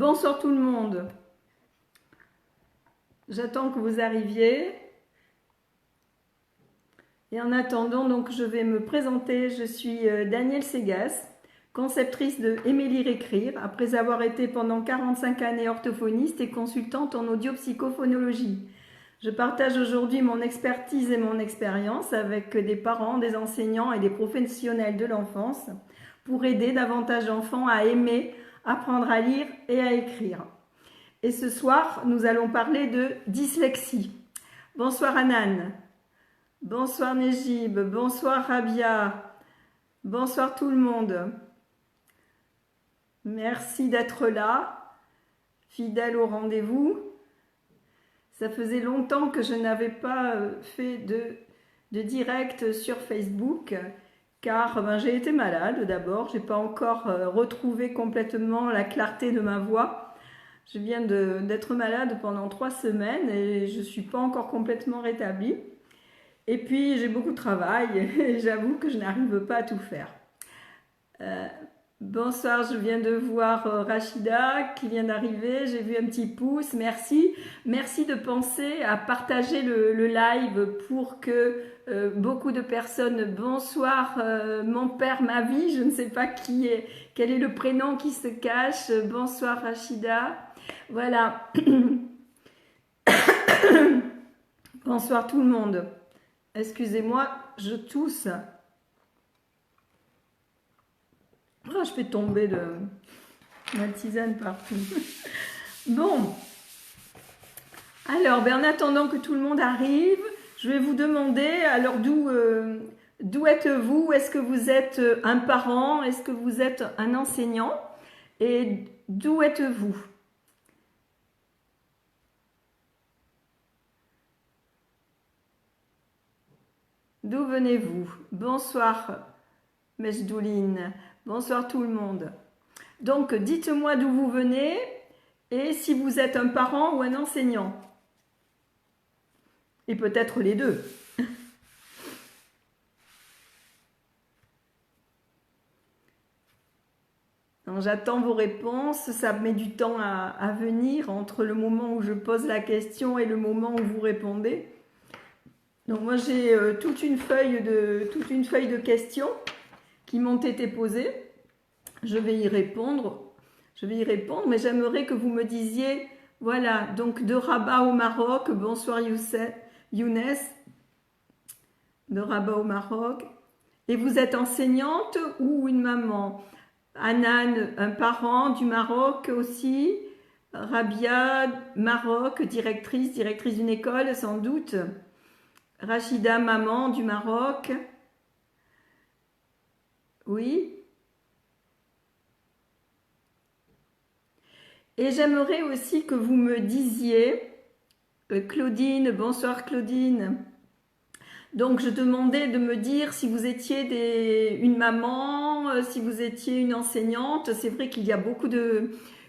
Bonsoir tout le monde. J'attends que vous arriviez. Et en attendant, donc, je vais me présenter. Je suis Danielle Segas, conceptrice de Aimer lire écrire, après avoir été pendant 45 années orthophoniste et consultante en audio-psychophonologie. Je partage aujourd'hui mon expertise et mon expérience avec des parents, des enseignants et des professionnels de l'enfance pour aider davantage d'enfants à aimer, apprendre à lire et à écrire. Et ce soir, nous allons parler de dyslexie. Bonsoir Anan, bonsoir Nejib, bonsoir Rabia, bonsoir tout le monde. Merci d'être là, fidèle au rendez-vous. Ça faisait longtemps que je n'avais pas fait de direct sur Facebook, car j'ai été malade d'abord. Je n'ai pas encore retrouvé complètement la clarté de ma voix. Je viens d'être malade pendant 3 semaines et je ne suis pas encore complètement rétablie. Et puis j'ai beaucoup de travail et j'avoue que je n'arrive pas à tout faire. Bonsoir, je viens de voir Rachida qui vient d'arriver, j'ai vu un petit pouce, merci. Merci de penser à partager le live pour que beaucoup de personnes, bonsoir mon père, ma vie, je ne sais pas quel est le prénom qui se cache, bonsoir Rachida, voilà. Bonsoir tout le monde, excusez-moi, je tousse. Oh, je fais tomber de ma tisane partout. Bon. Alors, en attendant que tout le monde arrive, je vais vous demander, alors d'où êtes-vous? Est-ce que vous êtes un parent? Est-ce que vous êtes un enseignant? Et d'où êtes-vous? D'où venez-vous? Bonsoir, Mejdouline. Bonsoir tout le monde. Donc, dites-moi d'où vous venez et si vous êtes un parent ou un enseignant. Et peut-être les deux. J'attends vos réponses. Ça met du temps à venir entre le moment où je pose la question et le moment où vous répondez. Donc moi j'ai toute une feuille de questions qui m'ont été posées. Je vais y répondre, mais j'aimerais que vous me disiez, voilà, donc de Rabat au Maroc, bonsoir Younes, de Rabat au Maroc. Et vous êtes enseignante ou une maman? Anan, un parent du Maroc aussi. Rabia, Maroc, directrice d'une école sans doute. Rachida, maman du Maroc. Oui. Et j'aimerais aussi que vous me disiez, Claudine, bonsoir Claudine. Donc je demandais de me dire si vous étiez une maman, si vous étiez une enseignante. C'est vrai qu'il y a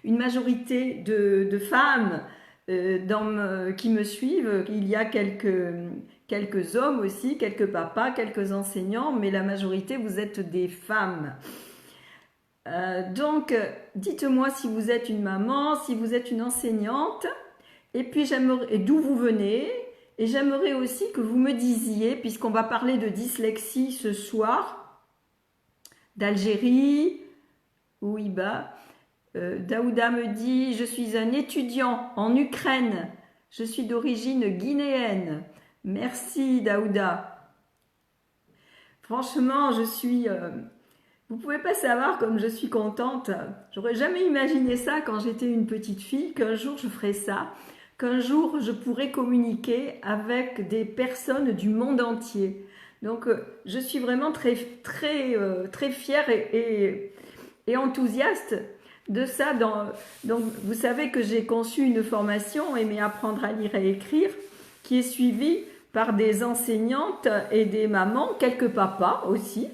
une majorité de femmes qui me suivent. Il y a quelques hommes aussi, quelques papas, quelques enseignants, mais la majorité vous êtes des femmes. Donc, dites-moi si vous êtes une maman, si vous êtes une enseignante, et puis j'aimerais, d'où vous venez, et j'aimerais aussi que vous me disiez, puisqu'on va parler de dyslexie ce soir, d'Algérie, Ouiba, Daouda me dit, je suis un étudiant en Ukraine, je suis d'origine guinéenne. Merci Daouda. Franchement, je suis... Vous ne pouvez pas savoir comme je suis contente. J'aurais jamais imaginé ça quand j'étais une petite fille, qu'un jour je ferais ça, qu'un jour je pourrais communiquer avec des personnes du monde entier. Donc je suis vraiment très fière et enthousiaste de ça. Donc vous savez que j'ai conçu une formation Aimer apprendre à lire et écrire qui est suivie par des enseignantes et des mamans, quelques papas aussi.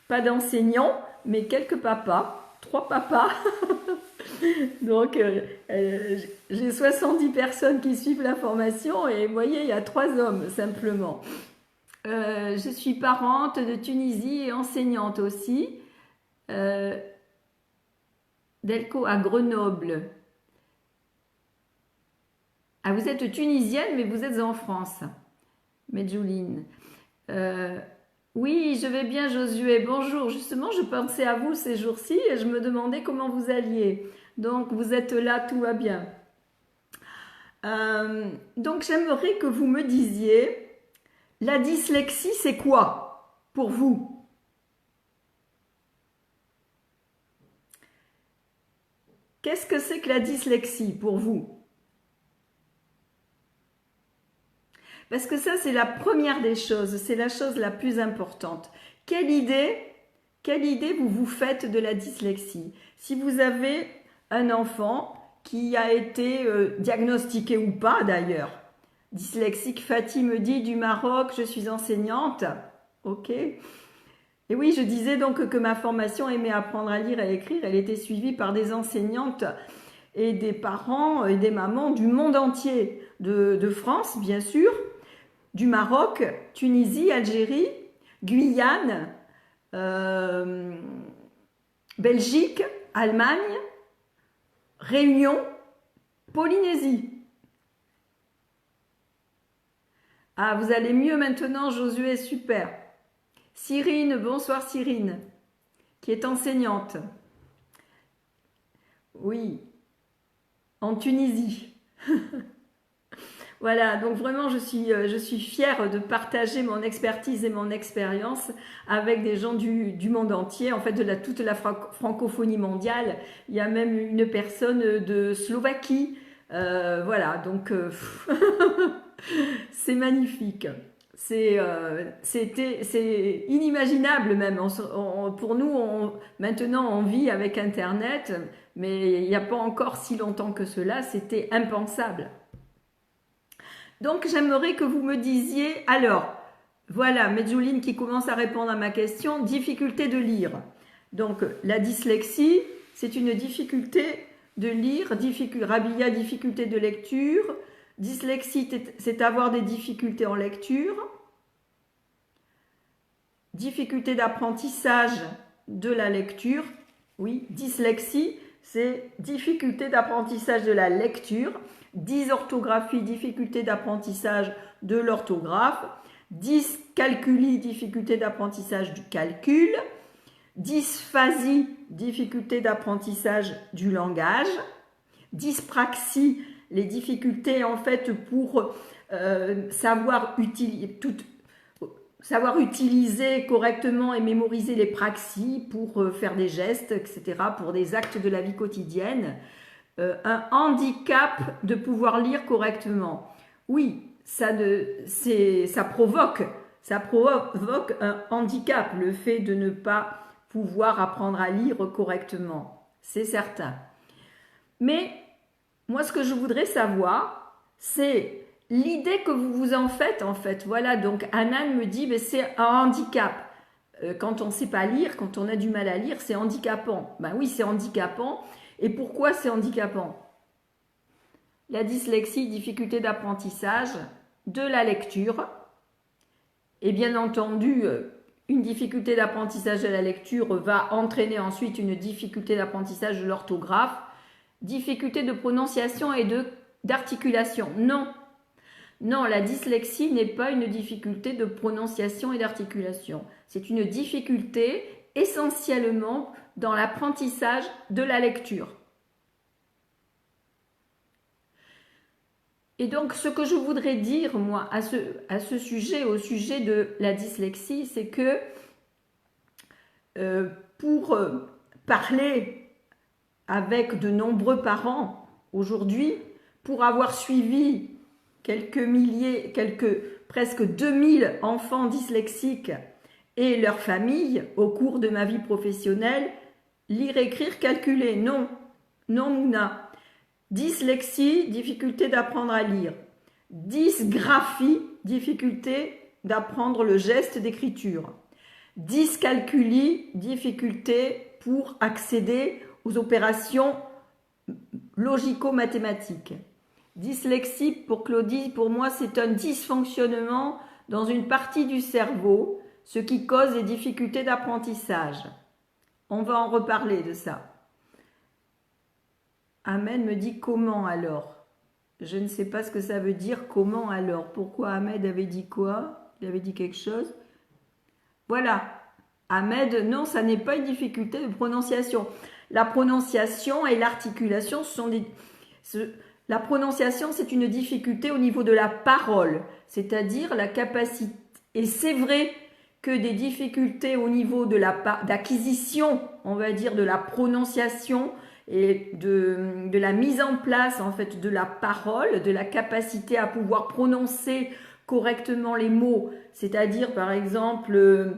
Pas d'enseignants, mais quelques papas, 3 papas. Donc, j'ai 70 personnes qui suivent la formation et vous voyez, il y a 3 hommes simplement. Je suis parente de Tunisie et enseignante aussi. Delco à Grenoble. Ah, vous êtes tunisienne, mais vous êtes en France. Medjouline. Oui, je vais bien, Josué. Bonjour. Justement, je pensais à vous ces jours-ci et je me demandais comment vous alliez. Donc, vous êtes là, tout va bien. Donc, j'aimerais que vous me disiez, la dyslexie, c'est quoi pour vous? Qu'est-ce que c'est que la dyslexie pour vous? Parce que ça, c'est la première des choses, c'est la chose la plus importante. Quelle idée vous vous faites de la dyslexie? Si vous avez un enfant qui a été diagnostiqué ou pas d'ailleurs, dyslexique, Fatih me dit du Maroc, je suis enseignante, ok. Et oui, je disais donc que ma formation Aimer apprendre à lire et à écrire, elle était suivie par des enseignantes et des parents et des mamans du monde entier, de France bien sûr, du Maroc, Tunisie, Algérie, Guyane, Belgique, Allemagne, Réunion, Polynésie. Ah, vous allez mieux maintenant, Josué, super. Cyrine, bonsoir Cyrine, qui est enseignante. Oui, en Tunisie. Voilà, donc vraiment je suis fière de partager mon expertise et mon expérience avec des gens du monde entier, en fait de toute la francophonie mondiale. Il y a même une personne de Slovaquie. Voilà, donc c'est magnifique. C'est inimaginable même. Pour nous, maintenant on vit avec Internet, mais il n'y a pas encore si longtemps que cela, c'était impensable. Donc j'aimerais que vous me disiez, alors, voilà, Medjouline qui commence à répondre à ma question, difficulté de lire. Donc la dyslexie, c'est une difficulté de lire, Rabia, difficulté de lecture, dyslexie, c'est avoir des difficultés en lecture, difficulté d'apprentissage de la lecture, oui, dyslexie, c'est difficulté d'apprentissage de la lecture, dysorthographie, difficulté d'apprentissage de l'orthographe, dyscalculie, difficulté d'apprentissage du calcul, dysphasie, difficulté d'apprentissage du langage, dyspraxie, les difficultés en fait pour savoir utiliser correctement et mémoriser les praxis pour faire des gestes, etc., pour des actes de la vie quotidienne. Un handicap de pouvoir lire correctement. Oui, ça provoque un handicap, le fait de ne pas pouvoir apprendre à lire correctement. C'est certain. Mais moi, ce que je voudrais savoir, c'est l'idée que vous vous en faites, en fait. Voilà, donc Anan me dit, mais c'est un handicap. Quand on ne sait pas lire, quand on a du mal à lire, c'est handicapant. Ben oui, c'est handicapant. Et pourquoi c'est handicapant? La dyslexie, difficulté d'apprentissage de la lecture. Et bien entendu, une difficulté d'apprentissage de la lecture va entraîner ensuite une difficulté d'apprentissage de l'orthographe, difficulté de prononciation et d'articulation. Non, non, la dyslexie n'est pas une difficulté de prononciation et d'articulation. C'est une difficulté essentiellement dans l'apprentissage de la lecture. Et donc, ce que je voudrais dire, moi, à ce sujet, au sujet de la dyslexie, c'est que pour parler avec de nombreux parents aujourd'hui, pour avoir suivi presque 2000 enfants dyslexiques et leurs familles au cours de ma vie professionnelle, lire, écrire, calculer, non, non Mouna. Dyslexie, difficulté d'apprendre à lire. Dysgraphie, difficulté d'apprendre le geste d'écriture. Dyscalculie, difficulté pour accéder aux opérations logico-mathématiques. Dyslexie, pour Claudie, pour moi, c'est un dysfonctionnement dans une partie du cerveau, ce qui cause des difficultés d'apprentissage. On va en reparler de ça. Amen me dit comment alors? Je ne sais pas ce que ça veut dire. Comment alors? Pourquoi Ahmed avait dit quoi? Il avait dit quelque chose. Voilà. Ahmed, non, ça n'est pas une difficulté de prononciation. La prononciation et l'articulation sont des... La prononciation, c'est une difficulté au niveau de la parole, c'est-à-dire la capacité. Et c'est vrai que des difficultés au niveau de d'acquisition, on va dire, de la prononciation et de la mise en place, en fait, de la parole, de la capacité à pouvoir prononcer correctement les mots, c'est-à-dire, par exemple,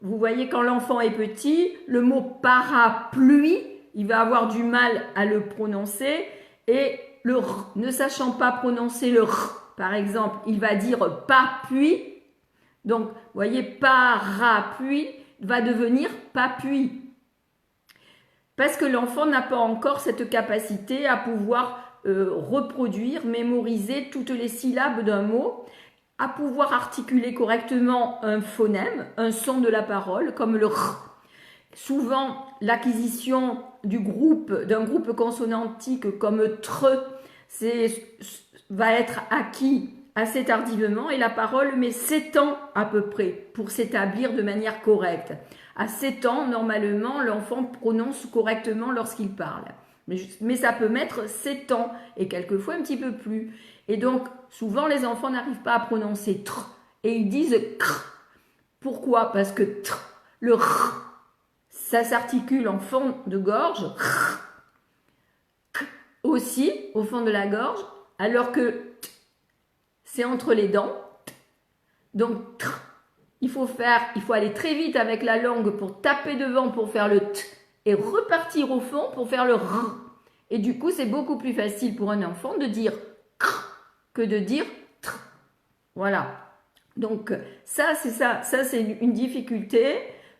vous voyez, quand l'enfant est petit, le mot parapluie, il va avoir du mal à le prononcer et le r, ne sachant pas prononcer le r, par exemple, il va dire papuis. Donc, vous voyez, parapluie va devenir papuis. Parce que l'enfant n'a pas encore cette capacité à pouvoir reproduire, mémoriser toutes les syllabes d'un mot, à pouvoir articuler correctement un phonème, un son de la parole, comme le r. Souvent, l'acquisition d'un groupe consonantique comme tre va être acquis assez tardivement et la parole met 7 ans à peu près pour s'établir de manière correcte. À 7 ans, normalement, l'enfant prononce correctement lorsqu'il parle. Mais ça peut mettre 7 ans et quelquefois un petit peu plus. Et donc, souvent, les enfants n'arrivent pas à prononcer tr et ils disent cr. Pourquoi? Parce que tr, le r, ça s'articule en fond de gorge, r, k, aussi au fond de la gorge, alors que t, c'est entre les dents. Donc, tr, il faut aller très vite avec la langue pour taper devant pour faire le t et repartir au fond pour faire le r. Et du coup, c'est beaucoup plus facile pour un enfant de dire cr que de dire tr. Voilà. Donc, ça, c'est une difficulté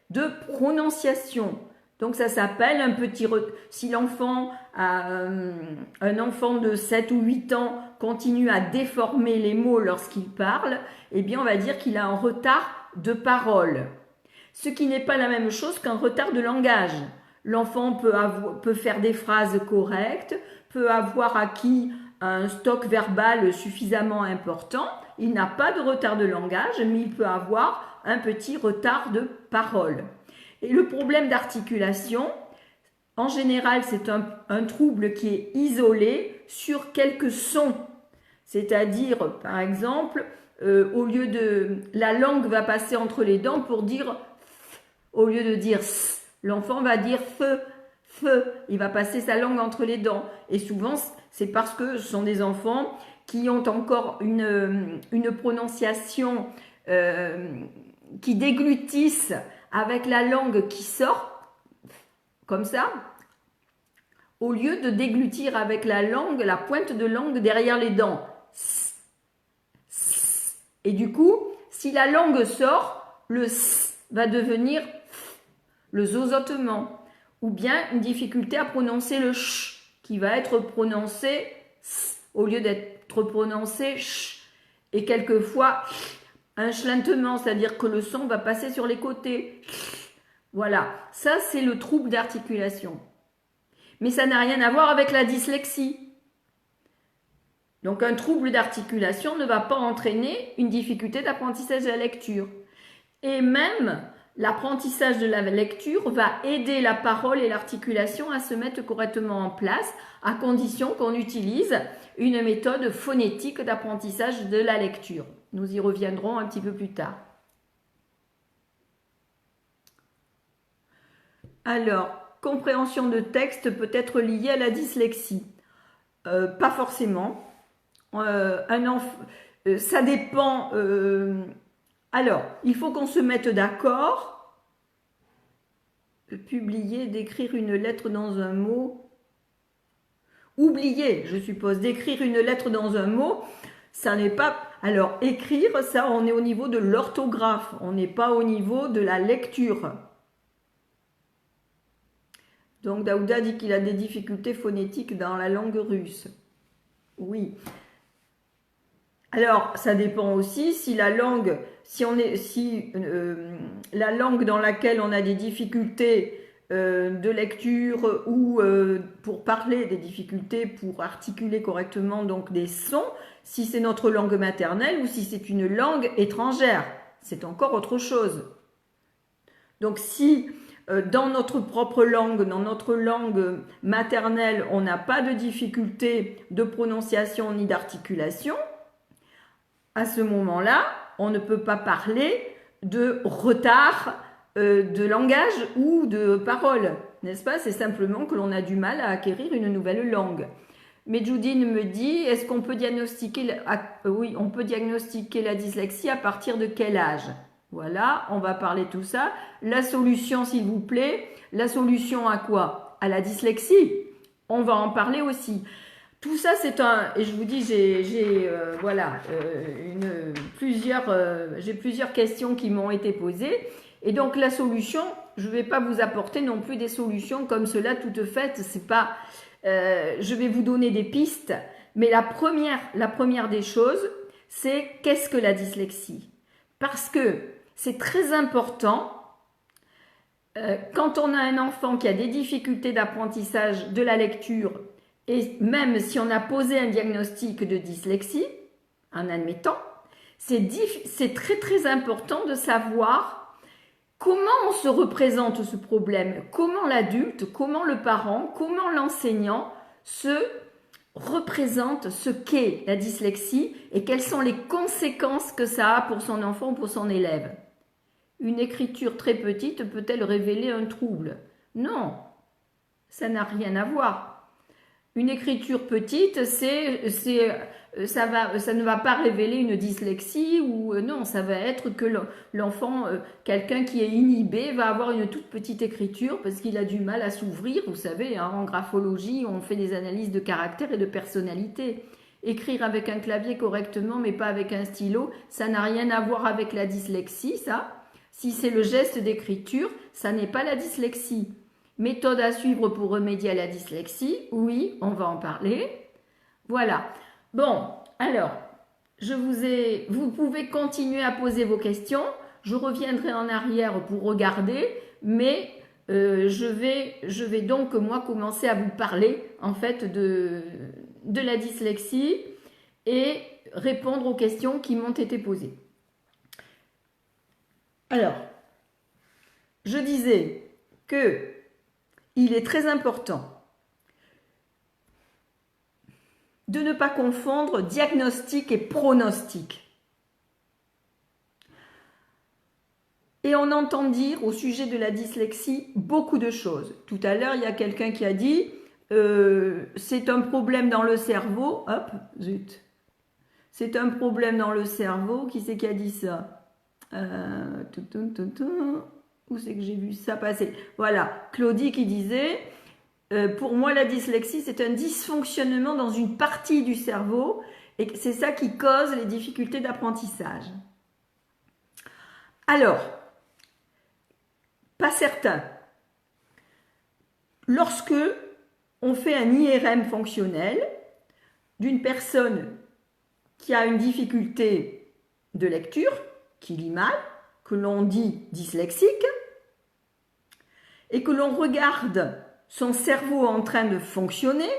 de prononciation. Donc, ça s'appelle un petit... Si l'enfant, un enfant de 7 ou 8 ans continue à déformer les mots lorsqu'il parle, eh bien, on va dire qu'il a un retard de ce qui n'est pas la même chose qu'un retard de langage. L'enfant peut faire des phrases correctes, peut avoir acquis un stock verbal suffisamment important, il n'a pas de retard de langage, mais il peut avoir un petit retard de parole. Et le problème d'articulation, en général, c'est un trouble qui est isolé sur quelques sons. C'est-à-dire, par exemple, au lieu de... La langue va passer entre les dents pour dire f, au lieu de dire s. L'enfant va dire feu, feu. Il va passer sa langue entre les dents. Et souvent, c'est parce que ce sont des enfants qui ont encore une prononciation qui déglutissent avec la langue qui sort, comme ça, au lieu de déglutir avec la langue, la pointe de langue derrière les dents. Et du coup, si la langue sort, le s va devenir le zozotement. Ou bien une difficulté à prononcer le ch, qui va être prononcé s, au lieu d'être prononcé ch. Et quelquefois, un chlintement, c'est-à-dire que le son va passer sur les côtés. Voilà, ça c'est le trouble d'articulation. Mais ça n'a rien à voir avec la dyslexie. Donc un trouble d'articulation ne va pas entraîner une difficulté d'apprentissage de la lecture. Et même l'apprentissage de la lecture va aider la parole et l'articulation à se mettre correctement en place, à condition qu'on utilise une méthode phonétique d'apprentissage de la lecture. Nous y reviendrons un petit peu plus tard. Alors, compréhension de texte peut être liée à la dyslexie. Pas forcément. Ça dépend. Alors, il faut qu'on se mette d'accord. Publier, d'écrire une lettre dans un mot. Oublier, je suppose, d'écrire une lettre dans un mot, ça n'est pas... Alors, écrire, ça, on est au niveau de l'orthographe, on n'est pas au niveau de la lecture. Donc, Daouda dit qu'il a des difficultés phonétiques dans la langue russe. Oui. Alors, ça dépend aussi si la langue, la langue dans laquelle on a des difficultés de lecture ou pour parler des difficultés pour articuler correctement donc des sons, si c'est notre langue maternelle ou si c'est une langue étrangère. C'est encore autre chose. Donc si dans notre propre langue, dans notre langue maternelle, on n'a pas de difficulté de prononciation ni d'articulation, à ce moment-là, on ne peut pas parler de retard de langage ou de parole, n'est-ce pas? C'est simplement que l'on a du mal à acquérir une nouvelle langue. Mais Judine me dit, est-ce qu'on peut diagnostiquer, oui, on peut diagnostiquer la dyslexie à partir de quel âge? Voilà, on va parler de tout ça. La solution, s'il vous plaît, la solution à quoi? À la dyslexie. On va en parler aussi. Tout ça, c'est et je vous dis, j'ai plusieurs questions qui m'ont été posées. Et donc, la solution, je ne vais pas vous apporter non plus des solutions comme cela toutes faites. C'est pas, je vais vous donner des pistes. Mais la première des choses, c'est qu'est-ce que la dyslexie? Parce que c'est très important, quand on a un enfant qui a des difficultés d'apprentissage de la lecture, et même si on a posé un diagnostic de dyslexie, en admettant, c'est très très important de savoir comment on se représente ce problème, comment l'adulte, comment le parent, comment l'enseignant se représente ce qu'est la dyslexie et quelles sont les conséquences que ça a pour son enfant ou pour son élève. Une écriture très petite peut-elle révéler un trouble? Non, ça n'a rien à voir. Une écriture petite, ça ne va pas révéler une dyslexie ou non, ça va être que l'enfant, quelqu'un qui est inhibé, va avoir une toute petite écriture parce qu'il a du mal à s'ouvrir. Vous savez, hein, en graphologie, on fait des analyses de caractère et de personnalité. Écrire avec un clavier correctement, mais pas avec un stylo, ça n'a rien à voir avec la dyslexie, ça. Si c'est le geste d'écriture, ça n'est pas la dyslexie. Méthode à suivre pour remédier à la dyslexie, oui, on va en parler. Voilà. Bon, alors, vous pouvez continuer à poser vos questions. Je reviendrai en arrière pour regarder, mais je vais donc, moi, commencer à vous parler, en fait, de la dyslexie et répondre aux questions qui m'ont été posées. Alors, je disais que il est très important de ne pas confondre diagnostic et pronostic. Et on entend dire au sujet de la dyslexie beaucoup de choses. Tout à l'heure, il y a quelqu'un qui a dit c'est un problème dans le cerveau. Hop, zut. C'est un problème dans le cerveau. Qui c'est qui a dit ça? Où c'est que j'ai vu ça passer? Voilà, Claudie qui disait pour moi la dyslexie c'est un dysfonctionnement dans une partie du cerveau et c'est ça qui cause les difficultés d'apprentissage. Alors, pas certain. Lorsque on fait un IRM fonctionnel d'une personne qui a une difficulté de lecture, qui lit mal, que l'on dit dyslexique, et que l'on regarde son cerveau en train de fonctionner,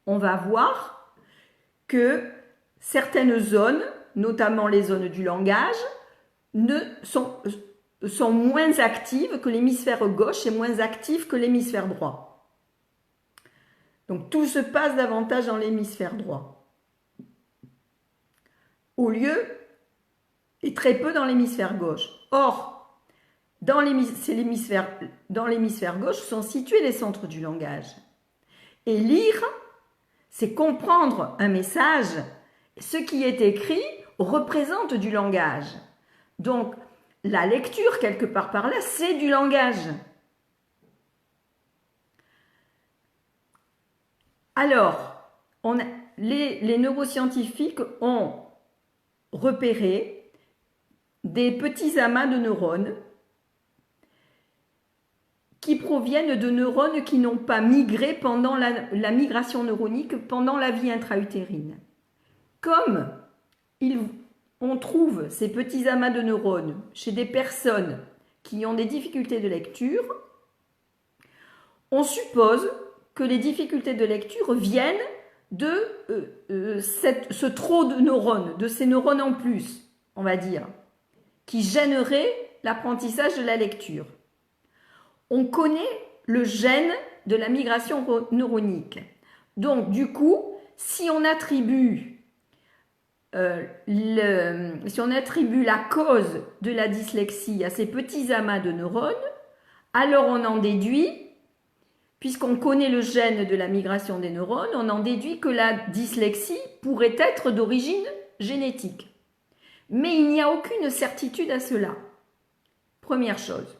on va voir que certaines zones, notamment les zones du langage, sont moins actives que l'hémisphère gauche et moins actives que l'hémisphère droit. Donc tout se passe davantage dans l'hémisphère droit. Au lieu, et très peu dans l'hémisphère gauche. Or, dans l'hémisphère gauche sont situés les centres du langage. Et lire, c'est comprendre un message. Ce qui est écrit représente du langage. Donc, la lecture, quelque part par là, c'est du langage. Alors, les neuroscientifiques ont repéré des petits amas de neurones qui proviennent de neurones qui n'ont pas migré pendant la migration neuronique pendant la vie intra-utérine. Comme on trouve ces petits amas de neurones chez des personnes qui ont des difficultés de lecture, on suppose que les difficultés de lecture viennent de ce trop de neurones, de ces neurones en plus, on va dire, qui gêneraient l'apprentissage de la lecture. On connaît le gène de la migration neuronique. Donc, du coup, si on attribue la cause de la dyslexie à ces petits amas de neurones, alors on en déduit, puisqu'on connaît le gène de la migration des neurones, on en déduit que la dyslexie pourrait être d'origine génétique. Mais il n'y a aucune certitude à cela. Première chose.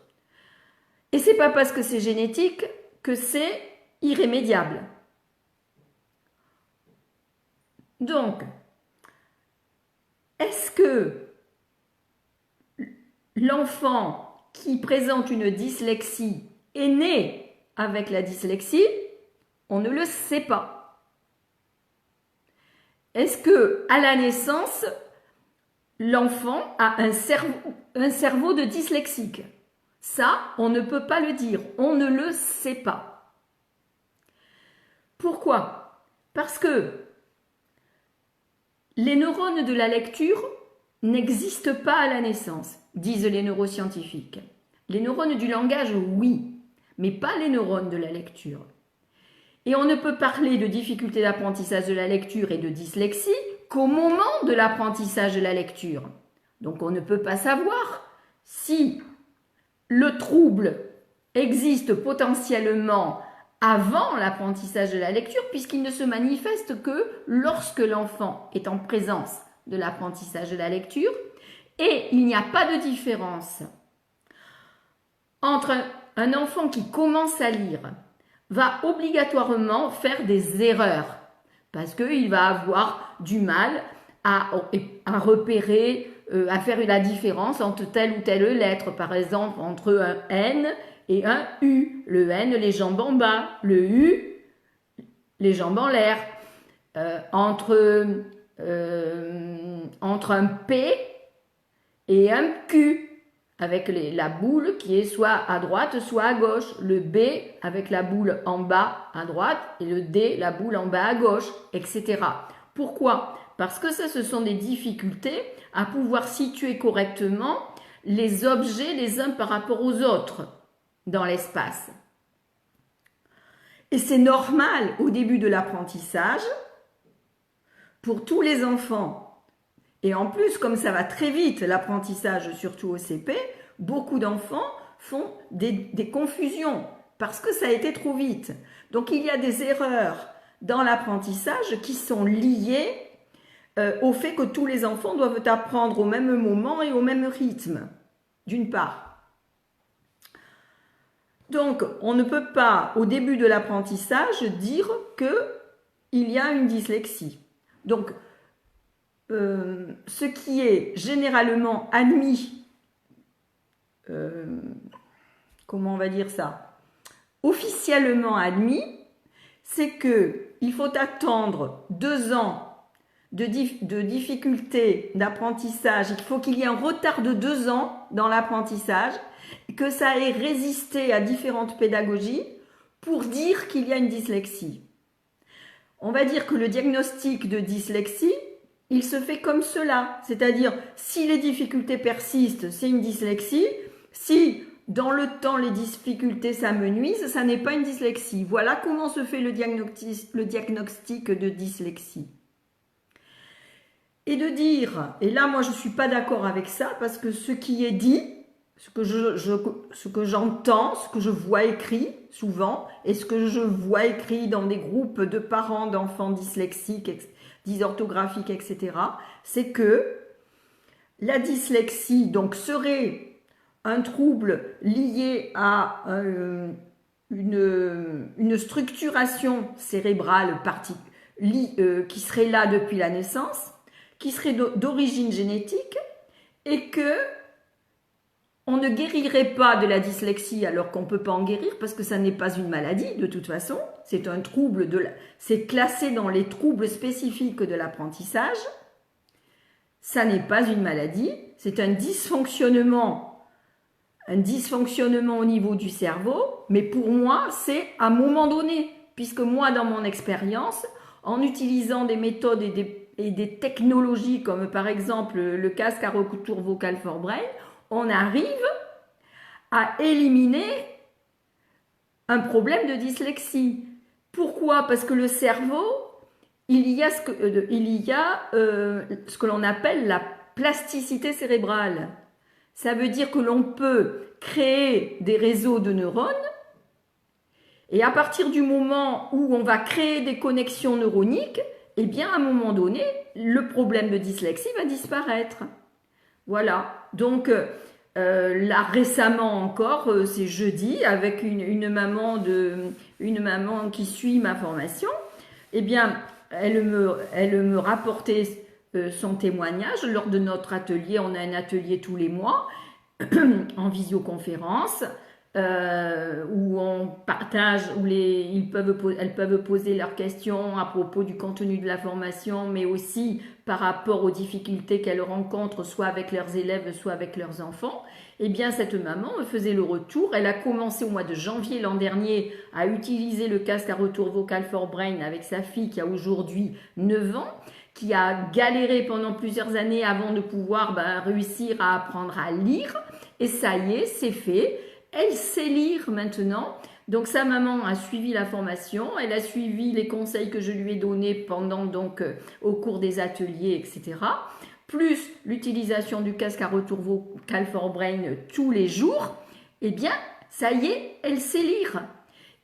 Et c'est pas parce que c'est génétique que c'est irrémédiable. Donc, est-ce que l'enfant qui présente une dyslexie est né avec la dyslexie? On ne le sait pas. Est-ce que à la naissance, l'enfant a un cerveau de dyslexique? Ça, on ne peut pas le dire, on ne le sait pas. Pourquoi? Parce que les neurones de la lecture n'existent pas à la naissance, disent les neuroscientifiques. Les neurones du langage, oui, mais pas les neurones de la lecture. Et on ne peut parler de difficulté d'apprentissage de la lecture et de dyslexie qu'au moment de l'apprentissage de la lecture. Donc on ne peut pas savoir si le trouble existe potentiellement avant l'apprentissage de la lecture, puisqu'il ne se manifeste que lorsque l'enfant est en présence de l'apprentissage de la lecture, et il n'y a pas de différence entre un enfant qui commence à lire va obligatoirement faire des erreurs, parce qu'il va avoir du mal à repérer, à faire la différence entre telle ou telle lettre, par exemple entre un N et un U. Le N, les jambes en bas, le U, les jambes en l'air. Entre un P et un Q, avec la boule qui est soit à droite, soit à gauche. Le B avec la boule en bas à droite et le D, la boule en bas à gauche, etc. Pourquoi? Parce que ça, ce sont des difficultés à pouvoir situer correctement les objets les uns par rapport aux autres dans l'espace. Et c'est normal au début de l'apprentissage pour tous les enfants. Et en plus, comme ça va très vite, l'apprentissage, surtout au CP, beaucoup d'enfants font des confusions parce que ça a été trop vite. Donc il y a des erreurs dans l'apprentissage qui sont liées au fait que tous les enfants doivent apprendre au même moment et au même rythme, d'une part. Donc, on ne peut pas, au début de l'apprentissage, dire qu'il y a une dyslexie. Donc, ce qui est généralement admis, comment on va dire ça, officiellement admis, c'est qu'il faut attendre 2 ans de difficultés d'apprentissage, il faut qu'il y ait un retard de 2 ans dans l'apprentissage, que ça ait résisté à différentes pédagogies pour dire qu'il y a une dyslexie. On va dire que le diagnostic de dyslexie, il se fait comme cela, c'est-à-dire si les difficultés persistent, c'est une dyslexie, si dans le temps les difficultés s'amenuisent, ça n'est pas une dyslexie. Voilà comment se fait le diagnostic de dyslexie. Et de dire, et là moi je ne suis pas d'accord avec ça, parce que ce qui est dit, ce que j'entends, ce que je vois écrit souvent, et ce que je vois écrit dans des groupes de parents d'enfants dyslexiques, dysorthographiques, etc., c'est que la dyslexie donc serait un trouble lié à une structuration cérébrale qui serait là depuis la naissance, qui serait d'origine génétique, et que on ne guérirait pas de la dyslexie alors qu'on ne peut pas en guérir parce que ça n'est pas une maladie de toute façon, c'est un trouble, c'est classé dans les troubles spécifiques de l'apprentissage, ça n'est pas une maladie, c'est un dysfonctionnement un dysfonctionnement au niveau du cerveau, mais pour moi, c'est à un moment donné, puisque moi, dans mon expérience, en utilisant des méthodes et des technologies comme par exemple le casque à retour vocal for brain, on arrive à éliminer un problème de dyslexie. Pourquoi? Parce que le cerveau, il y a ce que l'on appelle la plasticité cérébrale. Ça veut dire que l'on peut créer des réseaux de neurones et à partir du moment où on va créer des connexions neuroniques, eh bien à un moment donné, le problème de dyslexie va disparaître. Voilà. Donc là récemment encore, c'est jeudi, avec une maman qui suit ma formation, eh bien elle me rapportait son témoignage lors de notre atelier. On a un atelier tous les mois en visioconférence où on partage, où elles peuvent poser leurs questions à propos du contenu de la formation, mais aussi par rapport aux difficultés qu'elles rencontrent, soit avec leurs élèves, soit avec leurs enfants. Eh bien, cette maman me faisait le retour. Elle a commencé au mois de janvier l'an dernier à utiliser le casque à retour vocal for brain avec sa fille qui a aujourd'hui 9 ans, qui a galéré pendant plusieurs années avant de pouvoir réussir à apprendre à lire. Et ça y est, c'est fait. Elle sait lire maintenant. Donc sa maman a suivi la formation, elle a suivi les conseils que je lui ai donnés pendant au cours des ateliers, etc. Plus l'utilisation du casque à retour vocal for brain tous les jours. Eh bien, ça y est, elle sait lire.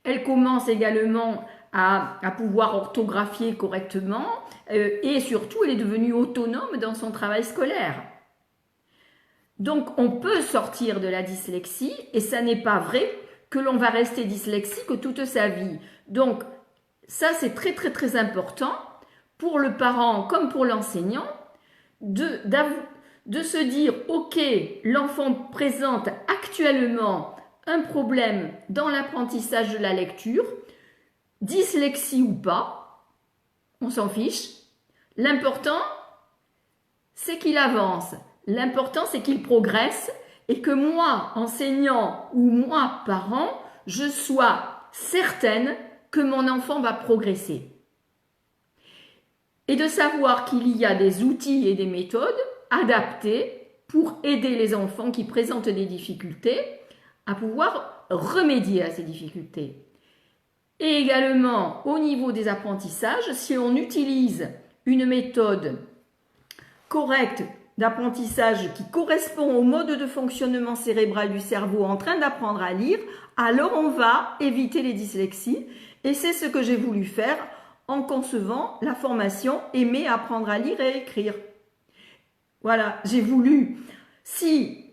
Elle commence également à pouvoir orthographier correctement et surtout, elle est devenue autonome dans son travail scolaire. Donc, on peut sortir de la dyslexie et ça n'est pas vrai que l'on va rester dyslexique toute sa vie. Donc, ça, c'est très, très, très important pour le parent comme pour l'enseignant de se dire, ok, l'enfant présente actuellement un problème dans l'apprentissage de la lecture, dyslexie ou pas, on s'en fiche. L'important, c'est qu'il avance. L'important, c'est qu'il progresse et que moi, enseignant ou moi, parent, je sois certaine que mon enfant va progresser. Et de savoir qu'il y a des outils et des méthodes adaptées pour aider les enfants qui présentent des difficultés à pouvoir remédier à ces difficultés. Et également, au niveau des apprentissages, si on utilise une méthode correcte d'apprentissage qui correspond au mode de fonctionnement cérébral du cerveau en train d'apprendre à lire, alors on va éviter les dyslexies. Et c'est ce que j'ai voulu faire en concevant la formation Aimer apprendre à lire et écrire. Voilà, j'ai voulu, si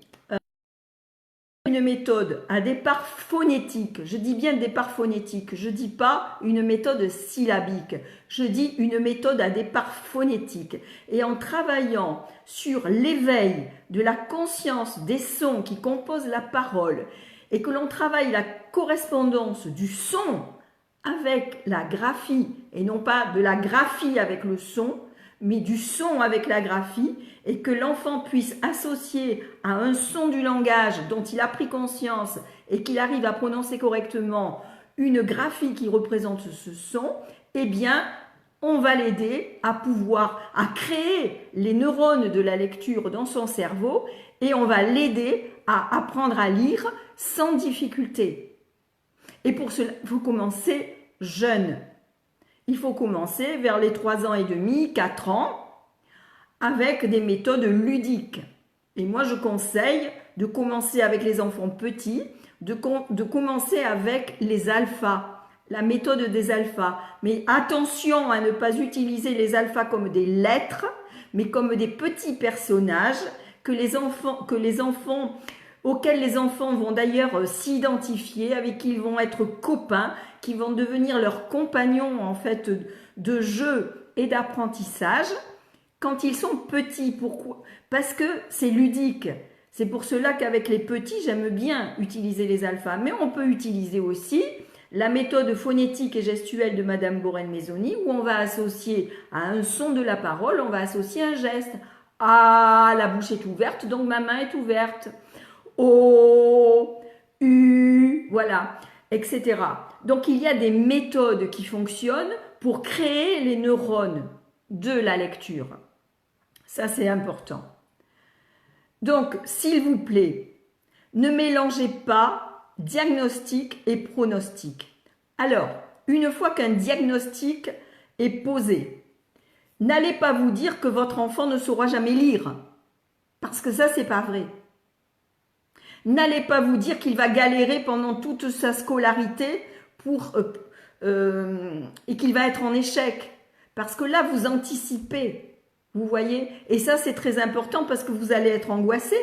une méthode à départ phonétique, je dis bien départ phonétique, je ne dis pas une méthode syllabique, je dis une méthode à départ phonétique. Et en travaillant sur l'éveil de la conscience des sons qui composent la parole et que l'on travaille la correspondance du son avec la graphie et non pas de la graphie avec le son, mais du son avec la graphie, et que l'enfant puisse associer à un son du langage dont il a pris conscience et qu'il arrive à prononcer correctement une graphie qui représente ce son, eh bien, on va l'aider à créer les neurones de la lecture dans son cerveau et on va l'aider à apprendre à lire sans difficulté. Et pour cela, il faut commencer jeune. Il faut commencer vers les 3 ans et demi, 4 ans, avec des méthodes ludiques. Et moi, je conseille de commencer avec les enfants petits, de commencer avec les alphas, la méthode des alphas. Mais attention à ne pas utiliser les alphas comme des lettres, mais comme des petits personnages auxquels les enfants vont d'ailleurs s'identifier, avec qui ils vont être copains, qui vont devenir leurs compagnons en fait de jeu et d'apprentissage quand ils sont petits. Pourquoi? Parce que c'est ludique. C'est pour cela qu'avec les petits, j'aime bien utiliser les alphas. Mais on peut utiliser aussi la méthode phonétique et gestuelle de Madame Borel-Maisoni, où on va associer à un son de la parole, on va associer un geste. Ah, la bouche est ouverte, donc ma main est ouverte. O, U, voilà, etc. Donc il y a des méthodes qui fonctionnent pour créer les neurones de la lecture. Ça, c'est important. Donc, s'il vous plaît, ne mélangez pas diagnostic et pronostic. Alors, une fois qu'un diagnostic est posé, n'allez pas vous dire que votre enfant ne saura jamais lire, parce que ça, c'est pas vrai. N'allez pas vous dire qu'il va galérer pendant toute sa scolarité et qu'il va être en échec, parce que là, vous anticipez. Vous voyez? Et ça, c'est très important parce que vous allez être angoissé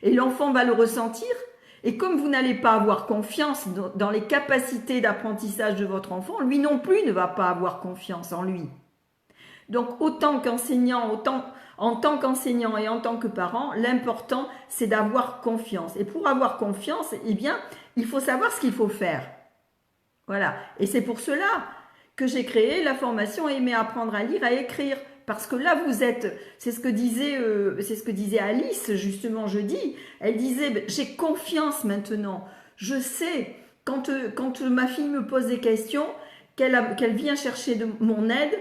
et l'enfant va le ressentir. Et comme vous n'allez pas avoir confiance dans les capacités d'apprentissage de votre enfant, lui non plus ne va pas avoir confiance en lui. Donc, autant qu'enseignant, en tant qu'enseignant et en tant que parent, l'important, c'est d'avoir confiance. Et pour avoir confiance, eh bien, il faut savoir ce qu'il faut faire. Voilà. Et c'est pour cela que j'ai créé la formation Aimer apprendre à lire, à écrire. Parce que là, vous êtes, c'est ce que disait Alice, justement, jeudi. Elle disait, j'ai confiance maintenant. Je sais, quand ma fille me pose des questions, qu'elle vient chercher mon aide,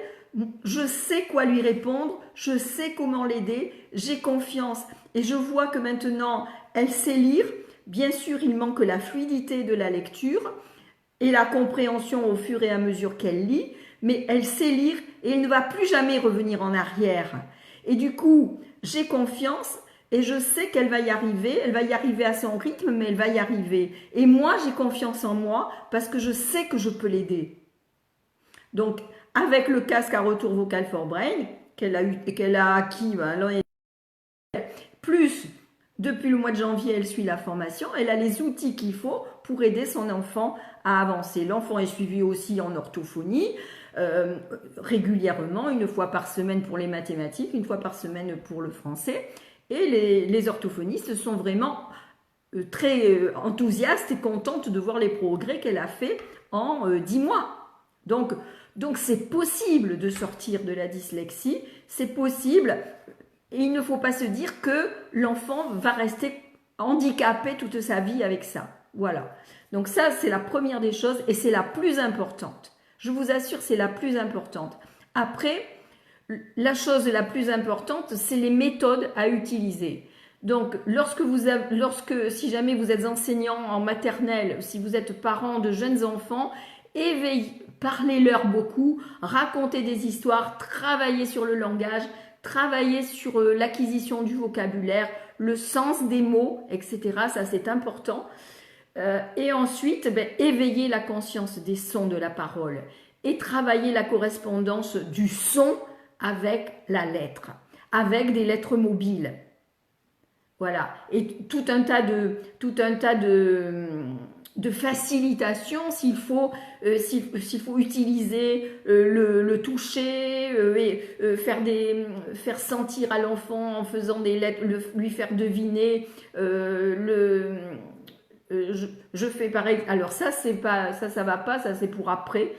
je sais quoi lui répondre, je sais comment l'aider, j'ai confiance. Et je vois que maintenant, elle sait lire. Bien sûr, il manque la fluidité de la lecture et la compréhension au fur et à mesure qu'elle lit, mais elle sait lire et elle ne va plus jamais revenir en arrière. Et du coup, j'ai confiance et je sais qu'elle va y arriver. Elle va y arriver à son rythme, mais elle va y arriver. Et moi, j'ai confiance en moi parce que je sais que je peux l'aider. Donc, avec le casque à retour vocal for brain qu'elle a acquis l'année dernière, plus depuis le mois de janvier, elle suit la formation. Elle a les outils qu'il faut pour aider son enfant à avancer. L'enfant est suivi aussi en orthophonie régulièrement, une fois par semaine pour les mathématiques, une fois par semaine pour le français. Et les orthophonistes sont vraiment très enthousiastes et contentes de voir les progrès qu'elle a fait en 10 mois. Donc c'est possible de sortir de la dyslexie, c'est possible. Et il ne faut pas se dire que l'enfant va rester handicapé toute sa vie avec ça. Voilà. Donc ça, c'est la première des choses et c'est la plus importante. Je vous assure, c'est la plus importante. Après, la chose la plus importante, c'est les méthodes à utiliser. Donc, si jamais vous êtes enseignant en maternelle, si vous êtes parent de jeunes enfants, parlez-leur beaucoup, racontez des histoires, travaillez sur le langage, travailler sur l'acquisition du vocabulaire, le sens des mots, etc. Ça, c'est important. Et ensuite, éveiller la conscience des sons de la parole et travailler la correspondance du son avec la lettre, avec des lettres mobiles. Voilà. Et tout un tas de facilitation s'il faut utiliser le toucher et faire sentir à l'enfant en faisant des lettres, lui faire deviner je fais pareil. Alors ça va pas, ça c'est pour après.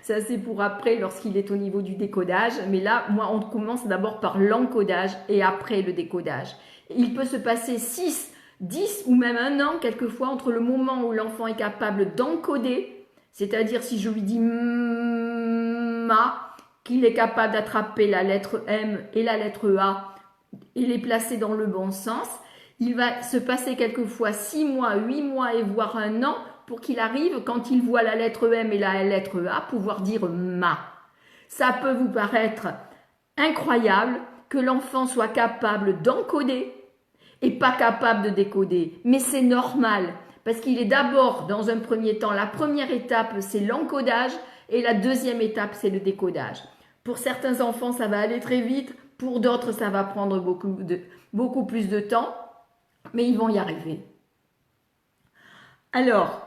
Ça c'est pour après lorsqu'il est au niveau du décodage. Mais là, moi, on commence d'abord par l'encodage et après le décodage. Il peut se passer 6, 10 ou même 1 an quelquefois entre le moment où l'enfant est capable d'encoder, c'est-à-dire si je lui dis ma, qu'il est capable d'attraper la lettre M et la lettre A et les placer dans le bon sens. Il va se passer quelquefois 6 mois, 8 mois et voire 1 an pour qu'il arrive, quand il voit la lettre M et la lettre A, pouvoir dire ma. Ça peut vous paraître incroyable que l'enfant soit capable d'encoder et pas capable de décoder. Mais c'est normal, parce qu'il est d'abord, dans un premier temps, la première étape, c'est l'encodage et la deuxième étape, c'est le décodage. Pour certains enfants, ça va aller très vite, pour d'autres, ça va prendre beaucoup plus de temps. Mais ils vont y arriver. Alors,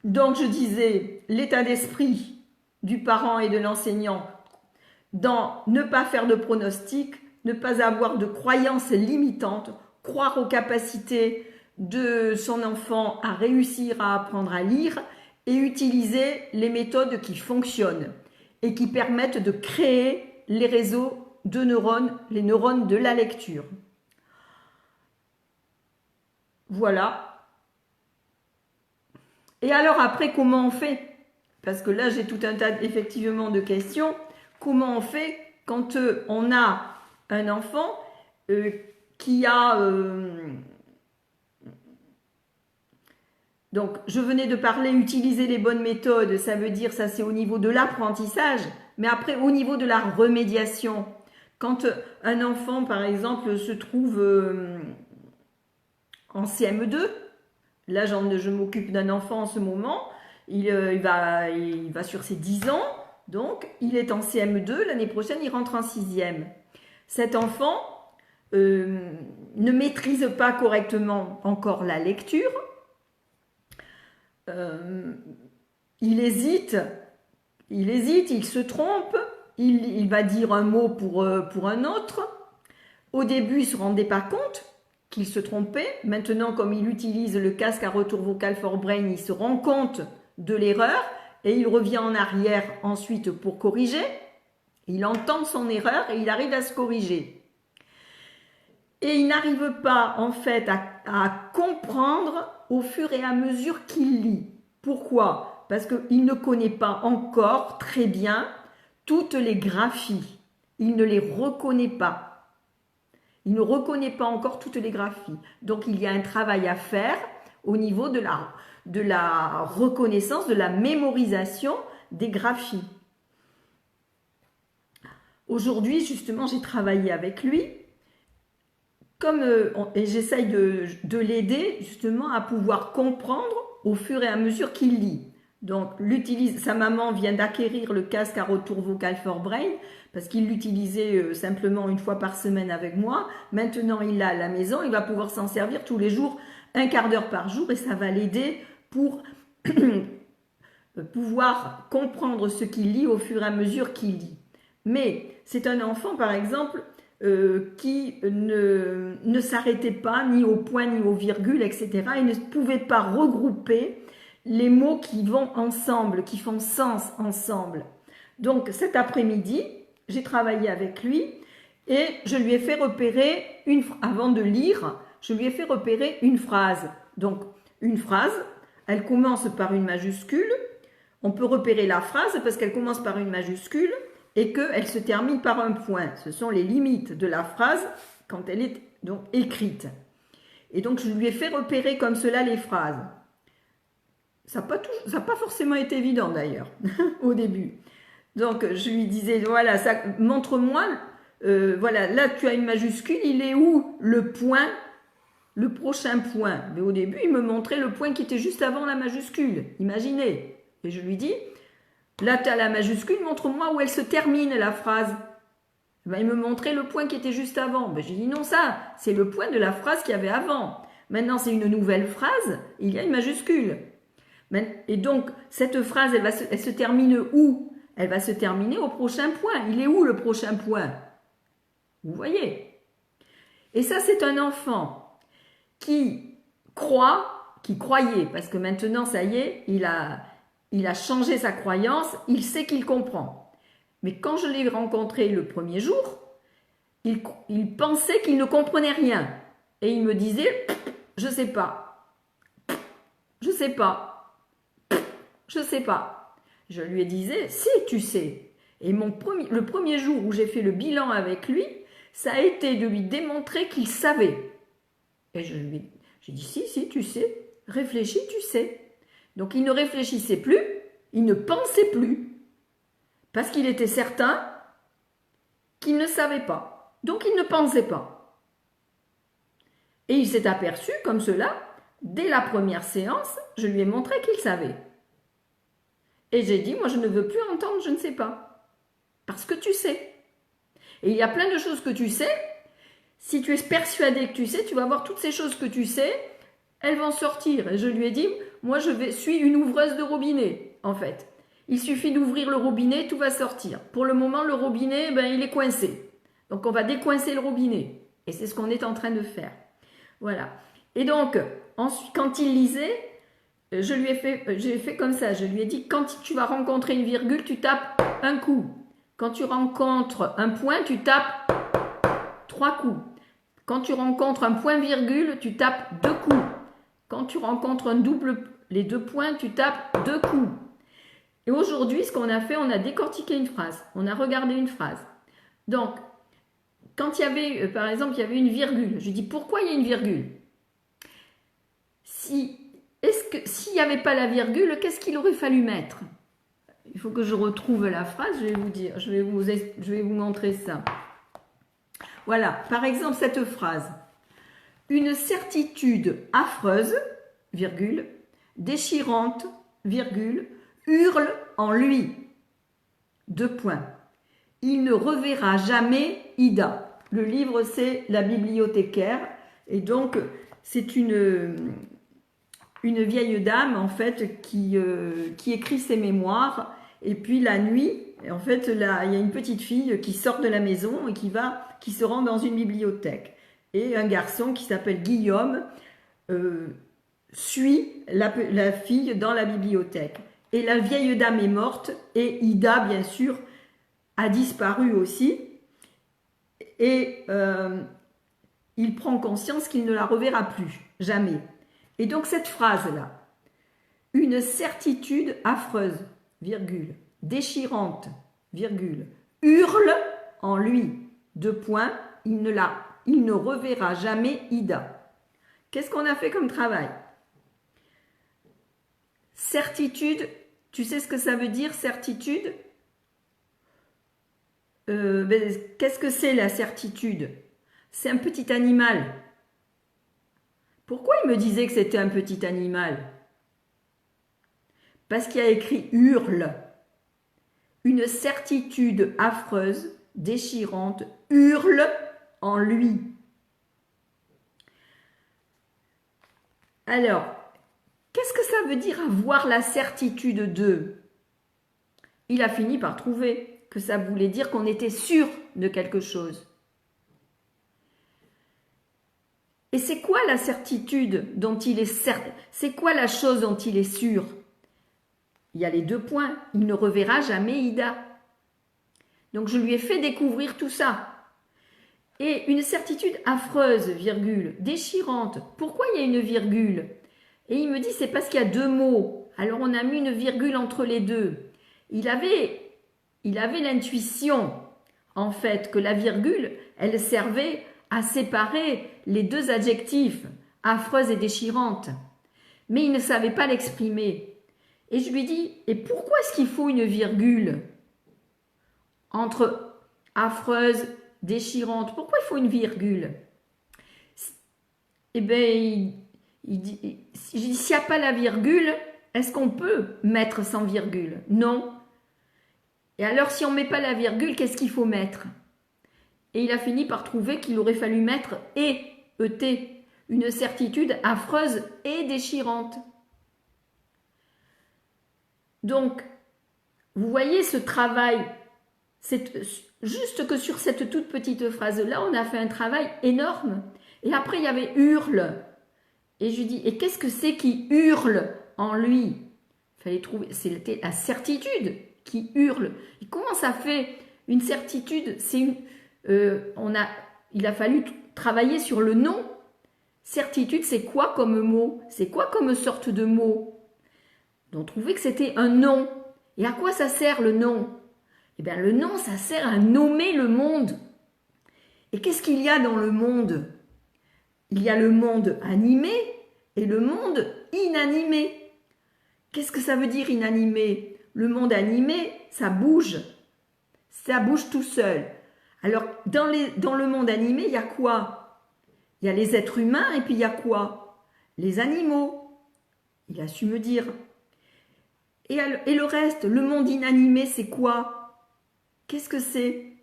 donc je disais, l'état d'esprit du parent et de l'enseignant dans ne pas faire de pronostic, ne pas avoir de croyances limitantes, croire aux capacités de son enfant à réussir à apprendre à lire et utiliser les méthodes qui fonctionnent et qui permettent de créer les réseaux de neurones, les neurones de la lecture. Voilà. Et alors après, comment on fait? Parce que là, j'ai tout un tas effectivement de questions. Comment on fait quand on a un enfant qui a... donc, je venais de parler, utiliser les bonnes méthodes, ça veut dire, ça c'est au niveau de l'apprentissage, mais après au niveau de la remédiation. Quand un enfant, par exemple, se trouve en CM2, là je m'occupe d'un enfant en ce moment, il va sur ses 10 ans, donc il est en CM2, l'année prochaine il rentre en 6e. Cet enfant ne maîtrise pas correctement encore la lecture, il hésite, il se trompe, il va dire un mot pour un autre. Au début, il ne se rendait pas compte qu'il se trompait. Maintenant, comme il utilise le casque à retour vocal for brain, il se rend compte de l'erreur et il revient en arrière ensuite pour corriger. Il entend son erreur et il arrive à se corriger. Et il n'arrive pas en fait à comprendre au fur et à mesure qu'il lit. Pourquoi? Parce qu'il ne connaît pas encore très bien toutes les graphies. Il ne les reconnaît pas. Il ne reconnaît pas encore toutes les graphies. Donc il y a un travail à faire au niveau de la reconnaissance, de la mémorisation des graphies. Aujourd'hui, justement, j'ai travaillé avec lui. Et j'essaye de l'aider justement à pouvoir comprendre au fur et à mesure qu'il lit. Donc, sa maman vient d'acquérir le casque à retour vocal for brain parce qu'il l'utilisait simplement une fois par semaine avec moi. Maintenant, il l'a à la maison, il va pouvoir s'en servir tous les jours, un quart d'heure par jour et ça va l'aider pour pouvoir comprendre ce qu'il lit au fur et à mesure qu'il lit. Mais c'est un enfant, par exemple, qui ne s'arrêtait pas ni au point ni aux virgules, etc. Il ne pouvait pas regrouper les mots qui vont ensemble, qui font sens ensemble. Donc cet après-midi, j'ai travaillé avec lui et je lui ai fait repérer, avant de lire, je lui ai fait repérer une phrase. Donc une phrase, elle commence par une majuscule. On peut repérer la phrase parce qu'elle commence par une majuscule et qu'elle se termine par un point. Ce sont les limites de la phrase quand elle est donc écrite. Et donc, je lui ai fait repérer comme cela les phrases. Ça n'a pas forcément été évident d'ailleurs, au début. Donc, je lui disais, voilà, montre-moi, voilà, là tu as une majuscule, il est où le point, le prochain point? Mais au début, il me montrait le point qui était juste avant la majuscule, imaginez. Et je lui dis, là, tu as la majuscule, montre-moi où elle se termine, la phrase. Ben, il me montrait le point qui était juste avant. Ben, j'ai dit non, ça, c'est le point de la phrase qu'il y avait avant. Maintenant, c'est une nouvelle phrase, il y a une majuscule. Et donc, cette phrase, elle se termine où? Elle va se terminer au prochain point. Il est où le prochain point? Vous voyez? Et ça, c'est un enfant qui croyait, parce que maintenant, ça y est, il a changé sa croyance, il sait qu'il comprend. Mais quand je l'ai rencontré le premier jour, il pensait qu'il ne comprenait rien. Et il me disait, je sais pas, je sais pas, je sais pas. Je lui disais, si tu sais. Et le premier jour où j'ai fait le bilan avec lui, ça a été de lui démontrer qu'il savait. Et j'ai dit, si, tu sais, réfléchis, tu sais. Donc il ne réfléchissait plus, il ne pensait plus, parce qu'il était certain qu'il ne savait pas. Donc il ne pensait pas. Et il s'est aperçu comme cela, dès la première séance, je lui ai montré qu'il savait. Et j'ai dit, moi je ne veux plus entendre je ne sais pas, parce que tu sais. Et il y a plein de choses que tu sais, si tu es persuadé que tu sais, tu vas voir toutes ces choses que tu sais, elles vont sortir. Et je lui ai dit, moi je suis une ouvreuse de robinet, en fait. Il suffit d'ouvrir le robinet, tout va sortir. Pour le moment, le robinet, il est coincé. Donc on va décoincer le robinet. Et c'est ce qu'on est en train de faire. Voilà. Et donc, ensuite, quand il lisait, j'ai fait comme ça. Je lui ai dit, quand tu vas rencontrer une virgule, tu tapes un coup. Quand tu rencontres un point, tu tapes 3 coups. Quand tu rencontres un point virgule, tu tapes 2 coups. Quand tu rencontres les deux points, tu tapes 2 coups. Et aujourd'hui, ce qu'on a fait, on a décortiqué une phrase. On a regardé une phrase. Donc, quand il y avait, par exemple, il y avait une virgule. Je dis, pourquoi il y a une virgule? S'il n'y avait pas la virgule, qu'est-ce qu'il aurait fallu mettre? Il faut que je retrouve la phrase, je vais vous dire, je vais vous montrer ça. Voilà, par exemple, cette phrase. Une certitude affreuse, virgule, déchirante, virgule, hurle en lui. 2 points. Il ne reverra jamais Ida. Le livre, c'est La bibliothécaire. Et donc, c'est une vieille dame, en fait, qui écrit ses mémoires. Et puis, la nuit, en fait, là, il y a une petite fille qui sort de la maison et qui se rend dans une bibliothèque. Et un garçon qui s'appelle Guillaume suit la fille dans la bibliothèque. Et la vieille dame est morte et Ida, bien sûr, a disparu aussi. Et il prend conscience qu'il ne la reverra plus, jamais. Et donc cette phrase-là, une certitude affreuse, virgule, déchirante, virgule, hurle en lui, 2 points, il ne reverra jamais Ida. Qu'est-ce qu'on a fait comme travail? Certitude, tu sais ce que ça veut dire, certitude? Qu'est-ce que c'est la certitude? C'est un petit animal. Pourquoi il me disait que c'était un petit animal? Parce qu'il y a écrit hurle. Une certitude affreuse, déchirante, hurle en lui. Alors, qu'est-ce que ça veut dire avoir la certitude de? Il a fini par trouver que ça voulait dire qu'on était sûr de quelque chose. Et c'est quoi la certitude dont il est certain? C'est quoi la chose dont il est sûr? Il y a les 2 points. Il ne reverra jamais Ida. Donc je lui ai fait découvrir tout ça. Et une certitude affreuse, virgule, déchirante. Pourquoi il y a une virgule? Et il me dit, c'est parce qu'il y a 2 mots. Alors on a mis une virgule entre les deux. Il avait l'intuition, en fait, que la virgule, elle servait à séparer les 2 adjectifs, affreuse et déchirante. Mais il ne savait pas l'exprimer. Et je lui dis, et pourquoi est-ce qu'il faut une virgule entre affreuse, déchirante? Pourquoi il faut une virgule? Eh bien, il dit, s'il n'y a pas la virgule, est-ce qu'on peut mettre sans virgule? Non. Et alors, si on ne met pas la virgule, qu'est-ce qu'il faut mettre? Et il a fini par trouver qu'il aurait fallu mettre « et », E-T, une certitude affreuse et déchirante. Donc, vous voyez ce travail, c'est juste que sur cette toute petite phrase-là, on a fait un travail énorme. Et après, il y avait « hurle ». Et je lui dis, et qu'est-ce que c'est qui hurle en lui? Il fallait trouver, c'était la certitude qui hurle. Et comment ça fait une certitude? Il a fallu travailler sur le nom. Certitude, c'est quoi comme mot? C'est quoi comme sorte de mot? Donc, trouver que c'était un nom. Et à quoi ça sert le nom? Eh bien, le nom, ça sert à nommer le monde. Et qu'est-ce qu'il y a dans le monde? Il y a le monde animé et le monde inanimé. Qu'est-ce que ça veut dire inanimé? Le monde animé, ça bouge. Ça bouge tout seul. Alors, dans le monde animé, il y a quoi? Il y a les êtres humains et puis il y a quoi? Les animaux. Il a su me dire. Et le reste, le monde inanimé, c'est quoi? Qu'est-ce que c'est?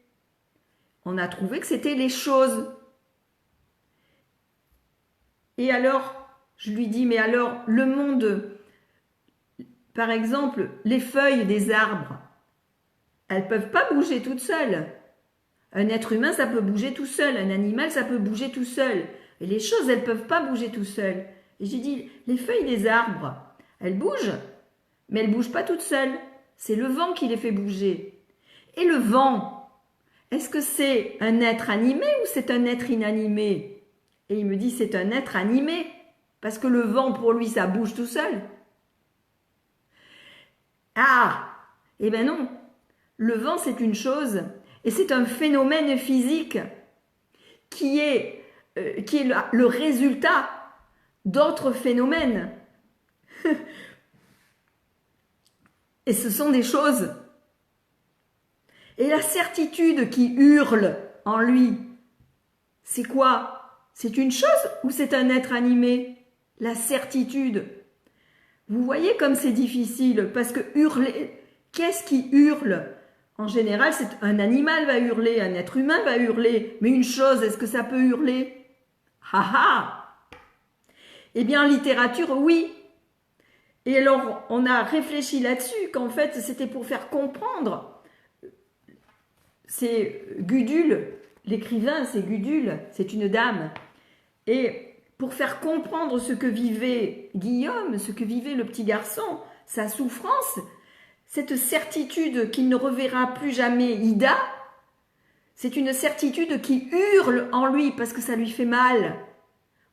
On a trouvé que c'était les choses. Et alors, je lui dis, mais alors, le monde, par exemple, les feuilles des arbres, elles ne peuvent pas bouger toutes seules. Un être humain, ça peut bouger tout seul. Un animal, ça peut bouger tout seul. Et les choses, elles ne peuvent pas bouger tout seules. Et j'ai dit, les feuilles des arbres, elles bougent, mais elles ne bougent pas toutes seules. C'est le vent qui les fait bouger. Et le vent, est-ce que c'est un être animé ou c'est un être inanimé? Et il me dit, c'est un être animé. Parce que le vent, pour lui, ça bouge tout seul. Ah, eh bien non. Le vent, c'est une chose, et c'est un phénomène physique qui est le résultat d'autres phénomènes. Et ce sont des choses. Et la certitude qui hurle en lui, c'est quoi? C'est une chose ou c'est un être animé? La certitude. Vous voyez comme c'est difficile, parce que hurler, qu'est-ce qui hurle? En général, c'est un animal va hurler, un être humain va hurler, mais une chose, est-ce que ça peut hurler? Ah ah! Eh bien, en littérature, oui. Et alors, on a réfléchi là-dessus, qu'en fait, c'était pour faire comprendre. C'est Gudule, l'écrivain, c'est Gudule, c'est une dame. Et pour faire comprendre ce que vivait Guillaume, ce que vivait le petit garçon, sa souffrance, cette certitude qu'il ne reverra plus jamais Ida, c'est une certitude qui hurle en lui parce que ça lui fait mal.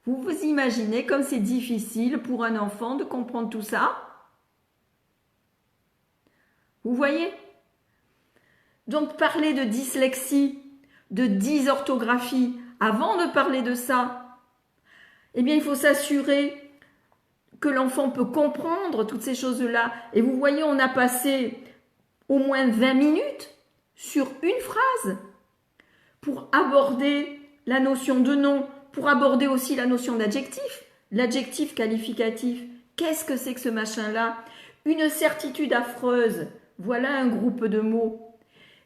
Vous vous imaginez comme c'est difficile pour un enfant de comprendre tout ça? Vous voyez? Donc parler de dyslexie, de dysorthographie, avant de parler de ça, eh bien il faut s'assurer que l'enfant peut comprendre toutes ces choses-là. Et vous voyez, on a passé au moins 20 minutes sur une phrase pour aborder la notion de nom, pour aborder aussi la notion d'adjectif, l'adjectif qualificatif. Qu'est-ce que c'est que ce machin-là? Une certitude affreuse, voilà un groupe de mots.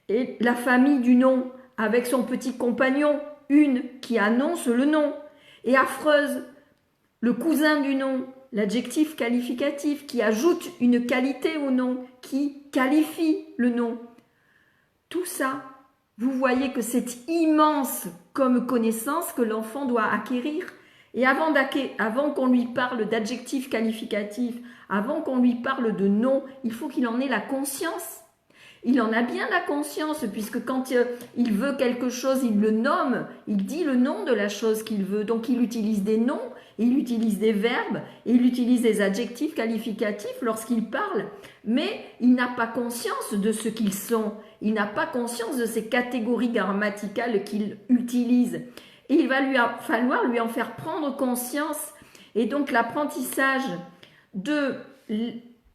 Et la famille du nom, avec son petit compagnon, une qui annonce le nom. Et affreuse, le cousin du nom, l'adjectif qualificatif qui ajoute une qualité au nom, qui qualifie le nom. Tout ça, vous voyez que c'est immense comme connaissance que l'enfant doit acquérir. Et avant qu'on lui parle d'adjectif qualificatif, avant qu'on lui parle de nom, il faut qu'il en ait la conscience. Il en a bien la conscience, puisque quand il veut quelque chose, il le nomme, il dit le nom de la chose qu'il veut. Donc il utilise des noms, il utilise des verbes, et il utilise des adjectifs qualificatifs lorsqu'il parle. Mais il n'a pas conscience de ce qu'ils sont. Il n'a pas conscience de ces catégories grammaticales qu'il utilise. Et il va falloir lui en faire prendre conscience. Et donc l'apprentissage de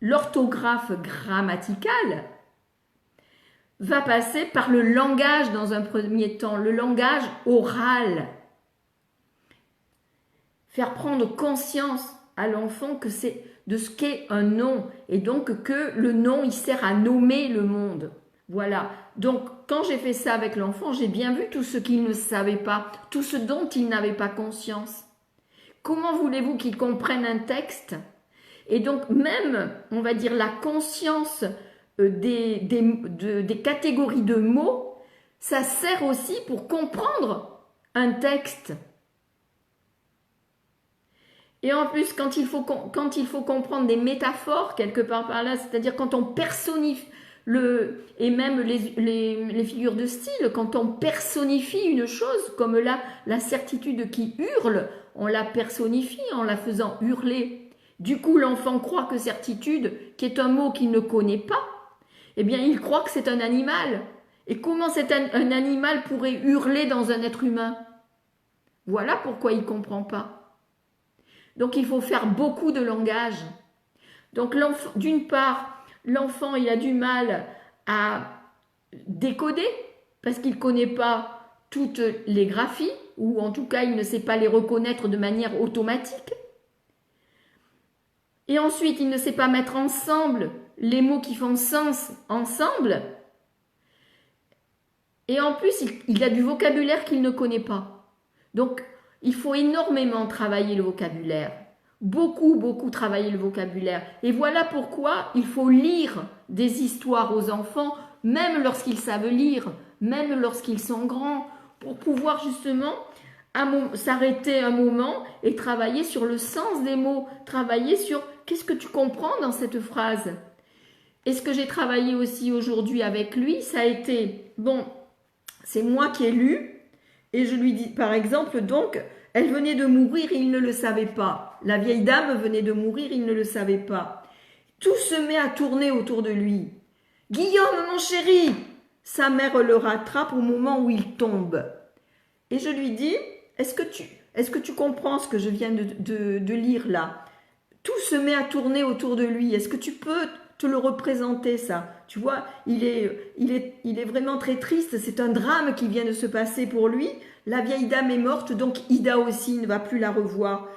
l'orthographe grammaticale va passer par le langage dans un premier temps, le langage oral. Faire prendre conscience à l'enfant que c'est de ce qu'est un nom et donc que le nom il sert à nommer le monde. Voilà. Donc quand j'ai fait ça avec l'enfant, j'ai bien vu tout ce qu'il ne savait pas, tout ce dont il n'avait pas conscience. Comment voulez-vous qu'il comprenne un texte? Et donc même, on va dire, la conscience des catégories de mots, ça sert aussi pour comprendre un texte. Et en plus, quand il faut comprendre des métaphores quelque part par là, c'est-à-dire quand on personnifie et même les figures de style, quand on personnifie une chose, comme là, la certitude qui hurle, on la personnifie en la faisant hurler. Du coup, l'enfant croit que certitude, qui est un mot qu'il ne connaît pas, eh bien, il croit que c'est un animal. Et comment un animal pourrait hurler dans un être humain? Voilà pourquoi il ne comprend pas. Donc, il faut faire beaucoup de langage. Donc, d'une part, l'enfant, il a du mal à décoder parce qu'il ne connaît pas toutes les graphies, ou en tout cas, il ne sait pas les reconnaître de manière automatique. Et ensuite, il ne sait pas mettre ensemble les mots qui font sens ensemble. Et en plus, il a du vocabulaire qu'il ne connaît pas. Donc, il faut énormément travailler le vocabulaire. Beaucoup, beaucoup travailler le vocabulaire. Et voilà pourquoi il faut lire des histoires aux enfants, même lorsqu'ils savent lire, même lorsqu'ils sont grands, pour pouvoir justement s'arrêter un moment et travailler sur le sens des mots, travailler sur qu'est-ce que tu comprends dans cette phrase. Et ce que j'ai travaillé aussi aujourd'hui avec lui, ça a été, bon, c'est moi qui ai lu, et je lui dis, par exemple, donc, elle venait de mourir et il ne le savait pas. La vieille dame venait de mourir, il ne le savait pas. Tout se met à tourner autour de lui. « Guillaume, mon chéri !» Sa mère le rattrape au moment où il tombe. Et je lui dis, est-ce que tu comprends ce que je viens de lire là? Tout se met à tourner autour de lui. Est-ce que tu peux te le représenter, ça? Tu vois, il est vraiment très triste. C'est un drame qui vient de se passer pour lui. La vieille dame est morte, donc Ida aussi ne va plus la revoir.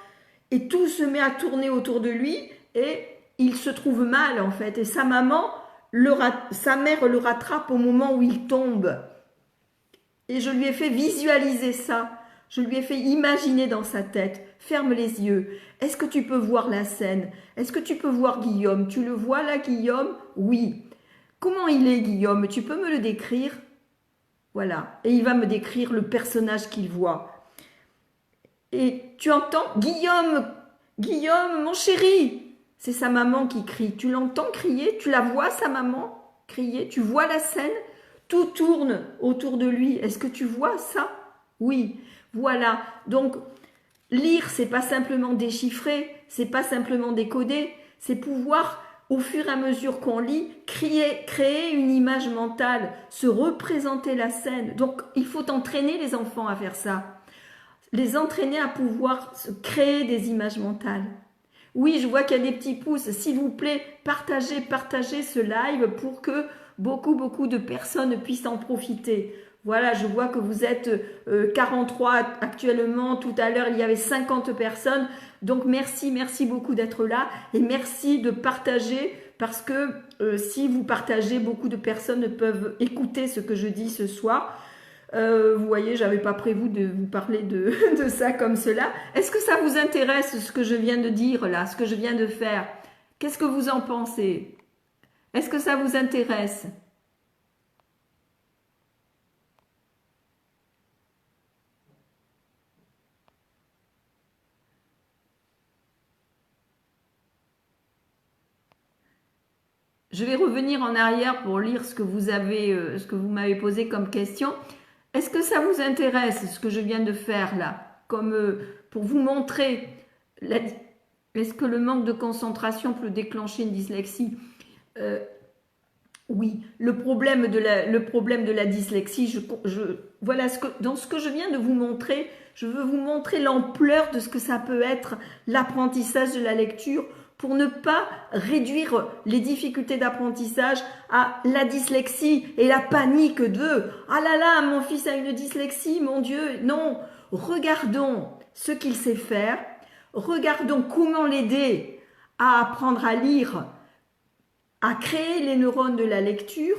Et tout se met à tourner autour de lui et il se trouve mal en fait. Et sa mère le rattrape au moment où il tombe. Et je lui ai fait visualiser ça. Je lui ai fait imaginer dans sa tête. Ferme les yeux. Est-ce que tu peux voir la scène? Est-ce que tu peux voir Guillaume? Tu le vois là, Guillaume? Oui. Comment il est, Guillaume? Tu peux me le décrire? Voilà. Et il va me décrire le personnage qu'il voit. Et tu entends? Guillaume! Guillaume, mon chéri! C'est sa maman qui crie. Tu l'entends crier? Tu la vois, sa maman, crier? Tu vois la scène? Tout tourne autour de lui. Est-ce que tu vois ça? Oui. Voilà. Donc, lire, c'est pas simplement déchiffrer, c'est pas simplement décoder, c'est pouvoir, au fur et à mesure qu'on lit, créer une image mentale, se représenter la scène. Donc, il faut entraîner les enfants à faire ça. Les entraîner à pouvoir se créer des images mentales. Oui, je vois qu'il y a des petits pouces. S'il vous plaît, partagez ce live pour que beaucoup de personnes puissent en profiter. Voilà, je vois que vous êtes 43 actuellement. Tout à l'heure, il y avait 50 personnes. Donc, merci beaucoup d'être là. Et merci de partager parce que si vous partagez, beaucoup de personnes peuvent écouter ce que je dis ce soir. Vous voyez, j'avais pas prévu de vous parler de ça comme cela. Est-ce que ça vous intéresse ce que je viens de dire là, ce que je viens de faire? Qu'est-ce que vous en pensez? Est-ce que ça vous intéresse? Je vais revenir en arrière pour lire ce que vous m'avez posé comme question. Est-ce que ça vous intéresse ce que je viens de faire là, comme pour vous montrer est-ce que le manque de concentration peut déclencher une dyslexie? Oui, le problème de la dyslexie, voilà dans ce que je viens de vous montrer, je veux vous montrer l'ampleur de ce que ça peut être l'apprentissage de la lecture pour ne pas réduire les difficultés d'apprentissage à la dyslexie et la panique de « Ah là là, mon fils a une dyslexie, mon Dieu !» Non, regardons ce qu'il sait faire, regardons comment l'aider à apprendre à lire, à créer les neurones de la lecture.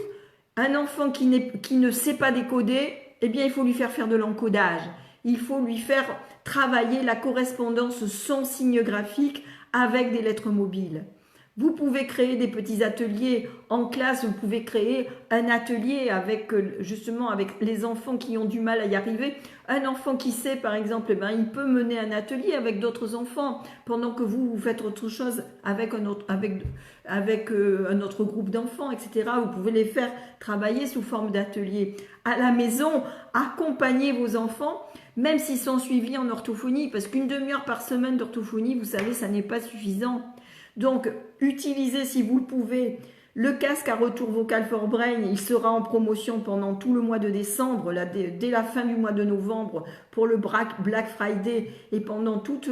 Un enfant qui ne sait pas décoder, eh bien, il faut lui faire de l'encodage. Il faut lui faire travailler la correspondance son-signe graphique avec des lettres mobiles. Vous pouvez créer des petits ateliers en classe, vous pouvez créer un atelier avec justement avec les enfants qui ont du mal à y arriver. Un enfant qui sait par exemple, il peut mener un atelier avec d'autres enfants pendant que vous faites autre chose avec un autre groupe d'enfants, etc. Vous pouvez les faire travailler sous forme d'atelier. À la maison, accompagnez vos enfants, même s'ils sont suivis en orthophonie, parce qu'une demi-heure par semaine d'orthophonie, vous savez, ça n'est pas suffisant. Donc, utilisez si vous le pouvez le casque à retour vocal for brain. Il sera en promotion pendant tout le mois de décembre, là, dès la fin du mois de novembre pour le Black Friday et pendant toute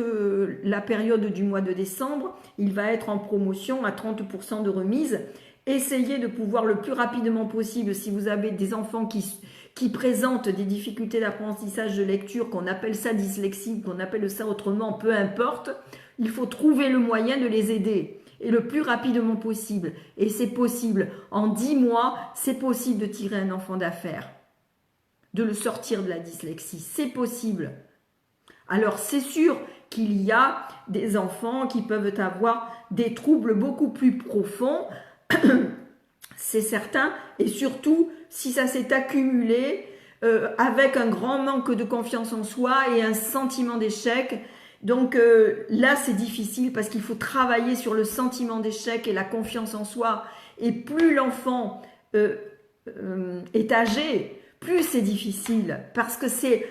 la période du mois de décembre. Il va être en promotion à 30% de remise. Essayez de pouvoir le plus rapidement possible, si vous avez des enfants qui présentent des difficultés d'apprentissage de lecture, qu'on appelle ça dyslexie, qu'on appelle ça autrement, peu importe, il faut trouver le moyen de les aider, et le plus rapidement possible. Et c'est possible. En 10 mois, c'est possible de tirer un enfant d'affaires, de le sortir de la dyslexie. C'est possible. Alors, c'est sûr qu'il y a des enfants qui peuvent avoir des troubles beaucoup plus profonds, c'est certain, et surtout si ça s'est accumulé avec un grand manque de confiance en soi et un sentiment d'échec. Donc là, c'est difficile parce qu'il faut travailler sur le sentiment d'échec et la confiance en soi. Et plus l'enfant est âgé, plus c'est difficile parce que c'est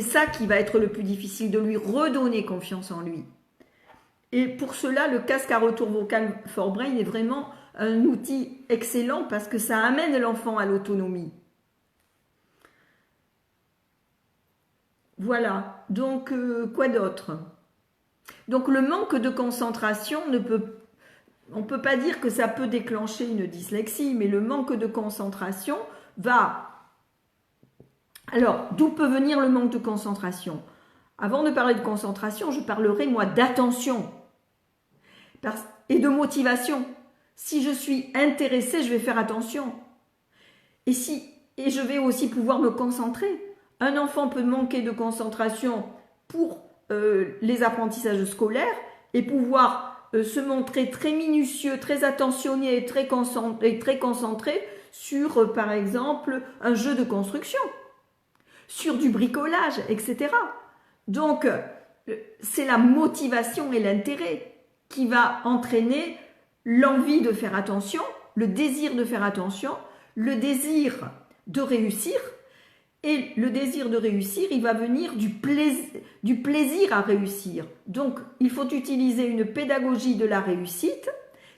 ça qui va être le plus difficile, de lui redonner confiance en lui. Et pour cela, le casque à retour vocal for Brain est vraiment un outil excellent parce que ça amène l'enfant à l'autonomie. Voilà, donc quoi d'autre? Donc le manque de concentration on ne peut pas dire que ça peut déclencher une dyslexie, mais le manque de concentration va... Alors, d'où peut venir le manque de concentration? Avant de parler de concentration, je parlerai moi d'attention et de motivation. Si je suis intéressée, je vais faire attention. Et je vais aussi pouvoir me concentrer. Un enfant peut manquer de concentration pour les apprentissages scolaires et pouvoir se montrer très minutieux, très attentionné et très concentré sur, par exemple, un jeu de construction, sur du bricolage, etc. Donc, c'est la motivation et l'intérêt qui va entraîner l'envie de faire attention, le désir de faire attention, le désir de réussir. Et le désir de réussir, il va venir du plaisir à réussir. Donc, il faut utiliser une pédagogie de la réussite.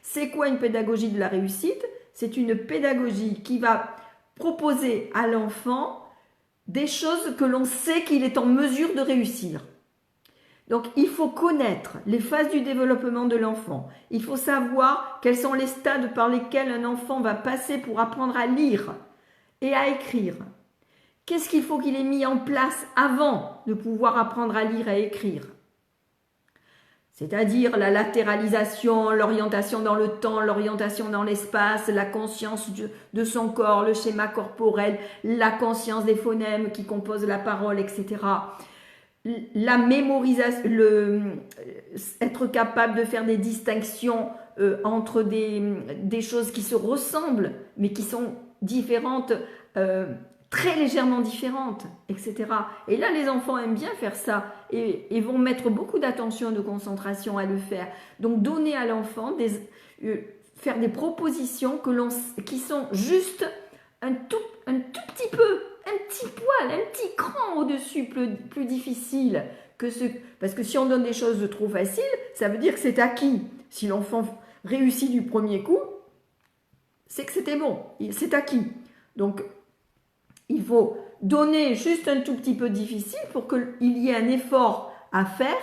C'est quoi une pédagogie de la réussite? C'est une pédagogie qui va proposer à l'enfant des choses que l'on sait qu'il est en mesure de réussir. Donc, il faut connaître les phases du développement de l'enfant. Il faut savoir quels sont les stades par lesquels un enfant va passer pour apprendre à lire et à écrire. Qu'est-ce qu'il faut qu'il ait mis en place avant de pouvoir apprendre à lire et à écrire? C'est-à-dire la latéralisation, l'orientation dans le temps, l'orientation dans l'espace, la conscience de son corps, le schéma corporel, la conscience des phonèmes qui composent la parole, etc. La mémorisation, être capable de faire des distinctions entre des choses qui se ressemblent, mais qui sont différentes, très légèrement différentes, etc. Et là, les enfants aiment bien faire ça et vont mettre beaucoup d'attention, de concentration à le faire. Donc, donner à l'enfant, faire des propositions qui sont juste un tout petit peu, un petit poil, un petit cran au-dessus, plus difficile que ce... Parce que si on donne des choses de trop faciles, ça veut dire que c'est acquis. Si l'enfant réussit du premier coup, c'est que c'était bon, c'est acquis. Donc, il faut donner juste un tout petit peu difficile pour qu'il y ait un effort à faire.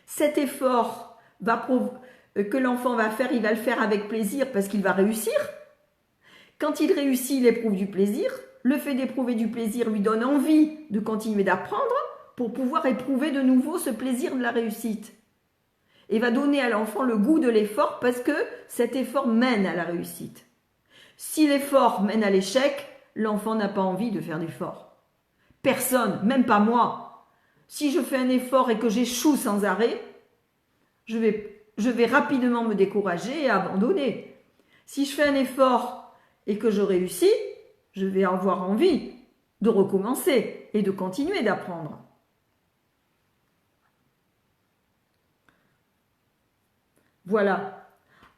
Cet effort que l'enfant va faire, il va le faire avec plaisir parce qu'il va réussir. Quand il réussit, il éprouve du plaisir. Le fait d'éprouver du plaisir lui donne envie de continuer d'apprendre pour pouvoir éprouver de nouveau ce plaisir de la réussite. Et va donner à l'enfant le goût de l'effort parce que cet effort mène à la réussite. Si l'effort mène à l'échec, l'enfant n'a pas envie de faire d'effort. Personne, même pas moi. Si je fais un effort et que j'échoue sans arrêt, je vais rapidement me décourager et abandonner. Si je fais un effort et que je réussis, je vais avoir envie de recommencer et de continuer d'apprendre. Voilà.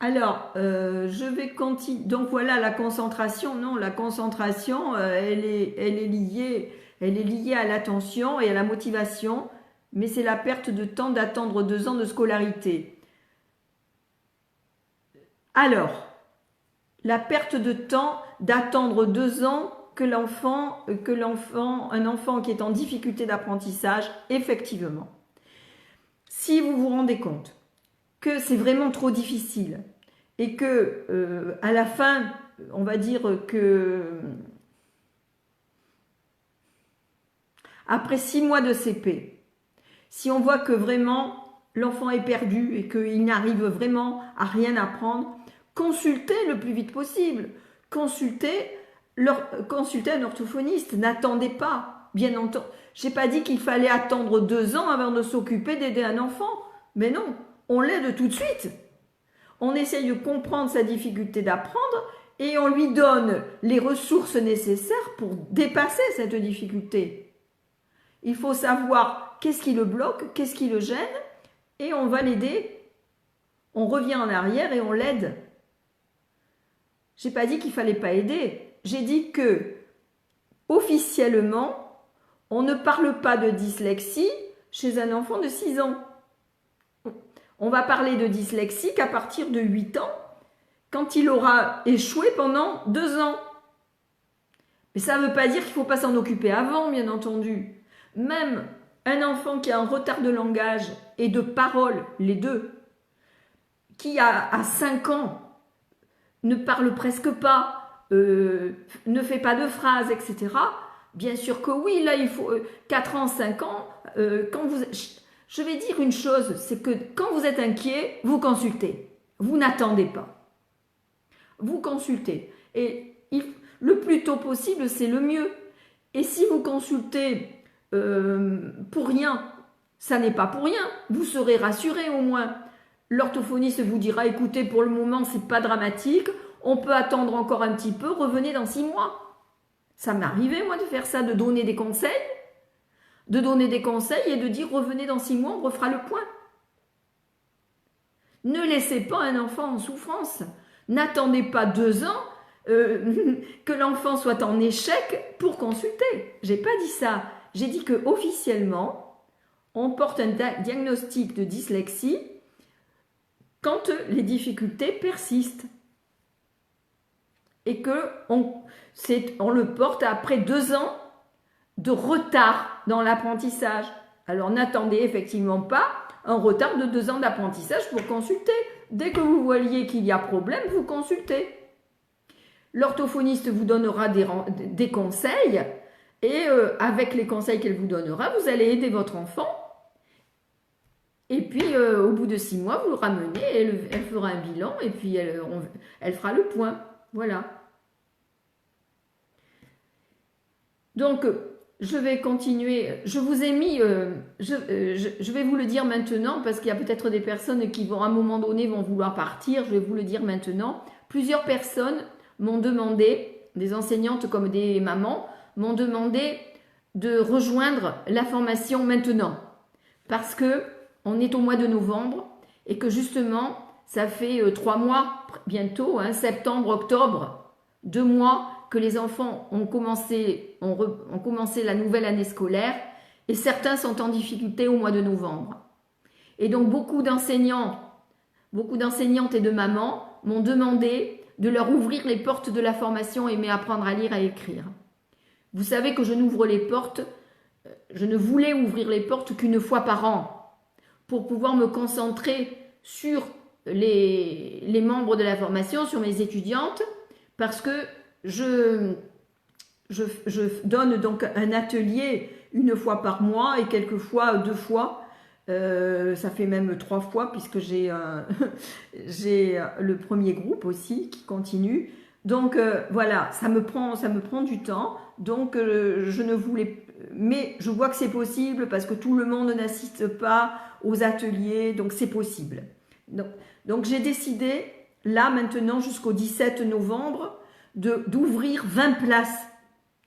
Alors, je vais continuer. Donc voilà, la concentration. Non, la concentration, elle est liée à l'attention et à la motivation, mais c'est la perte de temps d'attendre 2 ans de scolarité. Alors, la perte de temps d'attendre 2 ans un enfant qui est en difficulté d'apprentissage, effectivement. Si vous vous rendez compte que c'est vraiment trop difficile et que à la fin, on va dire que après 6 mois de CP, si on voit que vraiment l'enfant est perdu et qu'il n'arrive vraiment à rien apprendre, consultez le plus vite possible. Consultez un orthophoniste. N'attendez pas. Bien entendu, je n'ai pas dit qu'il fallait attendre 2 ans avant de s'occuper d'aider un enfant. Mais non, on l'aide tout de suite. On essaye de comprendre sa difficulté d'apprendre et on lui donne les ressources nécessaires pour dépasser cette difficulté. Il faut savoir qu'est-ce qui le bloque, qu'est-ce qui le gêne et on va l'aider. On revient en arrière et on l'aide. Je n'ai pas dit qu'il ne fallait pas aider. J'ai dit que, officiellement, on ne parle pas de dyslexie chez un enfant de 6 ans. On va parler de dyslexique à partir de 8 ans, quand il aura échoué pendant 2 ans. Mais ça ne veut pas dire qu'il ne faut pas s'en occuper avant, bien entendu. Même un enfant qui a un retard de langage et de parole, les deux, qui à 5 ans ne parle presque pas, ne fait pas de phrases, etc. Bien sûr que oui, là il faut 4 ans, 5 ans, quand vous... Je vais dire une chose, c'est que quand vous êtes inquiet, vous consultez. Vous n'attendez pas. Vous consultez. Et le plus tôt possible, c'est le mieux. Et si vous consultez pour rien, ça n'est pas pour rien. Vous serez rassuré au moins. L'orthophoniste vous dira, écoutez, pour le moment, c'est pas dramatique. On peut attendre encore un petit peu. Revenez dans 6 mois. Ça m'est arrivé, moi, de faire ça, de donner des conseils. De donner des conseils et de dire, revenez dans 6 mois, on refera le point. Ne laissez pas un enfant en souffrance. N'attendez pas 2 ans que l'enfant soit en échec pour consulter. J'ai pas dit ça. J'ai dit que officiellement, on porte un diagnostic de dyslexie quand les difficultés persistent et que on le porte après 2 ans de retard dans l'apprentissage. Alors n'attendez effectivement pas un retard de 2 ans d'apprentissage pour consulter. Dès que vous voyez qu'il y a problème, vous consultez. L'orthophoniste vous donnera des conseils et avec les conseils qu'elle vous donnera, vous allez aider votre enfant. Et puis au bout de 6 mois, vous le ramenez, elle fera un bilan et puis elle fera le point. Voilà. Donc, je vais continuer. Je vous ai mis, je vais vous le dire maintenant parce qu'il y a peut-être des personnes qui vont à un moment donné vont vouloir partir. Je vais vous le dire maintenant. Plusieurs personnes m'ont demandé, des enseignantes comme des mamans, m'ont demandé de rejoindre la formation maintenant parce que on est au mois de novembre et que justement ça fait 3 mois bientôt, hein, septembre, octobre, 2 mois que les enfants ont commencé la nouvelle année scolaire et certains sont en difficulté au mois de novembre. Et donc beaucoup d'enseignantes et de mamans m'ont demandé de leur ouvrir les portes de la formation Aimer apprendre à lire et à écrire. Vous savez que je ne voulais ouvrir les portes qu'une fois par an pour pouvoir me concentrer sur les membres de la formation, sur mes étudiantes, parce que je donne donc un atelier une fois par mois et quelquefois 2 fois. Ça fait même 3 fois puisque j'ai le premier groupe aussi qui continue. Donc voilà, ça me prend du temps. Donc je ne voulais, mais je vois que c'est possible parce que tout le monde n'assiste pas aux ateliers, donc c'est possible. Donc j'ai décidé là maintenant jusqu'au 17 novembre d'ouvrir 20 places,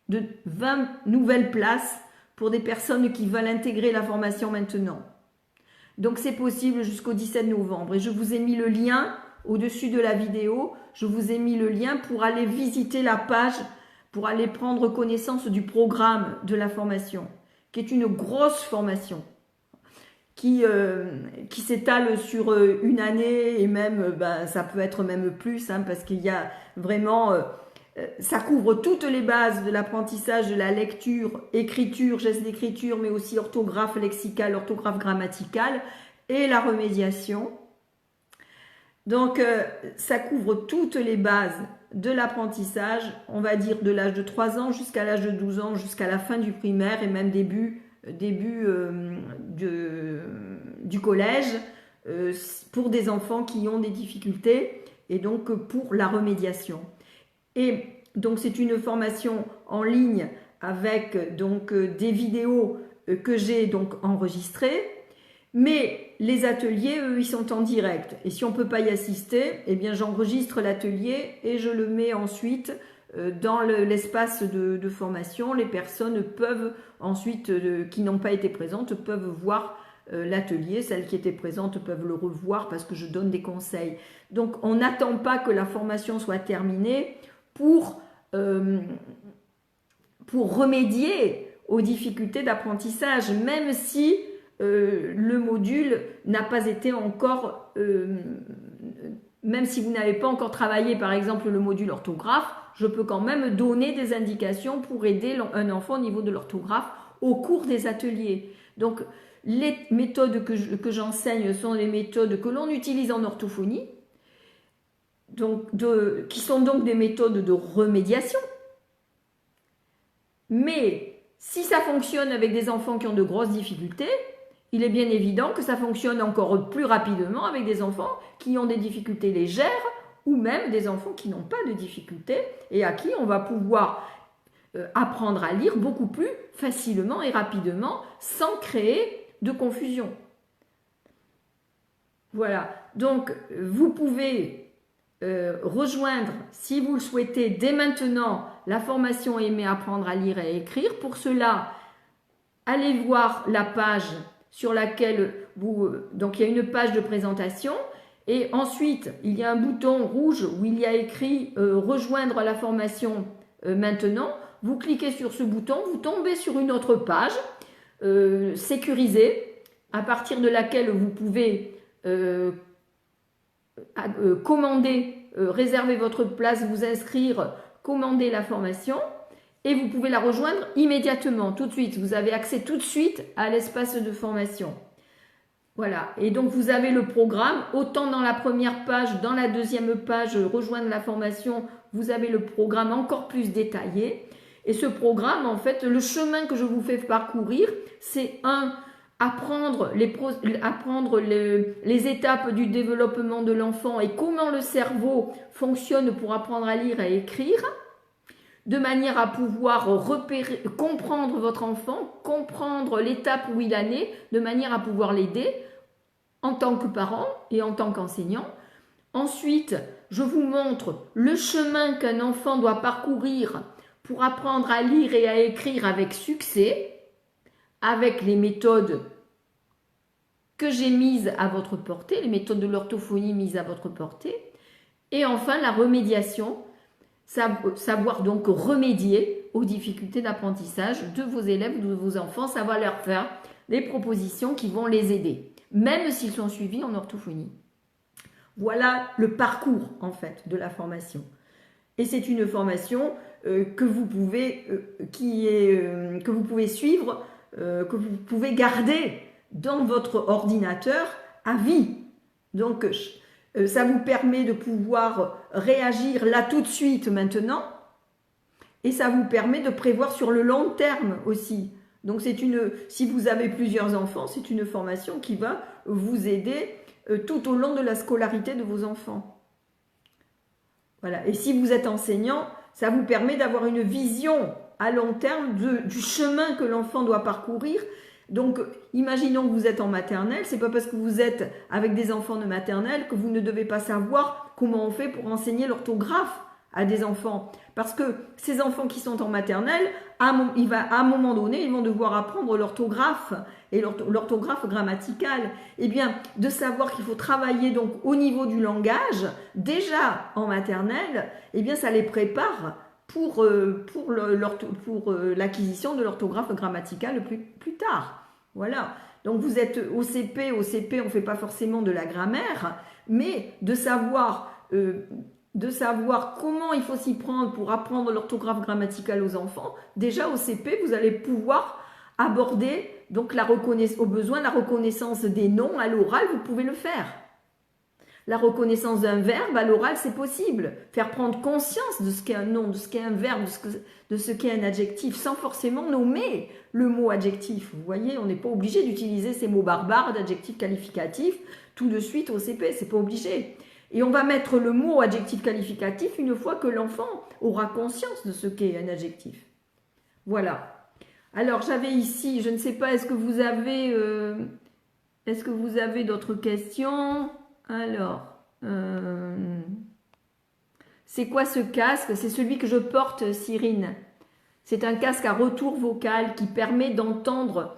de 20 nouvelles places pour des personnes qui veulent intégrer la formation maintenant. Donc c'est possible jusqu'au 17 novembre et je vous ai mis le lien au-dessus de la vidéo, je vous ai mis le lien pour aller visiter la page, pour aller prendre connaissance du programme de la formation, qui est une grosse formation, qui s'étale sur une année et même, ça peut être même plus, hein, parce qu'il y a vraiment... ça couvre toutes les bases de l'apprentissage de la lecture, écriture, gestes d'écriture, mais aussi orthographe lexicale, orthographe grammaticale et la remédiation. Donc, ça couvre toutes les bases de l'apprentissage, on va dire de l'âge de 3 ans jusqu'à l'âge de 12 ans, jusqu'à la fin du primaire et même début du collège, pour des enfants qui ont des difficultés et donc pour la remédiation. Et donc c'est une formation en ligne avec donc des vidéos que j'ai donc enregistrées, mais les ateliers, eux, ils sont en direct. Et si on ne peut pas y assister, eh bien j'enregistre l'atelier et je le mets ensuite dans l'espace de formation. Les personnes peuvent ensuite, qui n'ont pas été présentes, peuvent voir l'atelier. Celles qui étaient présentes peuvent le revoir parce que je donne des conseils. Donc on n'attend pas que la formation soit terminée pour remédier aux difficultés d'apprentissage, même si le module n'a pas été encore, même si vous n'avez pas encore travaillé par exemple le module orthographe, je peux quand même donner des indications pour aider un enfant au niveau de l'orthographe au cours des ateliers. Donc les méthodes que j'enseigne sont les méthodes que l'on utilise en orthophonie, donc qui sont donc des méthodes de remédiation. Mais si ça fonctionne avec des enfants qui ont de grosses difficultés, il est bien évident que ça fonctionne encore plus rapidement avec des enfants qui ont des difficultés légères ou même des enfants qui n'ont pas de difficultés et à qui on va pouvoir apprendre à lire beaucoup plus facilement et rapidement sans créer de confusion. Voilà, donc vous pouvez rejoindre, si vous le souhaitez, dès maintenant la formation Aimer apprendre à lire et à écrire. Pour cela, allez voir la page sur laquelle donc il y a une page de présentation et ensuite il y a un bouton rouge où il y a écrit rejoindre la formation maintenant. Vous cliquez sur ce bouton, vous tombez sur une autre page sécurisée à partir de laquelle vous pouvez commander, réserver votre place, vous inscrire, commander la formation et vous pouvez la rejoindre immédiatement, tout de suite. Vous avez accès tout de suite à l'espace de formation. Voilà, et donc vous avez le programme, autant dans la première page, dans la deuxième page, rejoindre la formation, vous avez le programme encore plus détaillé. Et ce programme, en fait, le chemin que je vous fais parcourir, c'est apprendre les étapes du développement de l'enfant et comment le cerveau fonctionne pour apprendre à lire et à écrire, de manière à pouvoir comprendre votre enfant, comprendre l'étape où il en est, de manière à pouvoir l'aider en tant que parent et en tant qu'enseignant. Ensuite, je vous montre le chemin qu'un enfant doit parcourir pour apprendre à lire et à écrire avec succès, avec les méthodes que j'ai mises à votre portée, les méthodes de l'orthophonie mises à votre portée. Et enfin, la remédiation, savoir donc remédier aux difficultés d'apprentissage de vos élèves, de vos enfants, ça va leur faire des propositions qui vont les aider, même s'ils sont suivis en orthophonie. Voilà le parcours en fait de la formation. Et c'est une formation que vous pouvez suivre, que vous pouvez garder dans votre ordinateur à vie. Donc ça vous permet de pouvoir réagir là tout de suite maintenant et ça vous permet de prévoir sur le long terme aussi. Donc si vous avez plusieurs enfants, c'est une formation qui va vous aider tout au long de la scolarité de vos enfants. Voilà. Et si vous êtes enseignant, ça vous permet d'avoir une vision à long terme du chemin que l'enfant doit parcourir. Donc, imaginons que vous êtes en maternelle, c'est pas parce que vous êtes avec des enfants de maternelle que vous ne devez pas savoir comment on fait pour enseigner l'orthographe à des enfants. Parce que ces enfants qui sont en maternelle, à un moment donné, ils vont devoir apprendre l'orthographe et l'orthographe grammaticale. Eh bien, de savoir qu'il faut travailler donc au niveau du langage, déjà en maternelle, eh bien, ça les prépare pour l'acquisition de l'orthographe grammaticale plus tard. Voilà. Donc vous êtes au CP on ne fait pas forcément de la grammaire, mais de savoir comment il faut s'y prendre pour apprendre l'orthographe grammaticale aux enfants. Déjà au CP, vous allez pouvoir aborder donc au besoin la reconnaissance des noms à l'oral, vous pouvez le faire. La reconnaissance d'un verbe à l'oral, c'est possible. Faire prendre conscience de ce qu'est un nom, de ce qu'est un verbe, de ce qu'est un adjectif, sans forcément nommer le mot adjectif. Vous voyez, on n'est pas obligé d'utiliser ces mots barbares d'adjectifs qualificatifs tout de suite au CP, c'est pas obligé. Et on va mettre le mot adjectif qualificatif une fois que l'enfant aura conscience de ce qu'est un adjectif. Voilà. Alors, j'avais ici, je ne sais pas, est-ce que vous avez d'autres questions ? Alors, c'est quoi ce casque? C'est celui que je porte, Cyrine. C'est un casque à retour vocal qui permet d'entendre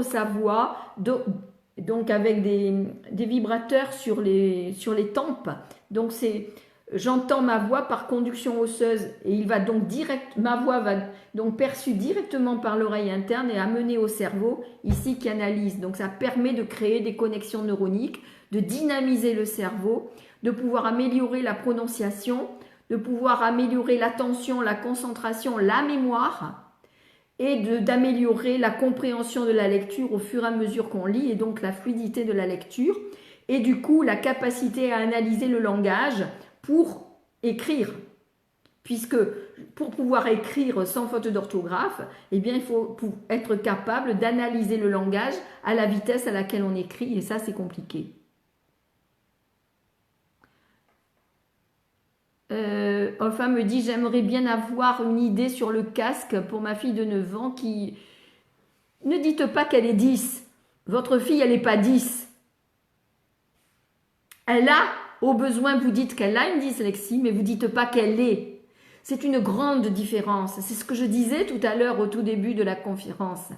sa voix, donc avec des vibrateurs sur les tempes. Donc j'entends ma voix par conduction osseuse et il va donc ma voix va donc perçue directement par l'oreille interne et amenée au cerveau, ici qui analyse. Donc ça permet de créer des connexions neuroniques, de dynamiser le cerveau, de pouvoir améliorer la prononciation, de pouvoir améliorer l'attention, la concentration, la mémoire et d'améliorer la compréhension de la lecture au fur et à mesure qu'on lit et donc la fluidité de la lecture et du coup la capacité à analyser le langage pour écrire. Puisque pour pouvoir écrire sans faute d'orthographe, eh bien il faut être capable d'analyser le langage à la vitesse à laquelle on écrit et ça c'est compliqué. Enfin me dit j'aimerais bien avoir une idée sur le casque pour ma fille de 9 ans qui... Ne dites pas qu'elle est 10. Votre fille elle n'est pas 10. Elle a, au besoin vous dites qu'elle a une dyslexie, mais vous dites pas qu'elle est. C'est une grande différence. C'est ce que je disais tout à l'heure au tout début de la conférence.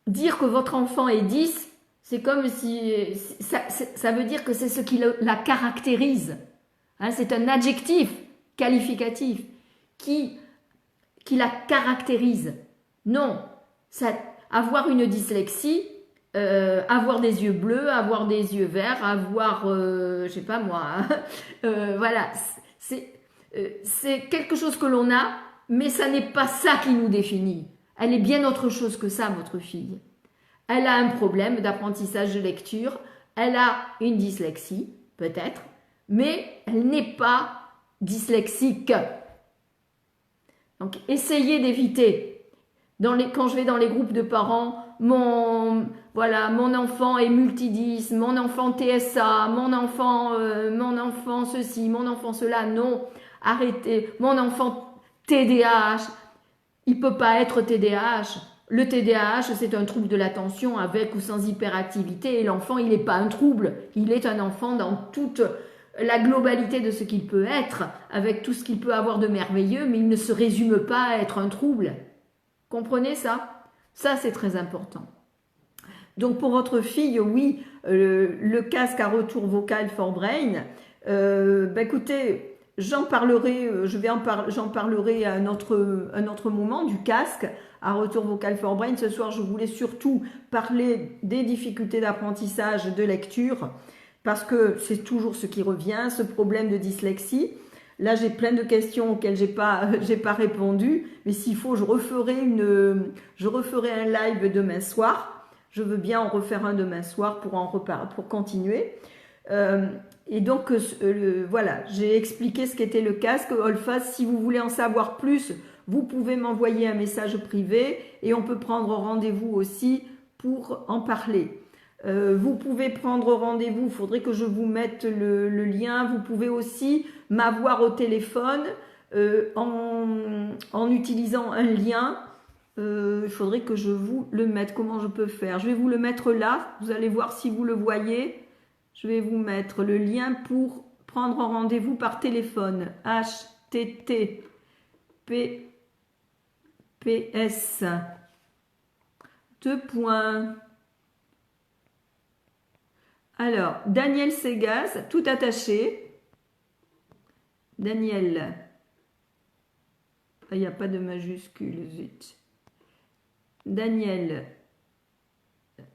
Dire que votre enfant est 10, c'est comme si... Ça veut dire que c'est ce qui la caractérise. Hein, c'est un adjectif qualificatif qui la caractérise. Non, avoir une dyslexie, avoir des yeux bleus, avoir des yeux verts, avoir, je sais pas moi, voilà, c'est quelque chose que l'on a, mais ça n'est pas ça qui nous définit. Elle est bien autre chose que ça, votre fille. Elle a un problème d'apprentissage de lecture, elle a une dyslexie, peut-être, mais elle n'est pas dyslexique. Donc, essayez d'éviter. Quand je vais dans les groupes de parents, mon enfant est multidys, mon enfant TSA, mon enfant ceci, mon enfant cela, non, arrêtez. Mon enfant TDAH, il ne peut pas être TDAH. Le TDAH, c'est un trouble de l'attention avec ou sans hyperactivité et l'enfant, il n'est pas un trouble, il est un enfant dans toute la globalité de ce qu'il peut être, avec tout ce qu'il peut avoir de merveilleux, mais il ne se résume pas à être un trouble. Comprenez ça? Ça, c'est très important. Donc, pour votre fille, oui, le casque à retour vocal for brain, écoutez, j'en parlerai à un autre moment du casque à retour vocal for brain. Ce soir, je voulais surtout parler des difficultés d'apprentissage de lecture, parce que c'est toujours ce qui revient, ce problème de dyslexie. Là, j'ai plein de questions auxquelles j'ai pas répondu, mais s'il faut, je referai un live demain soir. Je veux bien en refaire un demain soir pour continuer. Et donc, voilà, j'ai expliqué ce qu'était le casque Olfa. Si vous voulez en savoir plus, vous pouvez m'envoyer un message privé et on peut prendre rendez-vous aussi pour en parler. Vous pouvez prendre rendez-vous, il faudrait que je vous mette le lien. Vous pouvez aussi m'avoir au téléphone en utilisant un lien. Il faudrait que je vous le mette. Comment je peux faire? Je vais vous le mettre là. Vous allez voir si vous le voyez. Je vais vous mettre le lien pour prendre rendez-vous par téléphone. https Alors, Daniel Segas, tout attaché. Daniel, il n'y a pas de majuscule, zut. Daniel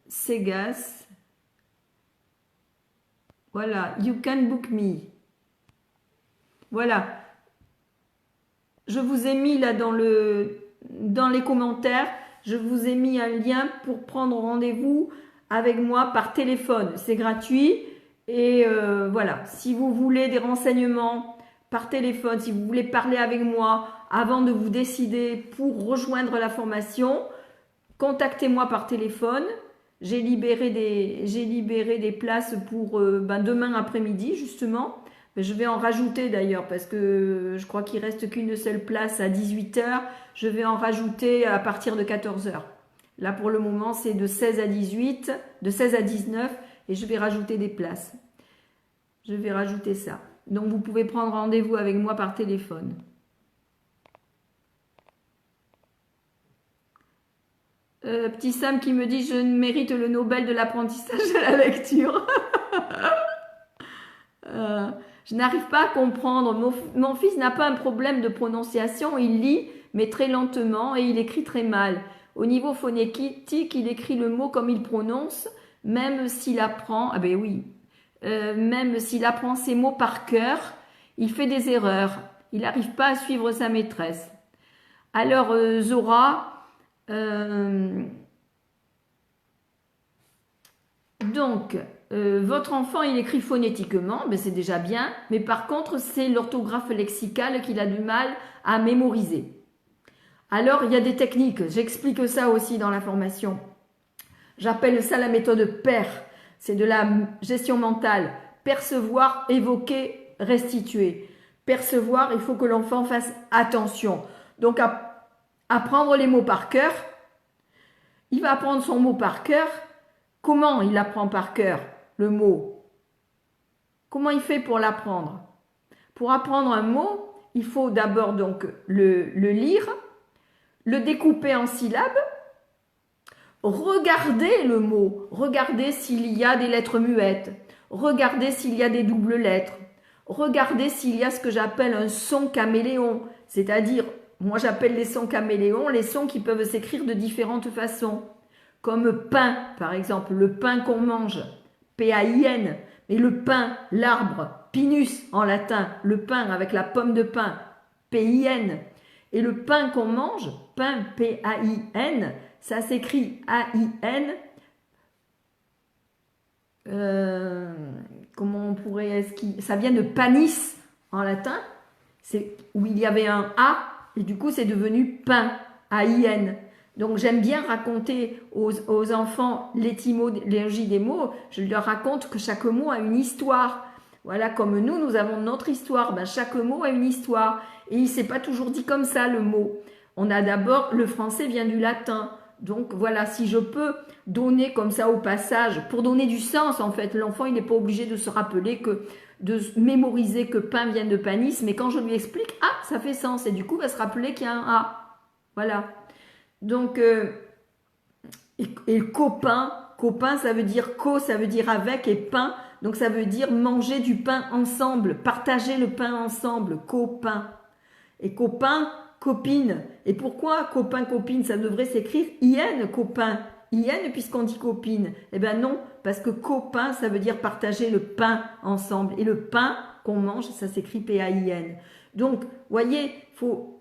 Segas. Voilà, you can book me. Voilà. Je vous ai mis là dans les commentaires, je vous ai mis un lien pour prendre rendez-vous avec moi par téléphone. C'est gratuit et voilà. Si vous voulez des renseignements par téléphone, si vous voulez parler avec moi avant de vous décider pour rejoindre la formation, contactez-moi par téléphone. J'ai libéré des places pour demain après-midi justement. Je vais en rajouter d'ailleurs parce que je crois qu'il reste qu'une seule place à 18 h. Je vais en rajouter à partir de 14 h. Là pour le moment c'est de 16 à 18, de 16 à 19 et je vais rajouter des places. Je vais rajouter ça. Donc vous pouvez prendre rendez-vous avec moi par téléphone. Petit Sam qui me dit je mérite le Nobel de l'apprentissage de la lecture. Je n'arrive pas à comprendre. Mon fils n'a pas un problème de prononciation. Il lit, mais très lentement, et il écrit très mal. Au niveau phonétique, il écrit le mot comme il prononce, même s'il apprend, ah ben oui, même s'il apprend ses mots par cœur, il fait des erreurs. Il n'arrive pas à suivre sa maîtresse. Alors, Zora, donc, votre enfant, il écrit phonétiquement, ben c'est déjà bien, mais par contre, c'est l'orthographe lexicale qu'il a du mal à mémoriser. Alors, il y a des techniques, j'explique ça aussi dans la formation. J'appelle ça la méthode PER, c'est de la gestion mentale. Percevoir, évoquer, restituer. Percevoir, il faut que l'enfant fasse attention. Donc, apprendre les mots par cœur. Il va apprendre son mot par cœur. Comment il apprend par cœur le mot? Comment il fait pour l'apprendre? Pour apprendre un mot, il faut d'abord donc le lire, le découper en syllabes, regarder le mot, regarder s'il y a des lettres muettes, regarder s'il y a des doubles lettres, regarder s'il y a ce que j'appelle un son caméléon, c'est-à-dire, moi j'appelle les sons caméléons, les sons qui peuvent s'écrire de différentes façons, comme pain par exemple, le pain qu'on mange, P-A-I-N, mais le pain, l'arbre, pinus en latin, le pain avec la pomme de pin, P-I-N, et le pain qu'on mange, pain, P-A-I-N, ça s'écrit A-I-N. Comment on pourrait... ça vient de panis en latin, où il y avait un A, et du coup c'est devenu pain, A-I-N. Donc j'aime bien raconter aux enfants l'étymologie des mots. Je leur raconte que chaque mot a une histoire. Voilà, comme nous avons notre histoire. Ben, chaque mot a une histoire. Et il ne s'est pas toujours dit comme ça, le mot. On a d'abord, le français vient du latin. Donc voilà, si je peux donner comme ça au passage, pour donner du sens en fait, l'enfant il n'est pas obligé de se rappeler de mémoriser que pain vient de panis, mais quand je lui explique, ah, ça fait sens, et du coup il va se rappeler qu'il y a un A. Voilà. Donc, et copain, ça veut dire ça veut dire avec, et pain, donc ça veut dire manger du pain ensemble, partager le pain ensemble, copain. Et copain, copine. Et pourquoi copain, copine? Ça devrait s'écrire IN, copain. IN puisqu'on dit copine. Eh bien non, parce que copain, ça veut dire partager le pain ensemble. Et le pain qu'on mange, ça s'écrit P-A-I-N. Donc, voyez,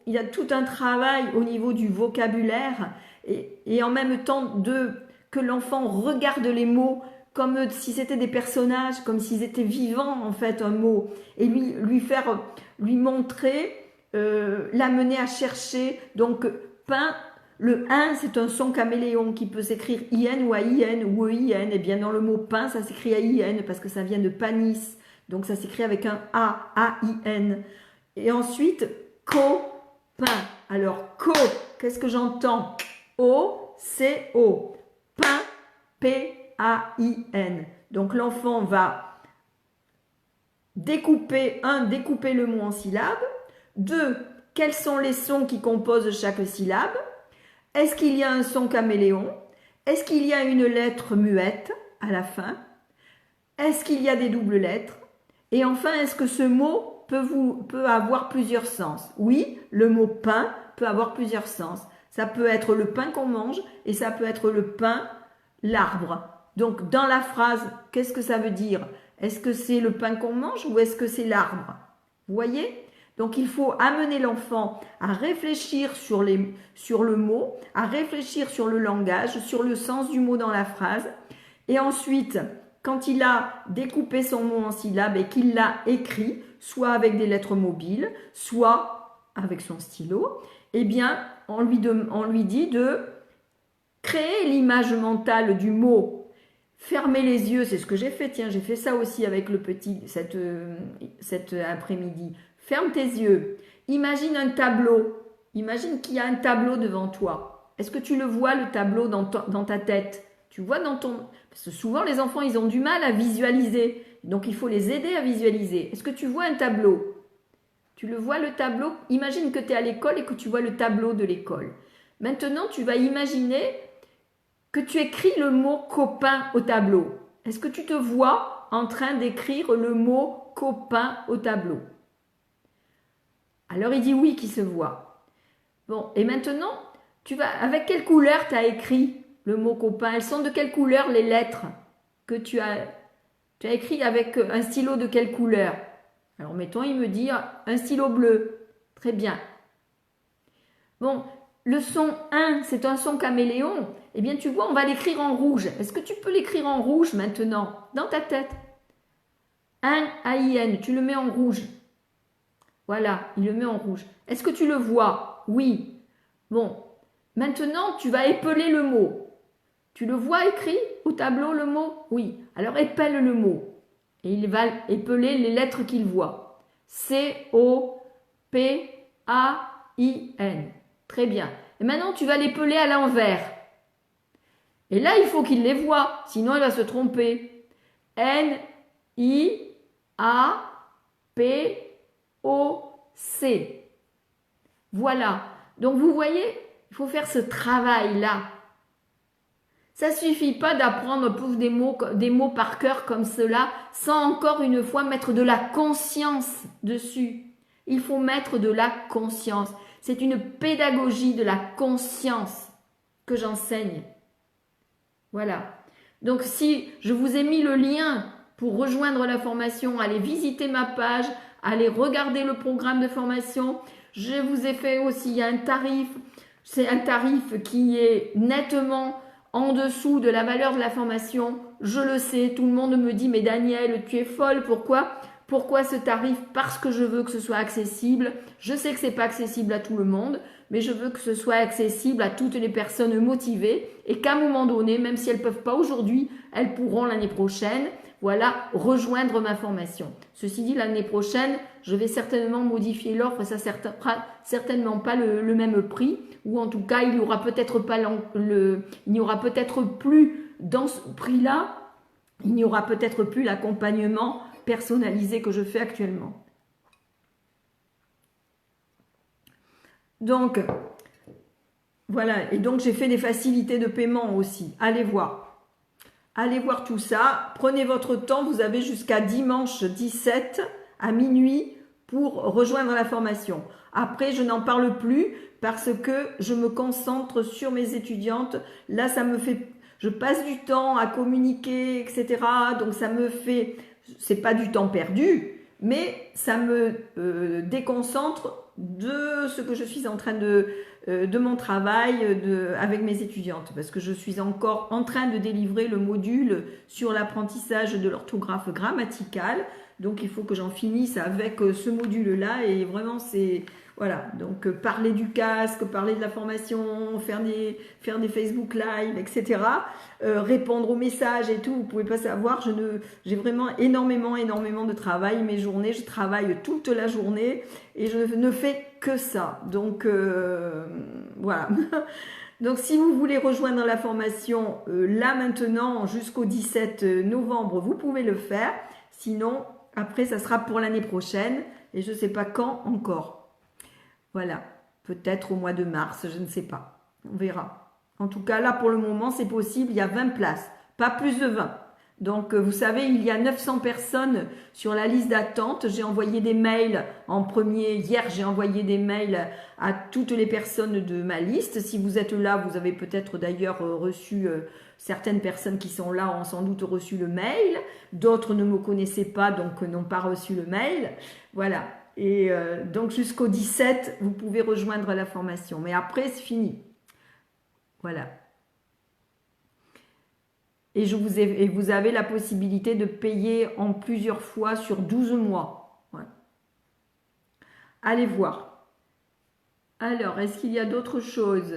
il y a tout un travail au niveau du vocabulaire et en même temps que l'enfant regarde les mots comme si c'était des personnages, comme s'ils étaient vivants en fait, un mot. Et lui montrer, l'amener à chercher. Donc, pain, le 1, c'est un son caméléon qui peut s'écrire IN ou AIN ou EIN. Et bien dans le mot pain, ça s'écrit AIN parce que ça vient de panis. Donc ça s'écrit avec un A, A-I-N. Et ensuite, copain. Alors, qu'est-ce que j'entends? O-C-O. Pain, P-A-I-N. Donc l'enfant va découper le mot en syllabes. 2, quels sont les sons qui composent chaque syllabe? Est-ce qu'il y a un son caméléon? Est-ce qu'il y a une lettre muette à la fin? Est-ce qu'il y a des doubles lettres? Et enfin, est-ce que ce mot peut avoir plusieurs sens? Oui, le mot pain peut avoir plusieurs sens. Ça peut être le pain qu'on mange et ça peut être le pain, l'arbre. Donc, dans la phrase, qu'est-ce que ça veut dire? Est-ce que c'est le pain qu'on mange ou est-ce que c'est l'arbre? Vous voyez? Donc, il faut amener l'enfant à réfléchir sur le mot, à réfléchir sur le langage, sur le sens du mot dans la phrase. Et ensuite, quand il a découpé son mot en syllabes et qu'il l'a écrit, soit avec des lettres mobiles, soit avec son stylo, eh bien, on lui dit de créer l'image mentale du mot. Fermer les yeux, c'est ce que j'ai fait. Tiens, j'ai fait ça aussi avec le petit cet après-midi. Ferme tes yeux. Imagine un tableau. Imagine qu'il y a un tableau devant toi. Est-ce que tu le vois, le tableau, dans ta tête? Tu vois dans ton... Parce que souvent, les enfants, ils ont du mal à visualiser. Donc, il faut les aider à visualiser. Est-ce que tu vois un tableau? Tu le vois, le tableau? Imagine que tu es à l'école et que tu vois le tableau de l'école. Maintenant, tu vas imaginer que tu écris le mot copain au tableau. Est-ce que tu te vois en train d'écrire le mot copain au tableau. Alors il dit oui qu'il se voit. Bon, et maintenant, avec quelle couleur tu as écrit le mot copain? Elles sont de quelle couleur les lettres que tu as écrit avec un stylo de quelle couleur? Alors mettons, il me dit un stylo bleu. Très bien. Bon, le son 1, c'est un son caméléon. Eh bien, tu vois, on va l'écrire en rouge. Est-ce que tu peux l'écrire en rouge maintenant, dans ta tête? 1, A-I-N, tu le mets en rouge. Voilà, il le met en rouge. Est-ce que tu le vois? Oui. Bon, maintenant, tu vas épeler le mot. Tu le vois écrit au tableau, le mot? Oui. Alors, épelle le mot. Et il va épeler les lettres qu'il voit. C-O-P-A-I-N. Très bien. Et maintenant, tu vas l'épeler à l'envers. Et là, il faut qu'il les voie, sinon il va se tromper. N-I-A-P-O-C. Voilà. Donc, vous voyez, il faut faire ce travail-là. Ça ne suffit pas d'apprendre des mots par cœur comme cela, sans encore une fois mettre de la conscience dessus. Il faut mettre de la conscience. C'est une pédagogie de la conscience que j'enseigne. Voilà. Donc si je vous ai mis le lien pour rejoindre la formation, allez visiter ma page, allez regarder le programme de formation. Je vous ai fait aussi un tarif. C'est un tarif qui est nettement en dessous de la valeur de la formation. Je le sais, tout le monde me dit « Mais Danielle, tu es folle, pourquoi ? Pourquoi ce tarif? Parce que je veux que ce soit accessible. Je sais que ce n'est pas accessible à tout le monde, mais je veux que ce soit accessible à toutes les personnes motivées et qu'à un moment donné, même si elles ne peuvent pas aujourd'hui, elles pourront l'année prochaine, voilà, rejoindre ma formation. Ceci dit, l'année prochaine, je vais certainement modifier l'offre, ça sera certainement pas le même prix, ou en tout cas, il n'y aura peut-être pas il n'y aura peut-être plus dans ce prix-là, il n'y aura peut-être plus l'accompagnement personnalisé que je fais actuellement. Donc, voilà. Et donc, j'ai fait des facilités de paiement aussi. Allez voir. Allez voir tout ça. Prenez votre temps. Vous avez jusqu'à dimanche 17 à minuit pour rejoindre la formation. Après, je n'en parle plus parce que je me concentre sur mes étudiantes. Là, ça me fait... Je passe du temps à communiquer, etc. Donc, ça me fait... C'est pas du temps perdu, mais ça me déconcentre de ce que je suis en train de mon travail avec mes étudiantes, parce que je suis encore en train de délivrer le module sur l'apprentissage de l'orthographe grammaticale. Donc, il faut que j'en finisse avec ce module-là et vraiment, c'est... Voilà, donc parler du casque, parler de la formation, faire des Facebook Live, etc. Répondre aux messages et tout, vous ne pouvez pas savoir, j'ai vraiment énormément de travail. Mes journées, je travaille toute la journée et je ne fais que ça. Donc, voilà. Donc, si vous voulez rejoindre la formation, là maintenant, jusqu'au 17 novembre, vous pouvez le faire. Sinon, après, ça sera pour l'année prochaine et je ne sais pas quand encore. Voilà, peut-être au mois de mars, je ne sais pas. On verra. En tout cas, là, pour le moment, c'est possible. Il y a 20 places, pas plus de 20. Donc, vous savez, il y a 900 personnes sur la liste d'attente. J'ai envoyé des mails en premier. Hier, j'ai envoyé des mails à toutes les personnes de ma liste. Si vous êtes là, vous avez peut-être d'ailleurs reçu... certaines personnes qui sont là ont sans doute reçu le mail. D'autres ne me connaissaient pas, donc n'ont pas reçu le mail. Voilà. Et donc jusqu'au 17, vous pouvez rejoindre la formation. Mais après, c'est fini. Voilà. Et vous avez la possibilité de payer en plusieurs fois sur 12 mois. Ouais. Allez voir. Alors, est-ce qu'il y a d'autres choses?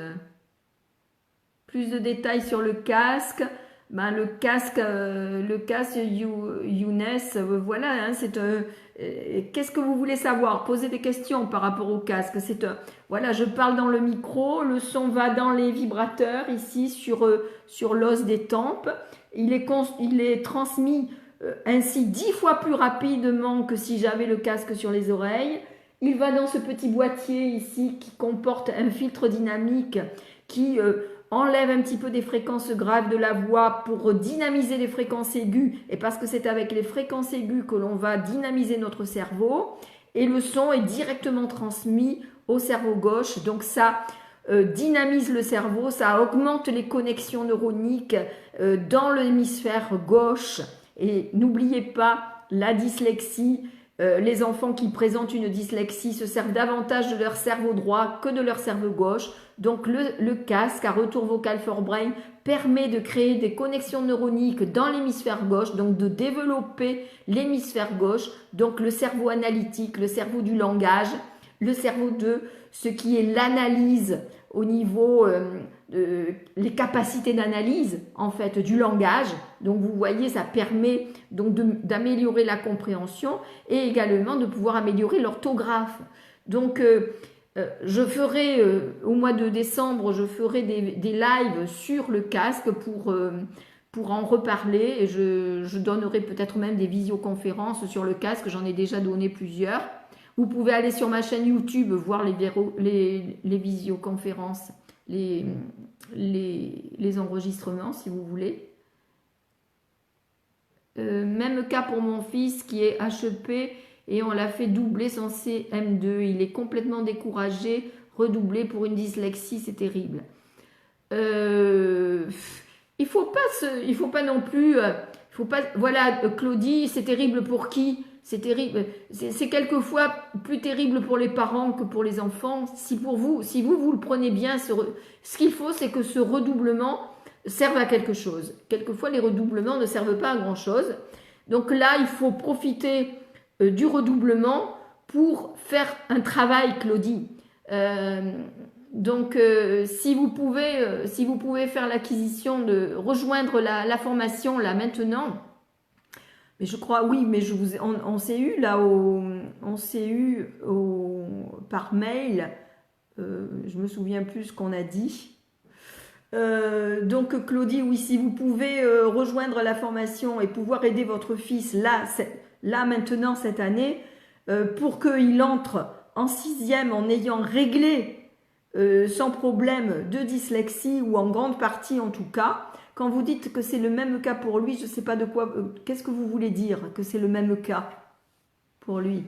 Plus de détails sur le casque. Ben, le casque Younes, voilà, hein, qu'est-ce que vous voulez savoir? Posez des questions par rapport au casque. Voilà, je parle dans le micro, le son va dans les vibrateurs ici sur l'os des tempes. Il est transmis ainsi 10 fois plus rapidement que si j'avais le casque sur les oreilles. Il va dans ce petit boîtier ici qui comporte un filtre dynamique qui enlève un petit peu des fréquences graves de la voix pour dynamiser les fréquences aiguës, et parce que c'est avec les fréquences aiguës que l'on va dynamiser notre cerveau, et le son est directement transmis au cerveau gauche, donc ça dynamise le cerveau, ça augmente les connexions neuroniques dans l'hémisphère gauche, et n'oubliez pas la dyslexie. Les enfants qui présentent une dyslexie se servent davantage de leur cerveau droit que de leur cerveau gauche. Donc le casque à retour vocal for brain permet de créer des connexions neuroniques dans l'hémisphère gauche, donc de développer l'hémisphère gauche, donc le cerveau analytique, le cerveau du langage, le cerveau de ce qui est l'analyse au niveau les capacités d'analyse en fait du langage. Donc vous voyez, ça permet donc d'améliorer la compréhension et également de pouvoir améliorer l'orthographe. Donc je ferai au mois de décembre, je ferai des lives sur le casque pour en reparler, et je donnerai peut-être même des visioconférences sur le casque, j'en ai déjà donné plusieurs. Vous pouvez aller sur ma chaîne YouTube voir les visioconférences, les enregistrements si vous voulez. Même cas pour mon fils qui est HEP et on l'a fait doubler son CM2. Il est complètement découragé, redoublé pour une dyslexie, c'est terrible. Il faut pas non plus, voilà, Claudie, c'est terrible pour qui? C'est terrible. C'est quelquefois plus terrible pour les parents que pour les enfants. Si vous le prenez bien, ce qu'il faut, c'est que ce redoublement serve à quelque chose. Quelquefois, les redoublements ne servent pas à grand-chose. Donc là, il faut profiter du redoublement pour faire un travail, Claudie. Donc, si vous pouvez faire l'acquisition de rejoindre la formation là maintenant. Mais je crois, oui, mais on s'est eu là, par mail, je me souviens plus ce qu'on a dit. Donc Claudie, oui, si vous pouvez rejoindre la formation et pouvoir aider votre fils là maintenant cette année, pour qu'il entre en 6e en ayant réglé sans problème de dyslexie, ou en grande partie en tout cas. Quand vous dites que c'est le même cas pour lui, je ne sais pas de quoi, qu'est-ce que vous voulez dire que c'est le même cas pour lui?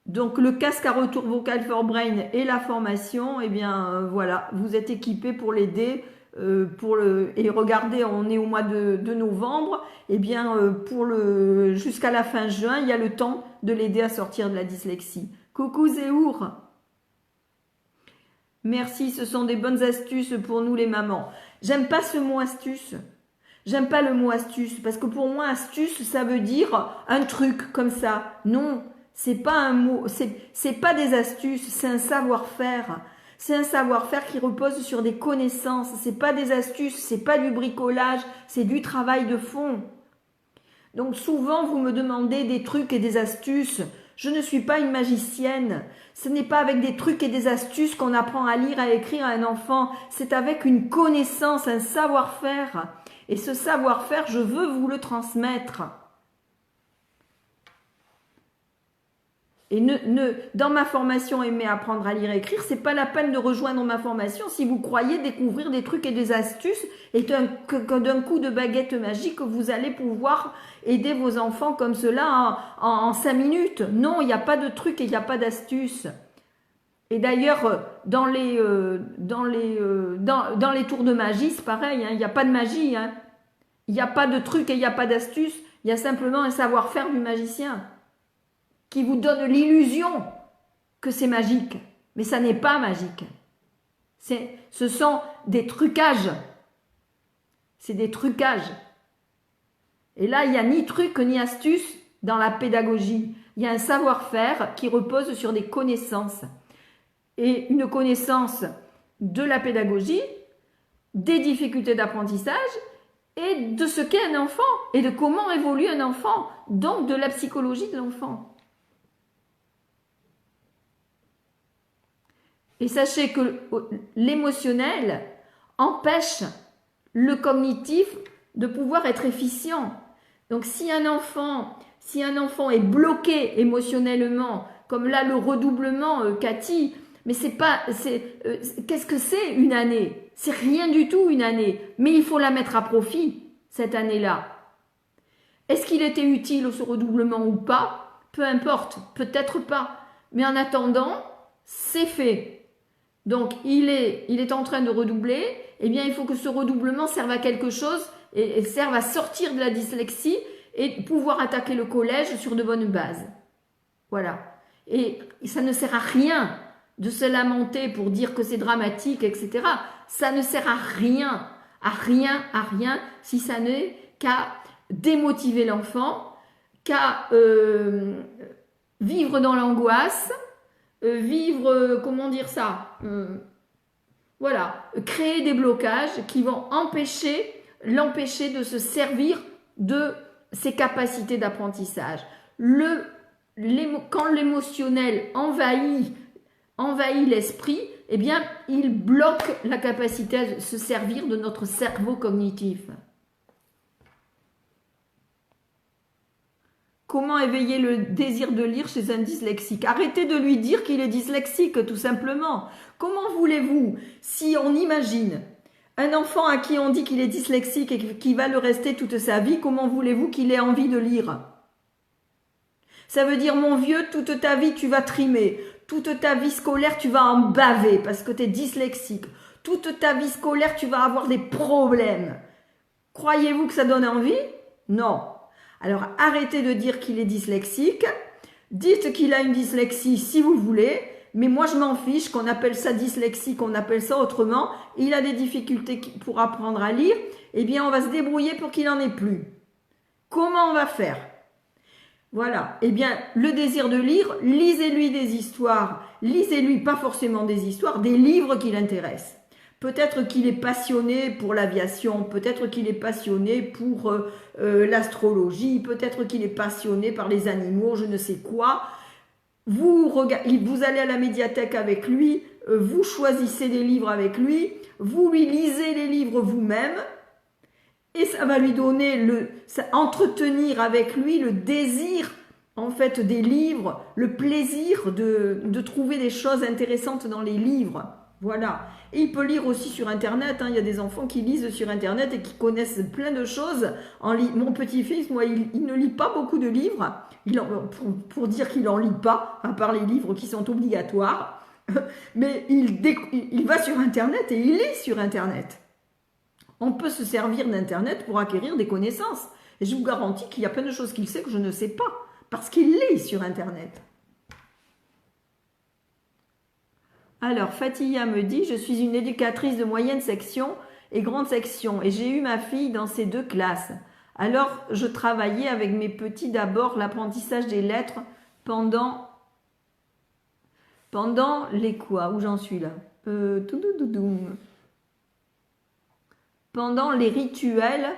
Donc le casque à retour vocal for brain et la formation, eh bien voilà, vous êtes équipés pour l'aider. Et regardez, on est au mois de novembre, eh bien jusqu'à la fin juin, il y a le temps de l'aider à sortir de la dyslexie. Coucou Zéour. Merci, ce sont des bonnes astuces pour nous les mamans. J'aime pas ce mot astuce. J'aime pas le mot astuce parce que pour moi astuce ça veut dire un truc comme ça. Non, c'est pas un mot, c'est pas des astuces, c'est un savoir-faire. C'est un savoir-faire qui repose sur des connaissances. C'est pas des astuces, c'est pas du bricolage, c'est du travail de fond. Donc souvent vous me demandez des trucs et des astuces. Je ne suis pas une magicienne. Ce n'est pas avec des trucs et des astuces qu'on apprend à lire, à écrire à un enfant. C'est avec une connaissance, un savoir-faire. Et ce savoir-faire, je veux vous le transmettre. Et dans ma formation Aimer apprendre à lire et écrire, c'est pas la peine de rejoindre ma formation si vous croyez découvrir des trucs et des astuces et que d'un coup de baguette magique, vous allez pouvoir aider vos enfants comme cela en 5 minutes. Non, il n'y a pas de trucs et il n'y a pas d'astuces. Et d'ailleurs, dans les tours de magie, c'est pareil, hein, il n'y a pas de magie. Hein. Il n'y a pas de trucs et il n'y a pas d'astuces. Il y a simplement un savoir-faire du magicien qui vous donne l'illusion que c'est magique. Mais ça n'est pas magique. Ce sont des trucages. C'est des trucages. Et là, il n'y a ni truc ni astuce dans la pédagogie. Il y a un savoir-faire qui repose sur des connaissances. Et une connaissance de la pédagogie, des difficultés d'apprentissage et de ce qu'est un enfant et de comment évolue un enfant, donc de la psychologie de l'enfant. Et sachez que l'émotionnel empêche le cognitif de pouvoir être efficient. Donc si un enfant est bloqué émotionnellement, comme là le redoublement, Cathy, Mais c'est pas, qu'est-ce que c'est une année? C'est rien du tout une année, mais il faut la mettre à profit, cette année-là. Est-ce qu'il était utile ce redoublement ou pas? Peu importe, peut-être pas. Mais en attendant, c'est fait. Donc, il est en train de redoubler. Eh bien, il faut que ce redoublement serve à quelque chose et serve à sortir de la dyslexie et pouvoir attaquer le collège sur de bonnes bases. Voilà. Et ça ne sert à rien de se lamenter pour dire que c'est dramatique, etc. Ça ne sert à rien, si ça n'est qu'à démotiver l'enfant, qu'à vivre dans l'angoisse, vivre, comment dire ça, voilà, créer des blocages qui vont l'empêcher de se servir de ses capacités d'apprentissage. Quand l'émotionnel envahit l'esprit, eh bien, il bloque la capacité à se servir de notre cerveau cognitif. Comment éveiller le désir de lire chez un dyslexique? Arrêtez de lui dire qu'il est dyslexique, tout simplement. Comment voulez-vous, si on imagine un enfant à qui on dit qu'il est dyslexique et qui va le rester toute sa vie, comment voulez-vous qu'il ait envie de lire? Ça veut dire, mon vieux, toute ta vie, tu vas trimer. Toute ta vie scolaire, tu vas en baver parce que tu es dyslexique. Toute ta vie scolaire, tu vas avoir des problèmes. Croyez-vous que ça donne envie? Non. Alors, arrêtez de dire qu'il est dyslexique. Dites qu'il a une dyslexie si vous voulez. Mais moi, je m'en fiche qu'on appelle ça dyslexie, qu'on appelle ça autrement. Il a des difficultés pour apprendre à lire. Eh bien, on va se débrouiller pour qu'il n'en ait plus. Comment on va faire? Voilà. Eh bien, le désir de lire, lisez-lui des histoires. Lisez-lui pas forcément des histoires, des livres qui l'intéressent. Peut-être qu'il est passionné pour l'aviation, peut-être qu'il est passionné pour l'astrologie, peut-être qu'il est passionné par les animaux, je ne sais quoi. Vous allez à la médiathèque avec lui, vous choisissez des livres avec lui, vous lui lisez les livres vous-même, et ça va lui donner entretenir avec lui le désir en fait des livres, le plaisir de trouver des choses intéressantes dans les livres. Voilà. Et il peut lire aussi sur Internet. Il y a des enfants qui lisent sur Internet et qui connaissent plein de choses. Mon petit-fils, moi, il ne lit pas beaucoup de livres. Pour dire qu'il n'en lit pas, à part les livres qui sont obligatoires. Mais il va sur Internet et il lit sur Internet. On peut se servir d'Internet pour acquérir des connaissances. Et je vous garantis qu'il y a plein de choses qu'il sait que je ne sais pas. Parce qu'il lit sur Internet. Alors, Fatia me dit, je suis une éducatrice de moyenne section et grande section et j'ai eu ma fille dans ces deux classes. Alors, je travaillais avec mes petits d'abord l'apprentissage des lettres pendant les quoi? Où j'en suis là? Pendant les rituels,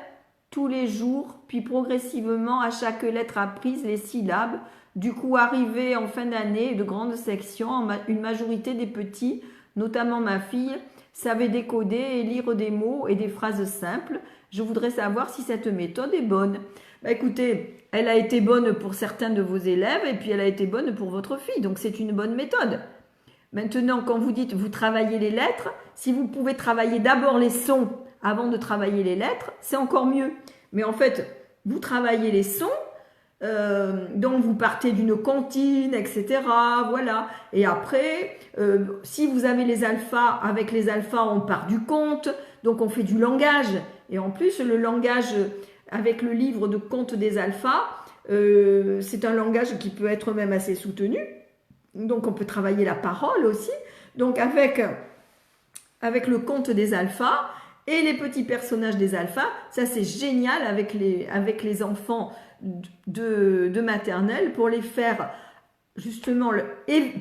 tous les jours, puis progressivement à chaque lettre apprise, les syllabes. Du coup, arrivé en fin d'année de grande section, une majorité des petits, notamment ma fille, savaient décoder et lire des mots et des phrases simples. Je voudrais savoir si cette méthode est bonne. Écoutez, elle a été bonne pour certains de vos élèves et puis elle a été bonne pour votre fille. Donc, c'est une bonne méthode. Maintenant, quand vous dites vous travaillez les lettres, si vous pouvez travailler d'abord les sons avant de travailler les lettres, c'est encore mieux. Mais en fait, vous travaillez les sons, donc vous partez d'une comptine, etc. Voilà. Et après, si vous avez les alphas, avec les alphas, on part du compte, donc on fait du langage. Et en plus, le langage avec le livre de compte des alphas, c'est un langage qui peut être même assez soutenu. Donc on peut travailler la parole aussi. Donc avec le conte des alphas et les petits personnages des alphas, ça c'est génial avec les enfants de maternelle pour les faire justement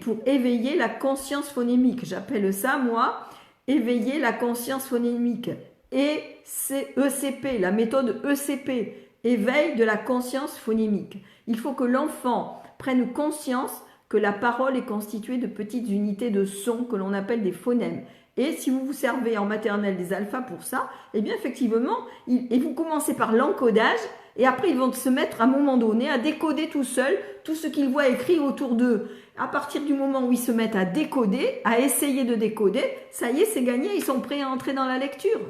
pour éveiller la conscience phonémique. J'appelle ça moi éveiller la conscience phonémique. Et c'est ECP, la méthode ECP, éveil de la conscience phonémique. Il faut que l'enfant prenne conscience que la parole est constituée de petites unités de sons que l'on appelle des phonèmes. Et si vous vous servez en maternelle des alphas pour ça, eh bien effectivement, et vous commencez par l'encodage, et après ils vont se mettre à un moment donné à décoder tout seuls tout ce qu'ils voient écrit autour d'eux. À partir du moment où ils se mettent à décoder, à essayer de décoder, ça y est, c'est gagné, ils sont prêts à entrer dans la lecture.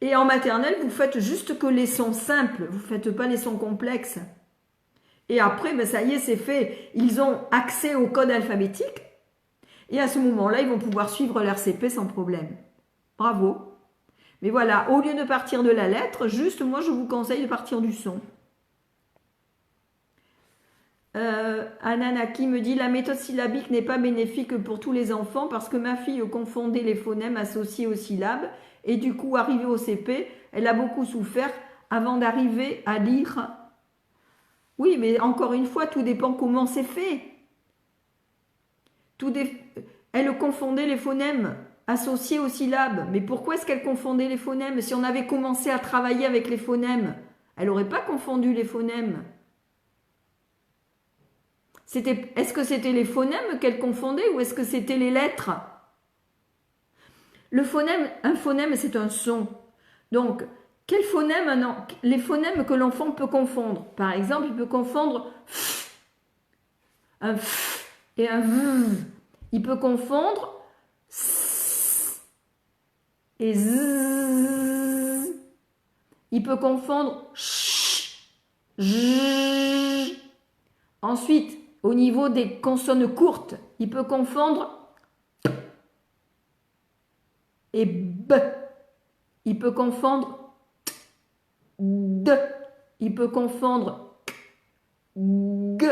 Et en maternelle, vous faites juste que les sons simples, vous ne faites pas les sons complexes. Et après, ben ça y est, c'est fait. Ils ont accès au code alphabétique. Et à ce moment-là, ils vont pouvoir suivre l'RCP sans problème. Bravo. Mais voilà, au lieu de partir de la lettre, juste moi, je vous conseille de partir du son. Ananaki me dit « La méthode syllabique n'est pas bénéfique pour tous les enfants parce que ma fille confondait les phonèmes associés aux syllabes et du coup, arrivée au CP, elle a beaucoup souffert avant d'arriver à lire. » Oui, mais encore une fois, tout dépend comment c'est fait. Elle confondait les phonèmes associés aux syllabes. Mais pourquoi est-ce qu'elle confondait les phonèmes? Si on avait commencé à travailler avec les phonèmes, elle n'aurait pas confondu les phonèmes. Est-ce que c'était les phonèmes qu'elle confondait ou est-ce que c'était les lettres? Un phonème, c'est un son. Donc, quel phonème? Non, les phonèmes que l'enfant peut confondre. Par exemple, il peut confondre un f et un v. Il peut confondre s et z. Il peut confondre ch, j. Ensuite, au niveau des consonnes courtes, il peut confondre p et b. Il peut confondre t, d. Il peut confondre g.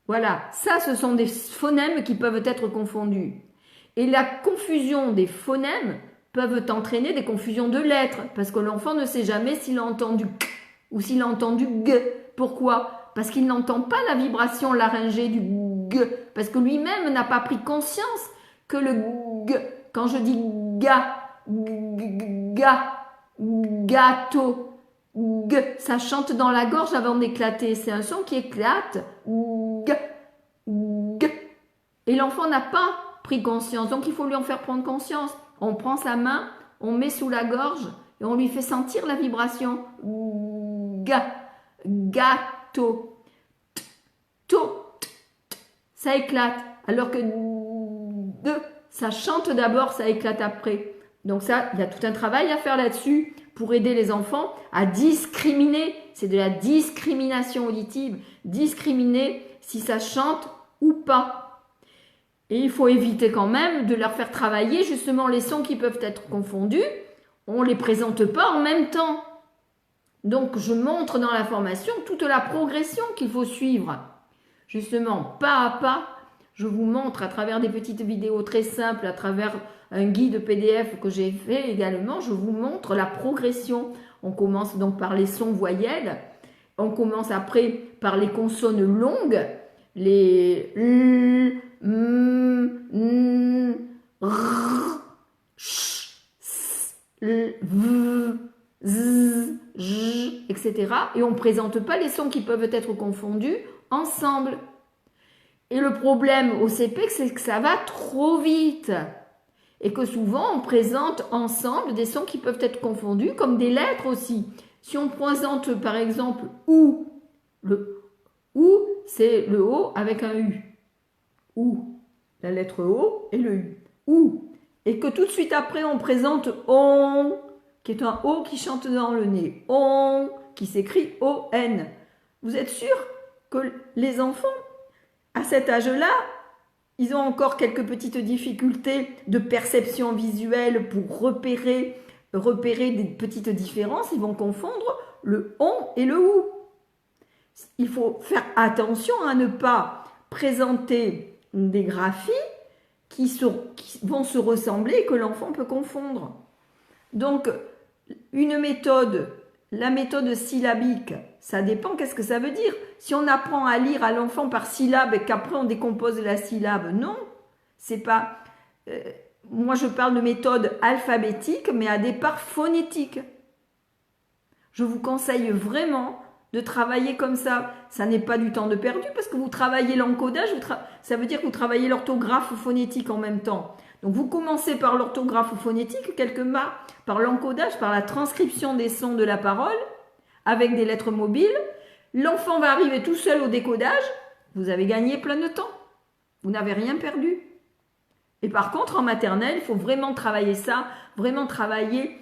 Voilà, ça ce sont des phonèmes qui peuvent être confondus. Et la confusion des phonèmes peuvent entraîner des confusions de lettres, parce que l'enfant ne sait jamais s'il a entendu k ou s'il a entendu g. Pourquoi? Parce qu'il n'entend pas la vibration laryngée du g, parce que lui-même n'a pas pris conscience que le g, quand je dis ga, gâteau, g, ça chante dans la gorge avant d'éclater, c'est un son qui éclate, g, g, et l'enfant n'a pas pris conscience, donc il faut lui en faire prendre conscience. On prend sa main, on met sous la gorge et on lui fait sentir la vibration, gâteau, ça éclate, alors que ça chante d'abord, ça éclate après. Donc ça, il y a tout un travail à faire là-dessus pour aider les enfants à discriminer. C'est de la discrimination auditive, discriminer si ça chante ou pas. Et il faut éviter quand même de leur faire travailler justement les sons qui peuvent être confondus. On ne les présente pas en même temps. Donc je montre dans la formation toute la progression qu'il faut suivre. Justement, pas à pas, je vous montre à travers des petites vidéos très simples, à travers un guide PDF que j'ai fait également, je vous montre la progression. On commence donc par les sons voyelles, on commence après par les consonnes longues, les l, m, n, r, ch, s, l, v, z, j, etc. Et on ne présente pas les sons qui peuvent être confondus ensemble. Et le problème au CP, c'est que ça va trop vite. Et que souvent, on présente ensemble des sons qui peuvent être confondus, comme des lettres aussi. Si on présente, par exemple, OU, le OU, c'est le O avec un U. OU, la lettre O et le U. OU. Et que tout de suite après, on présente ON, qui est un O qui chante dans le nez. ON, qui s'écrit O-N. Vous êtes sûr que les enfants, à cet âge-là, ils ont encore quelques petites difficultés de perception visuelle pour repérer des petites différences. Ils vont confondre le on et le ou. Il faut faire attention à ne pas présenter des graphies qui vont se ressembler et que l'enfant peut confondre. Donc, la méthode syllabique, ça dépend qu'est-ce que ça veut dire. Si on apprend à lire à l'enfant par syllabe et qu'après on décompose la syllabe, non, c'est pas... moi je parle de méthode alphabétique, mais à départ phonétique. Je vous conseille vraiment de travailler comme ça. Ça n'est pas du temps de perdu parce que vous travaillez l'encodage, ça veut dire que vous travaillez l'orthographe phonétique en même temps. Donc vous commencez par l'orthographe phonétique, quelque part, par l'encodage, par la transcription des sons de la parole. avec des lettres mobiles. L'enfant va arriver tout seul au décodage. Vous avez gagné plein de temps. Vous n'avez rien perdu. Et par contre, en maternelle, il faut vraiment travailler ça, vraiment travailler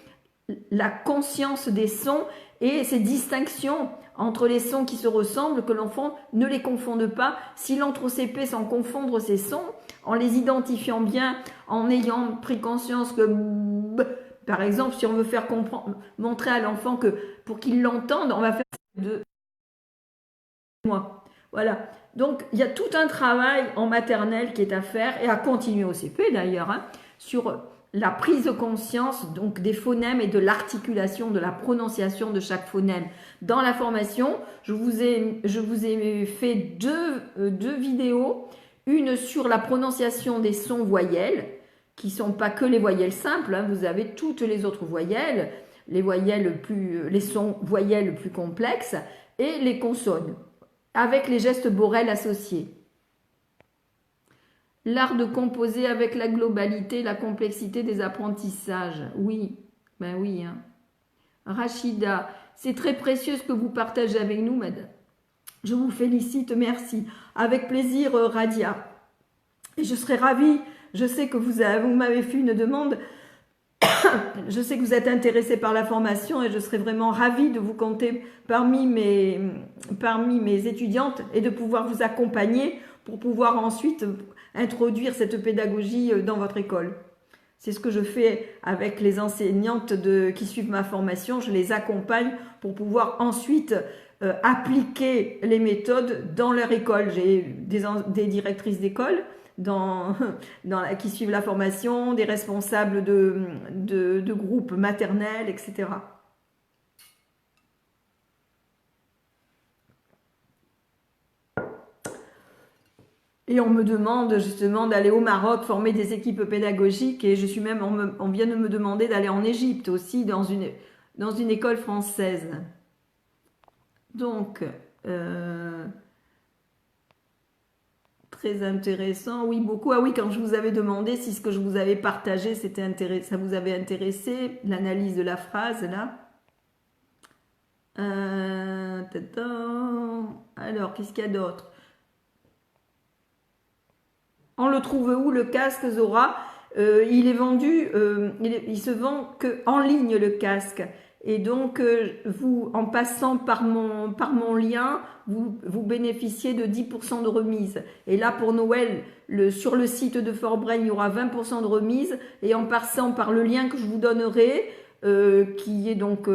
la conscience des sons et ces distinctions entre les sons qui se ressemblent, que l'enfant ne les confonde pas. S'il entre au CP sans confondre ces sons, en les identifiant bien, en ayant pris conscience que, par exemple, si on veut faire comprendre, montrer à l'enfant que pour qu'il l'entende, on va faire de moi. Voilà. Donc, il y a tout un travail en maternelle qui est à faire et à continuer au CP d'ailleurs, hein, sur la prise de conscience donc des phonèmes et de l'articulation, de la prononciation de chaque phonème. Dans la formation, je vous ai fait deux vidéos, une sur la prononciation des sons voyelles, qui ne sont pas que les voyelles simples, hein, vous avez toutes les autres voyelles, les sons voyelles plus complexes et les consonnes, avec les gestes Borel associés. L'art de composer avec la globalité, la complexité des apprentissages. Oui, ben oui. Hein. Rachida, c'est très précieux ce que vous partagez avec nous, madame. Je vous félicite, merci. Avec plaisir, Radia. Et je serais ravie, je sais que vous m'avez fait une demande, je sais que vous êtes intéressé par la formation et je serais vraiment ravie de vous compter parmi mes étudiantes et de pouvoir vous accompagner pour pouvoir ensuite introduire cette pédagogie dans votre école. C'est ce que je fais avec les enseignantes qui suivent ma formation. Je les accompagne pour pouvoir ensuite appliquer les méthodes dans leur école. J'ai des directrices d'école qui suivent la formation, des responsables de groupes maternels, etc. Et on me demande justement d'aller au Maroc former des équipes pédagogiques et je suis même, on vient de me demander d'aller en Égypte aussi dans une école française. Donc, très intéressant. Oui, beaucoup. Ah oui, quand je vous avais demandé si ce que je vous avais partagé, ça vous avait intéressé, l'analyse de la phrase là. Alors, qu'est-ce qu'il y a d'autre? On le trouve où le casque Zora? Il est vendu, il se vend que en ligne le casque. Et donc, en passant par mon lien, vous bénéficiez de 10% de remise. Et là, pour Noël, sur le site de Forbrain, il y aura 20% de remise. Et en passant par le lien que je vous donnerai, qui est donc,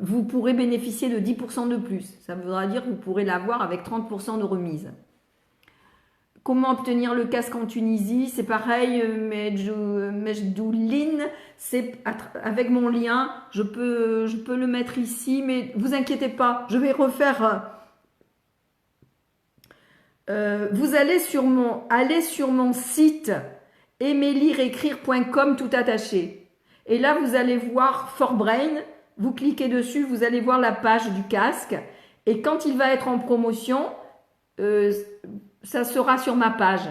vous pourrez bénéficier de 10% de plus. Ça voudra dire que vous pourrez l'avoir avec 30% de remise. Comment obtenir le casque en Tunisie? C'est pareil, Mejdouline, c'est avec mon lien, je peux le mettre ici, mais vous inquiétez pas, je vais refaire. Vous allez sur mon site emilierécrire.com tout attaché. Et là, vous allez voir Forbrain, vous cliquez dessus, vous allez voir la page du casque. Et quand il va être en promotion, ça sera sur ma page.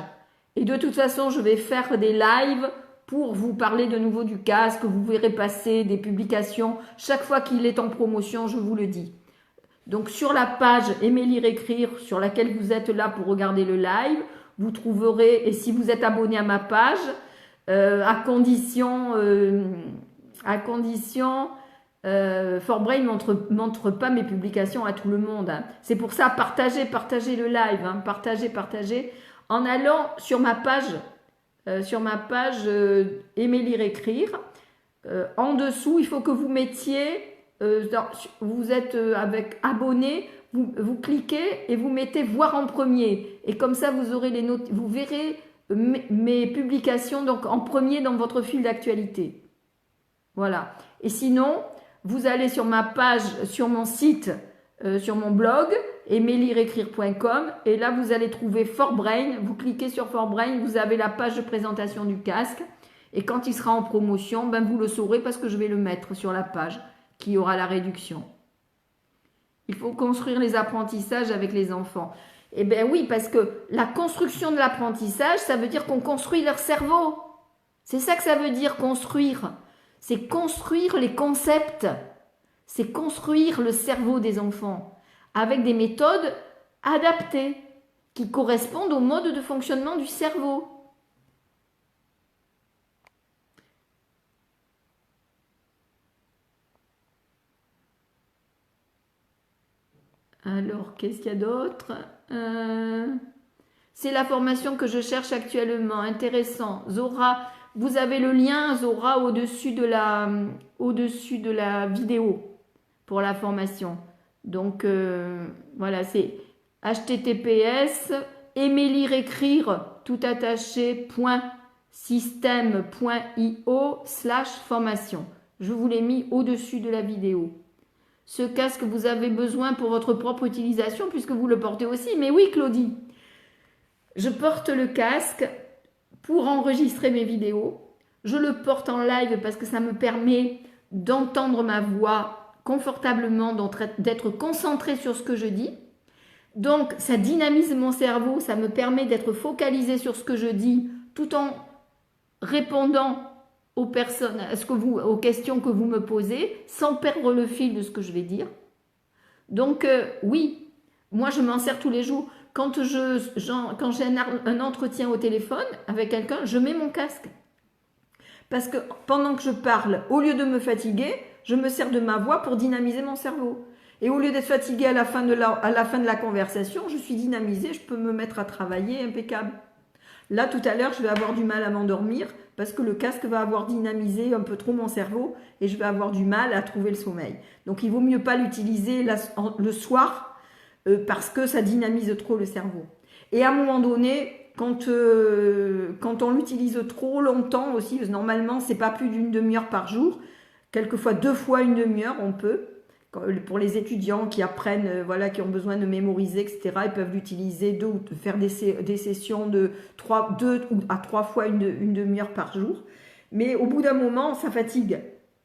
Et de toute façon, je vais faire des lives pour vous parler de nouveau du casque. Vous verrez passer des publications. Chaque fois qu'il est en promotion, je vous le dis. Donc sur la page Aimer lire écrire, sur laquelle vous êtes là pour regarder le live, vous trouverez, et si vous êtes abonné à ma page, à condition Forbrain ne montre pas mes publications à tout le monde. Hein. C'est pour ça, partagez le live, hein, partagez. En allant sur ma page, Aimer lire écrire, en dessous, il faut que vous mettiez, vous êtes avec abonné, vous cliquez et vous mettez voir en premier. Et comme ça, vous aurez vous verrez mes publications donc en premier dans votre fil d'actualité. Voilà. Et sinon, vous allez sur ma page, sur mon site, sur mon blog, emilierécrire.com, et là vous allez trouver Forbrain. Vous cliquez sur Forbrain, vous avez la page de présentation du casque, et quand il sera en promotion, ben vous le saurez parce que je vais le mettre sur la page qui aura la réduction. Il faut construire les apprentissages avec les enfants. Eh bien oui, parce que la construction de l'apprentissage, ça veut dire qu'on construit leur cerveau. C'est ça que ça veut dire construire. C'est construire les concepts. c'est construire le cerveau des enfants avec des méthodes adaptées qui correspondent au mode de fonctionnement du cerveau. Alors, qu'est-ce qu'il y a d'autre? C'est la formation que je cherche actuellement. Intéressant. Zora, vous avez le lien, Zora, au-dessus de la vidéo pour la formation. Donc, voilà, c'est https aimer lire écrire tout attaché .système.io/formation. Je vous l'ai mis au-dessus de la vidéo. Ce casque, vous avez besoin pour votre propre utilisation puisque vous le portez aussi. Mais oui, Claudie, je porte le casque pour enregistrer mes vidéos. Je le porte en live parce que ça me permet d'entendre ma voix confortablement, d'être concentré sur ce que je dis. Donc, ça dynamise mon cerveau, ça me permet d'être focalisé sur ce que je dis tout en répondant aux personnes, aux questions que vous me posez, sans perdre le fil de ce que je vais dire. Donc, oui, moi je m'en sers tous les jours. Quand j'ai un entretien au téléphone avec quelqu'un, je mets mon casque. Parce que pendant que je parle, au lieu de me fatiguer, je me sers de ma voix pour dynamiser mon cerveau. Et au lieu d'être fatigué à la fin de la conversation, je suis dynamisée, je peux me mettre à travailler impeccable. Là, tout à l'heure, je vais avoir du mal à m'endormir parce que le casque va avoir dynamisé un peu trop mon cerveau et je vais avoir du mal à trouver le sommeil. Donc, il vaut mieux pas l'utiliser le soir parce que ça dynamise trop le cerveau. Et à un moment donné, quand on l'utilise trop longtemps aussi, parce que normalement, c'est pas plus d'une demi-heure par jour, quelquefois 2 fois une demi-heure, on peut. Pour les étudiants qui apprennent, voilà, qui ont besoin de mémoriser, etc., ils peuvent l'utiliser, faire des sessions de 2 à 3 fois une demi-heure par jour. Mais au bout d'un moment, ça fatigue.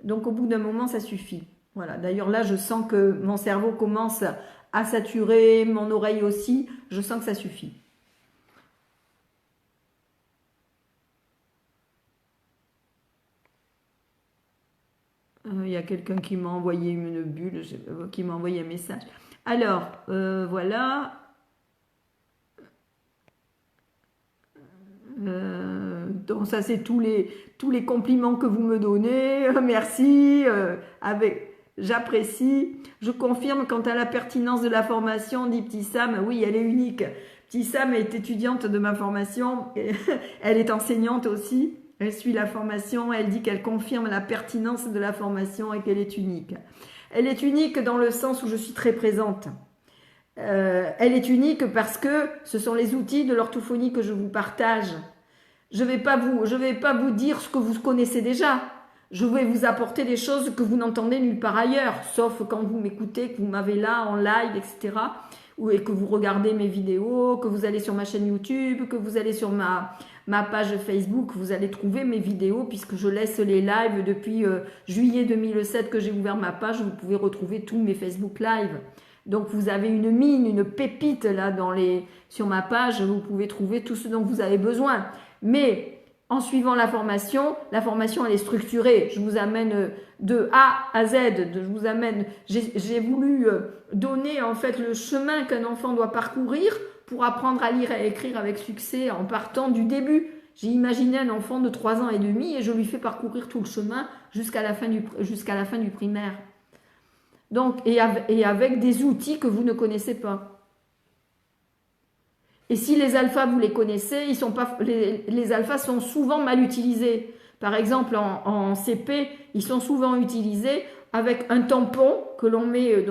Donc au bout d'un moment, ça suffit. Voilà. D'ailleurs là, je sens que mon cerveau commence à saturer, mon oreille aussi. Je sens que ça suffit. Il y a quelqu'un qui m'a envoyé une bulle, qui m'a envoyé un message. Alors, voilà. Donc ça, c'est tous les compliments que vous me donnez. Merci. J'apprécie. Je confirme quant à la pertinence de la formation, dit Petit Sam. Oui, elle est unique. Petit Sam est étudiante de ma formation. Elle est enseignante aussi. Elle suit la formation, elle dit qu'elle confirme la pertinence de la formation et qu'elle est unique. Elle est unique dans le sens où je suis très présente. Elle est unique parce que ce sont les outils de l'orthophonie que je vous partage. Je vais pas vous dire ce que vous connaissez déjà. Je vais vous apporter des choses que vous n'entendez nulle part ailleurs, sauf quand vous m'écoutez, que vous m'avez là en live, etc. Et que vous regardez mes vidéos, que vous allez sur ma chaîne YouTube, que vous allez sur ma page Facebook, vous allez trouver mes vidéos puisque je laisse les lives depuis juillet 2007 que j'ai ouvert ma page. Vous pouvez retrouver tous mes Facebook Live. Donc vous avez une mine, une pépite là sur ma page. Vous pouvez trouver tout ce dont vous avez besoin. Mais en suivant la formation elle est structurée. Je vous amène de A à Z. J'ai voulu donner en fait le chemin qu'un enfant doit parcourir pour apprendre à lire et à écrire avec succès en partant du début. J'ai imaginé un enfant de 3 ans et demi et je lui fais parcourir tout le chemin jusqu'à la fin du primaire. Donc, et avec des outils que vous ne connaissez pas. Et si les alphas, vous les connaissez, les alphas sont souvent mal utilisés. Par exemple, en CP, ils sont souvent utilisés avec un tampon que l'on met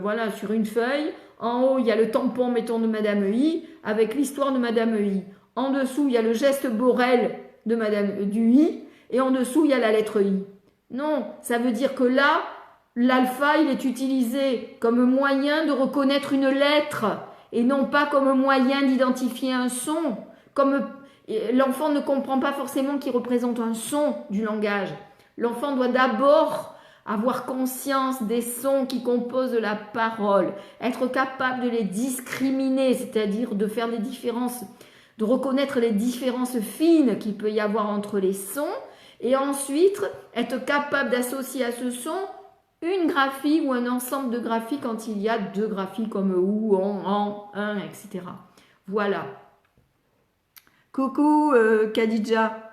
voilà, sur une feuille. En haut, il y a le tampon, mettons, de Madame I, avec l'histoire de Madame I. En dessous, il y a le geste Borel du I, et en dessous, il y a la lettre I. Non, ça veut dire que là, l'alpha, il est utilisé comme moyen de reconnaître une lettre, et non pas comme moyen d'identifier un son. L'enfant ne comprend pas forcément qu'il représente un son du langage. L'enfant doit d'abord avoir conscience des sons qui composent la parole, être capable de les discriminer, c'est-à-dire de faire des différences, de reconnaître les différences fines qu'il peut y avoir entre les sons, et ensuite être capable d'associer à ce son une graphie ou un ensemble de graphies quand il y a deux graphies comme ou, en, un, etc. Voilà. Coucou Khadija.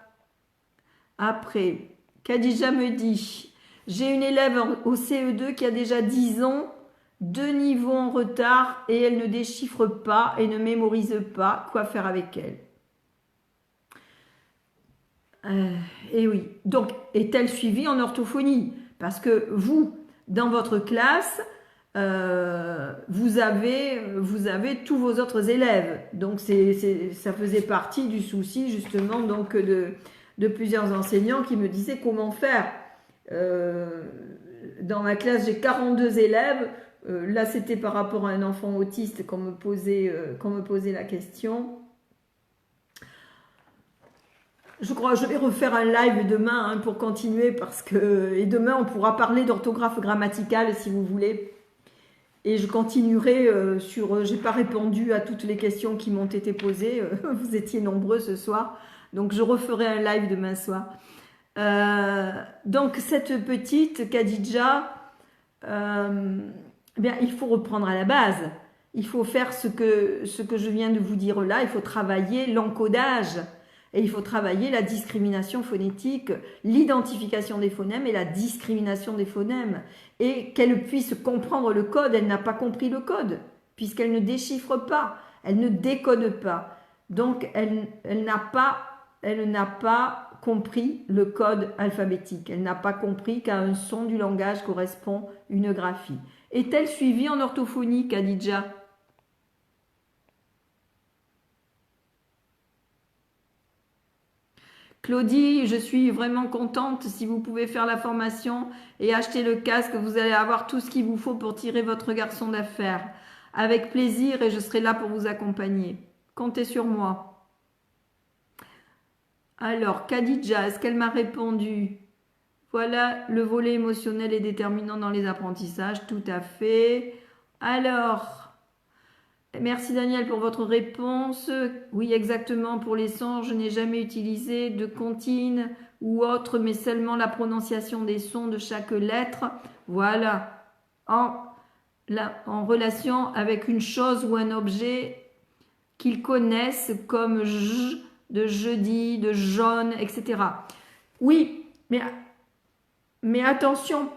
Après, Khadija me dit, j'ai une élève au CE2 qui a déjà 10 ans, 2 niveaux en retard et elle ne déchiffre pas et ne mémorise pas. Quoi faire avec elle? Et oui. Donc, est-elle suivie en orthophonie? Parce que vous, dans votre classe, vous avez tous vos autres élèves. Donc, ça faisait partie du souci, justement, donc, de plusieurs enseignants qui me disaient comment faire. Dans ma classe, j'ai 42 élèves. Là, c'était par rapport à un enfant autiste qu'on me posait la question. Je crois que je vais refaire un live demain pour continuer et demain on pourra parler d'orthographe grammaticale si vous voulez. Et je continuerai j'ai pas répondu à toutes les questions qui m'ont été posées. Vous étiez nombreux ce soir, donc je referai un live demain soir. Donc cette petite Khadija, bien il faut reprendre à la base. Il faut faire ce que je viens de vous dire là. Il faut travailler l'encodage. Et il faut travailler la discrimination phonétique, l'identification des phonèmes et la discrimination des phonèmes. Et qu'elle puisse comprendre le code. Elle n'a pas compris le code, puisqu'elle ne déchiffre pas, elle ne décode pas. Donc, elle n'a pas compris le code alphabétique. Elle n'a pas compris qu'à un son du langage correspond une graphie. Est-elle suivie en orthophonie, Khadija ? Claudie, je suis vraiment contente si vous pouvez faire la formation et acheter le casque. Vous allez avoir tout ce qu'il vous faut pour tirer votre garçon d'affaires. Avec plaisir et je serai là pour vous accompagner. Comptez sur moi. Alors, Khadija, est-ce qu'elle m'a répondu? Voilà, le volet émotionnel est déterminant dans les apprentissages. Tout à fait. Alors... Merci Daniel pour votre réponse. Oui, exactement, pour les sons, je n'ai jamais utilisé de comptine ou autre, mais seulement la prononciation des sons de chaque lettre. Voilà, en relation avec une chose ou un objet qu'ils connaissent comme de jeudi, de jaune, etc. Oui, mais attention,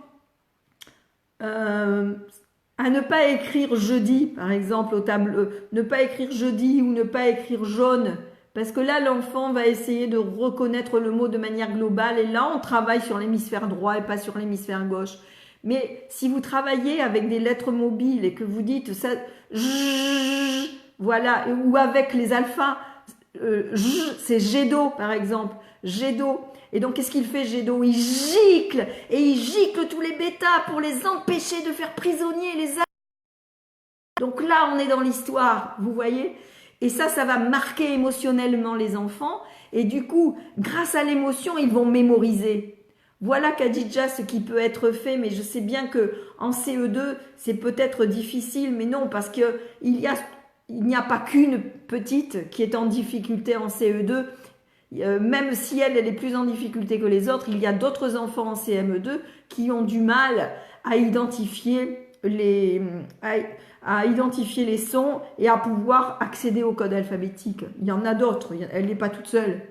à ne pas écrire jeudi, par exemple, au tableau, ne pas écrire jeudi ou ne pas écrire jaune, parce que là, l'enfant va essayer de reconnaître le mot de manière globale, et là, on travaille sur l'hémisphère droit et pas sur l'hémisphère gauche. Mais si vous travaillez avec des lettres mobiles et que vous dites ça, voilà, ou avec les alphas, c'est jet d'eau, par exemple, jet d'eau. Et donc, qu'est-ce qu'il fait, Gédo? Il gicle, et il gicle tous les bêtas pour les empêcher de faire prisonnier les alpha. Donc là, on est dans l'histoire, vous voyez? Et ça va marquer émotionnellement les enfants. Et du coup, grâce à l'émotion, ils vont mémoriser. Voilà, Khadija, ce qui peut être fait. Mais je sais bien que en CE2, c'est peut-être difficile. Mais non, parce qu'il n'y a pas qu'une petite qui est en difficulté en CE2. Même si elle est plus en difficulté que les autres, il y a d'autres enfants en CM2 qui ont du mal à identifier les sons et à pouvoir accéder au code alphabétique. Il y en a d'autres, elle n'est pas toute seule.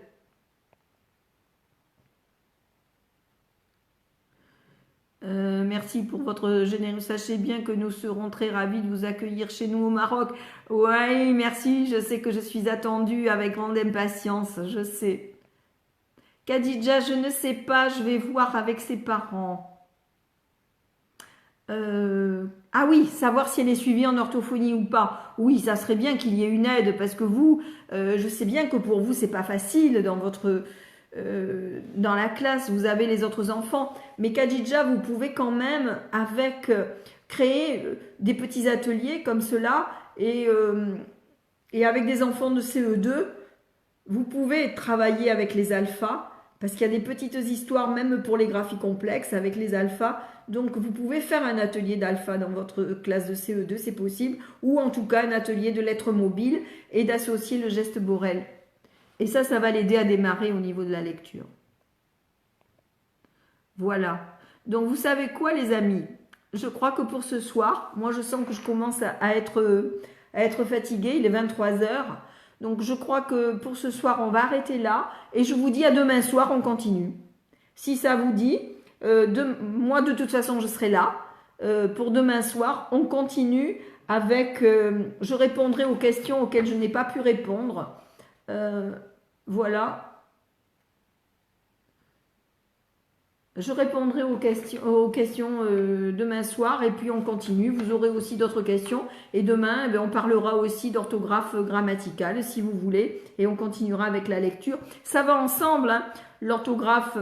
Merci pour votre générosité. Sachez bien que nous serons très ravis de vous accueillir chez nous au Maroc. Oui, merci. Je sais que je suis attendue avec grande impatience. Je sais. Khadija, je ne sais pas. Je vais voir avec ses parents. Ah oui, savoir si elle est suivie en orthophonie ou pas. Oui, ça serait bien qu'il y ait une aide parce que vous, je sais bien que pour vous, c'est pas facile dans la classe, vous avez les autres enfants. Mais Khadija, vous pouvez quand même créer des petits ateliers comme cela et avec des enfants de CE2, vous pouvez travailler avec les alphas parce qu'il y a des petites histoires même pour les graphies complexes avec les alphas. Donc vous pouvez faire un atelier d'alpha dans votre classe de CE2, c'est possible, ou en tout cas un atelier de lettres mobiles et d'associer le geste Borel. Et ça va l'aider à démarrer au niveau de la lecture. Voilà. Donc vous savez quoi les amis? Je crois que pour ce soir, moi je sens que je commence à être fatiguée, il est 23 heures. Donc je crois que pour ce soir on va arrêter là et je vous dis à demain soir, on continue. Si ça vous dit, moi de toute façon je serai là. Pour demain soir, on continue avec, je répondrai aux questions auxquelles je n'ai pas pu répondre. Voilà. Je répondrai aux questions demain soir et puis on continue. Vous aurez aussi d'autres questions. Et demain, on parlera aussi d'orthographe grammaticale si vous voulez. Et on continuera avec la lecture. Ça va ensemble. Hein. L'orthographe,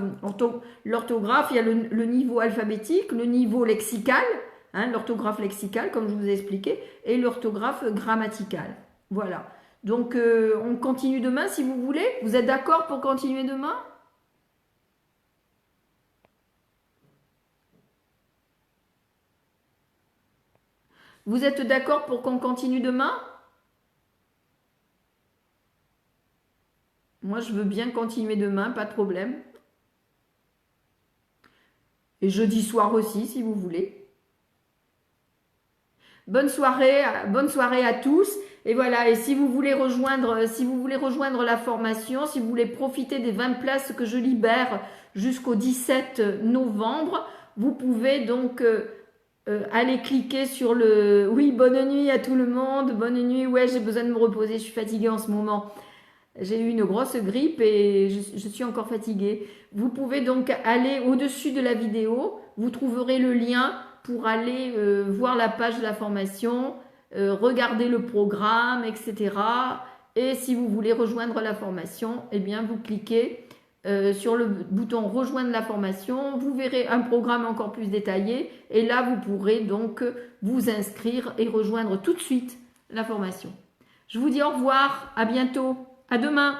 il y a le niveau alphabétique, le niveau lexical, hein, l'orthographe lexicale comme je vous ai expliqué, et l'orthographe grammaticale. Voilà. Donc on continue demain si vous voulez. Vous êtes d'accord pour continuer demain ? Vous êtes d'accord pour qu'on continue demain? Moi, je veux bien continuer demain, pas de problème. Et jeudi soir aussi, si vous voulez. Bonne soirée à tous. Et voilà, et si vous voulez rejoindre la formation, si vous voulez profiter des 20 places que je libère jusqu'au 17 novembre, vous pouvez donc allez cliquer sur le... Oui, bonne nuit à tout le monde. Bonne nuit. Ouais, j'ai besoin de me reposer. Je suis fatiguée en ce moment. J'ai eu une grosse grippe et je suis encore fatiguée. Vous pouvez donc aller au-dessus de la vidéo. Vous trouverez le lien pour aller voir la page de la formation, regarder le programme, etc. Et si vous voulez rejoindre la formation, eh bien, vous cliquez sur le bouton rejoindre la formation, vous verrez un programme encore plus détaillé et là vous pourrez donc vous inscrire et rejoindre tout de suite la formation. Je vous dis au revoir, à bientôt, à demain.